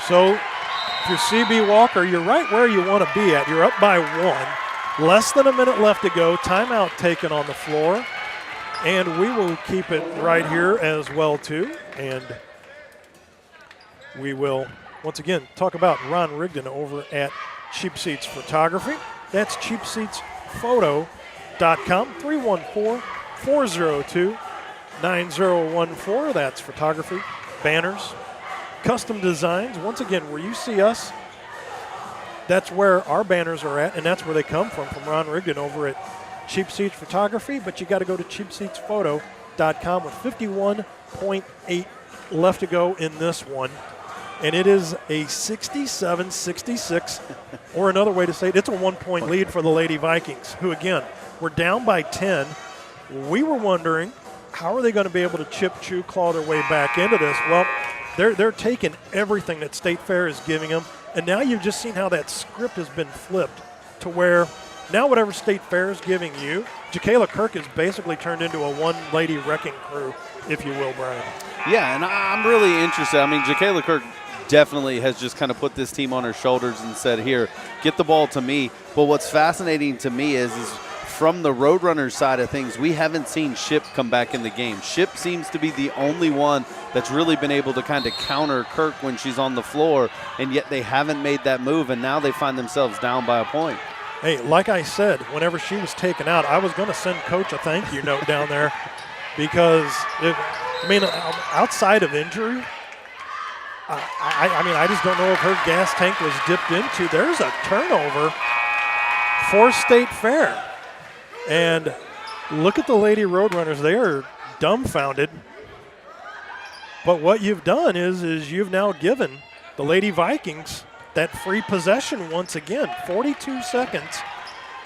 So if you're CB Walker, you're right where you want to be at. You're up by 1. Less than a minute left to go. Timeout taken on the floor. And we will keep it right here as well, too. And we will, once again, talk about Ron Rigdon over at Cheap Seats Photography. That's cheapseatsphoto.com, 314-402-9014. That's photography, banners, custom designs. Once again, where you see us, that's where our banners are at, and that's where they come from Ron Rigdon over at Cheap Seats Photography. But you got to go to cheapseatsphoto.com with 51.8 left to go in this one. And it is a 67-66, or another way to say it, it's a 1-point lead for the Lady Vikings, who, again, were down by 10. We were wondering, how are they going to be able to claw their way back into this? Well, they're taking everything that State Fair is giving them, and now you've just seen how that script has been flipped to where now whatever State Fair is giving you, Jacayla Kirk has basically turned into a one-lady wrecking crew, if you will, Brian. Yeah, and I'm really interested. I mean, Jacayla Kirk definitely has just kind of put this team on her shoulders and said, here, get the ball to me. But what's fascinating to me is from the Roadrunners side of things, we haven't seen Ship come back in the game. Ship seems to be the only one that's really been able to kind of counter Kirk when she's on the floor, and yet they haven't made that move, and now they find themselves down by a point. Hey, like I said, whenever she was taken out, I was going to send Coach a thank you note down there because, outside of injury, I just don't know if her gas tank was dipped into. There's a turnover for State Fair. And look at the Lady Roadrunners. They are dumbfounded. But what you've done is you've now given the Lady Vikings that free possession once again. 42 seconds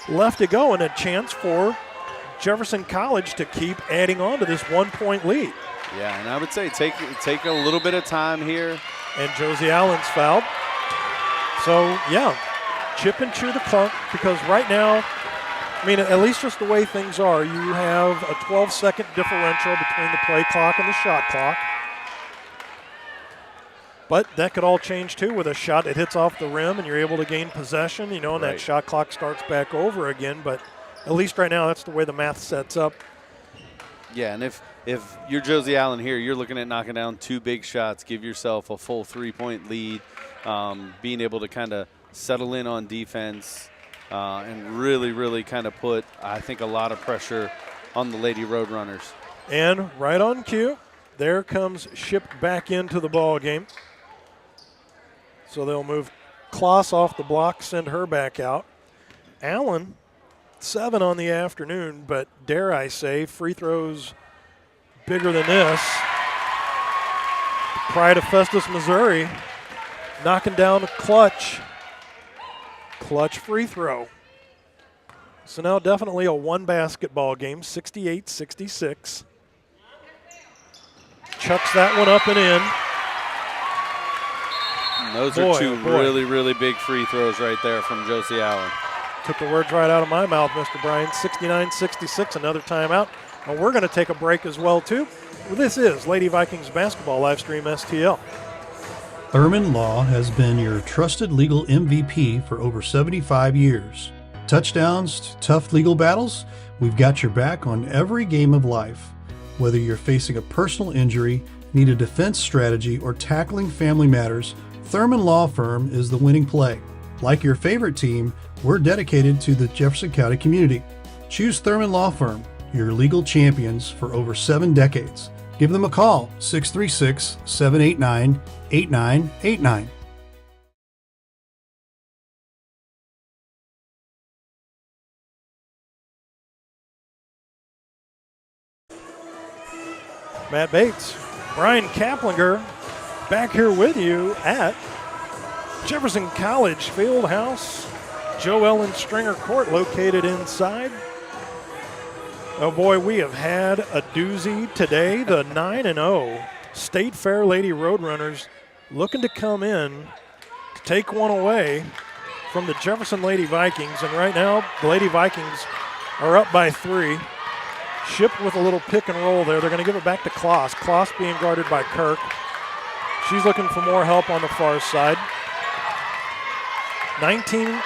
left to go and a chance for Jefferson College to keep adding on to this 1-point lead. Yeah, and I would say take a little bit of time here. And Josie Allen's fouled. So, yeah, chip and chew the clock because right now, at least just the way things are, you have a 12-second differential between the play clock and the shot clock. But that could all change, too, with a shot that hits off the rim and you're able to gain possession, and right. That shot clock starts back over again. But at least right now, that's the way the math sets up. Yeah, and if you're Josie Allen here, you're looking at knocking down 2 big shots, give yourself a full 3-point lead, being able to kind of settle in on defense and really, really kind of put, I think, a lot of pressure on the Lady Roadrunners. And right on cue, there comes Ship back into the ball game. So they'll move Kloss off the block, send her back out. Allen, 7 on the afternoon, but dare I say, free throws bigger than this. Pride of Festus, Missouri, knocking down a clutch free throw. So now definitely a one-basketball game, 68-66. Chucks that one up and in. And those are two really, really big free throws right there from Josie Allen. Took the words right out of my mouth, Mr. Bryan. 69-66, another timeout. And we're going to take a break as well, too. This is Lady Vikings Basketball Livestream STL. Thurman Law has been your trusted legal MVP for over 75 years. Touchdowns to tough legal battles, we've got your back on every game of life. Whether you're facing a personal injury, need a defense strategy, or tackling family matters, Thurman Law Firm is the winning play. Like your favorite team, we're dedicated to the Jefferson County community. Choose Thurman Law Firm, your legal champions for over 7 decades. Give them a call, 636-789-8989. Matt Bates, Brian Kaplinger, back here with you at Jefferson College Fieldhouse. Joe Ellen Stringer Court located inside. Oh boy, we have had a doozy today. The 9-0 State Fair Lady Roadrunners looking to come in to take one away from the Jefferson Lady Vikings. And right now, the Lady Vikings are up by 3. Ship with a little pick and roll there. They're going to give it back to Kloss. Kloss being guarded by Kirk. She's looking for more help on the far side. 19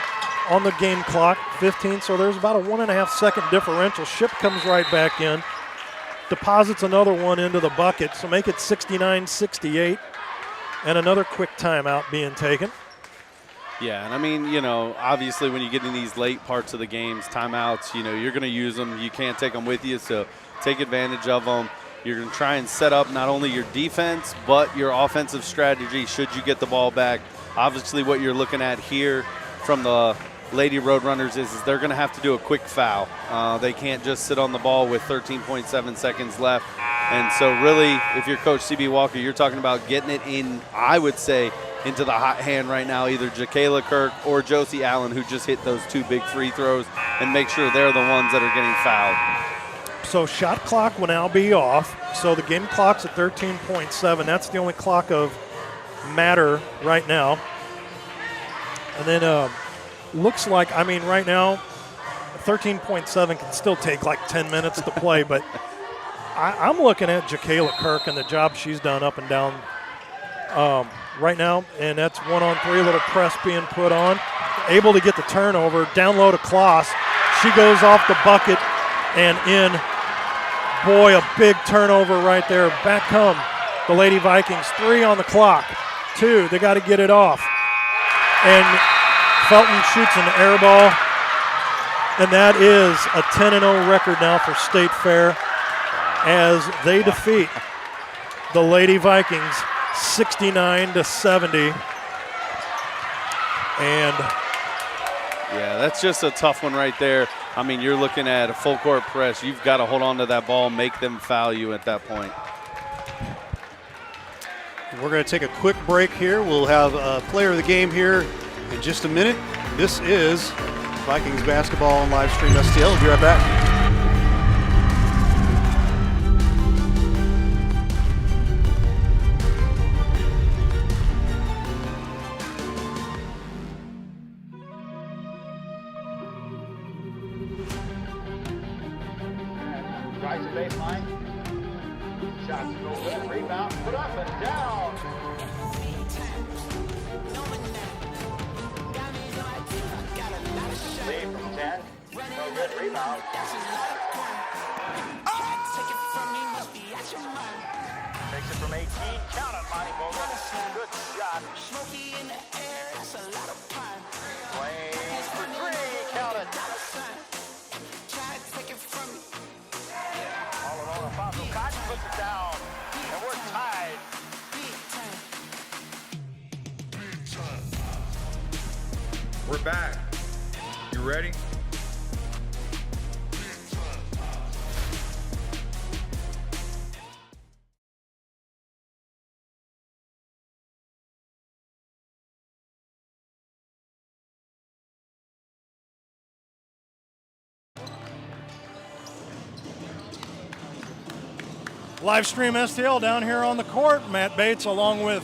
on the game clock, 15, so there's about a 1.5 second differential. Ship comes right back in, deposits another one into the bucket, so make it 69-68, and another quick timeout being taken. Yeah, and I mean, you know, obviously when you get in these late parts of the games, timeouts, you know, you're going to use them. You can't take them with you, so take advantage of them. You're going to try and set up not only your defense, but your offensive strategy should you get the ball back. Obviously what you're looking at here from the Lady Roadrunners is they're going to have to do a quick foul. They can't just sit on the ball with 13.7 seconds left. And so really, if you're Coach C.B. Walker, you're talking about getting it in, I would say, into the hot hand right now, either Jakayla Kirk or Josie Allen, who just hit those 2 big free throws, and make sure they're the ones that are getting fouled. So shot clock will now be off. So the game clock's at 13.7. That's the only clock of matter right now. And then looks like, I mean, right now, 13.7 can still take like 10 minutes to play, but I'm looking at Jakayla Kirk and the job she's done up and down right now, and that's 1-on-3, a little press being put on. Able to get the turnover, down low to Kloss. She goes off the bucket and in. Boy, a big turnover right there. Back come the Lady Vikings. 3 on the clock. 2, they got to get it off. And Felton shoots an air ball, and that is a 10-0 record now for State Fair as they defeat the Lady Vikings 69-70. And yeah, that's just a tough one right there. I mean, you're looking at a full court press. You've got to hold on to that ball, make them foul you at that point. We're going to take a quick break here. We'll have a player of the game here in just a minute. This is Vikings basketball on live stream STL. We'll be right back. Drives the baseline. Shots go good. Rebound. Put up and down. Lead from 10. No good. Rebound. Takes it from 18. Count it, Monty Vogel. Good shot. Smoky in the air. That's a lot of fun. Plays for 3. Count it. Try to take it from me. All alone, Alfonso Cotton puts it down, and we're tied. We're back. You ready? Live stream STL down here on the court. Matt Bates along with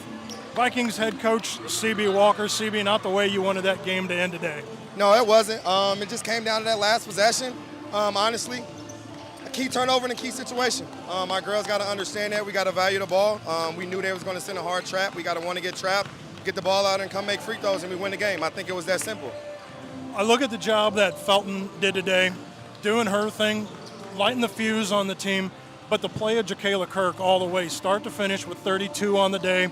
Vikings head coach C.B. Walker. C.B., not the way you wanted that game to end today. No, it wasn't. It just came down to that last possession. Honestly, a key turnover in a key situation. Our girls got to understand that. We got to value the ball. We knew they was going to send a hard trap. We got to want to get trapped, get the ball out and come make free throws, and we win the game. I think it was that simple. I look at the job that Felton did today, doing her thing, lighting the fuse on the team. But the play of Jakayla Kirk all the way, start to finish with 32 on the day,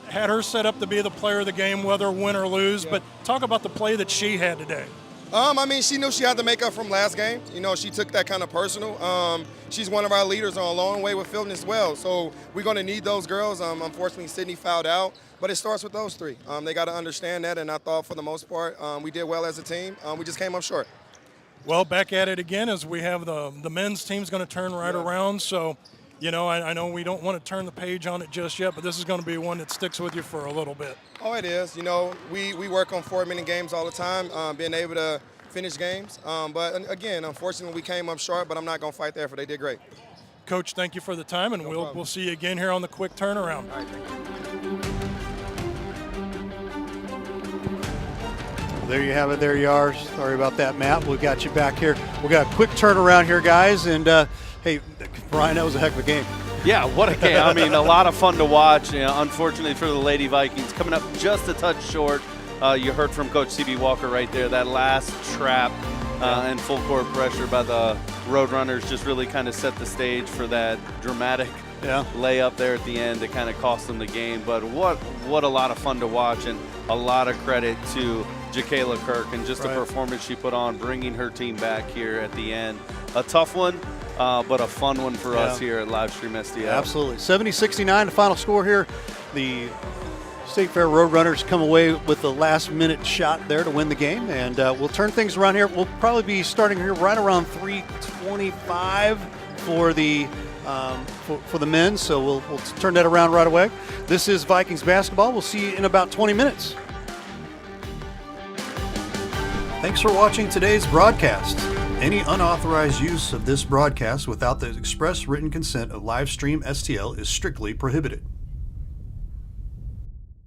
had her set up to be the player of the game, whether win or lose. Yeah. But talk about the play that she had today. I mean, she knew she had to make up from last game. You know, she took that kind of personal. She's one of our leaders on a long way with Felton as well. So we're going to need those girls. Unfortunately, Sydney fouled out. But it starts with those 3. They got to understand that. And I thought for the most part, we did well as a team. We just came up short. Well, back at it again as we have the men's team's going to turn right around. So, you know, I know we don't want to turn the page on it just yet, but this is going to be one that sticks with you for a little bit. Oh, it is. You know, we work on 4-minute games all the time, being able to finish games. But, again, unfortunately, we came up short, but I'm not going to fight there for they did great. Coach, thank you for the time, and we'll see you again here on the quick turnaround. All right, thank you. There you have it. There you are. Sorry about that, Matt. We got you back here. We got a quick turnaround here, guys. And Hey, Brian, that was a heck of a game. Yeah, what a game. I mean, a lot of fun to watch. You know, unfortunately for the Lady Vikings, coming up just a touch short. You heard from Coach C.B. Walker right there. That last trap and full court pressure by the Roadrunners just really kind of set the stage for that dramatic layup there at the end to kind of cost them the game. But what a lot of fun to watch, and a lot of credit to Jacayla Kirk and just the performance she put on, bringing her team back here at the end. A tough one, but a fun one for us here at Livestream STL. Absolutely. 70-69, the final score here. The State Fair Roadrunners come away with the last-minute shot there to win the game, and we'll turn things around here. We'll probably be starting here right around 3:25 for the for the men, so we'll turn that around right away. This is Vikings basketball. We'll see you in about 20 minutes. Thanks for watching today's broadcast. Any unauthorized use of this broadcast without the express written consent of Livestream STL is strictly prohibited.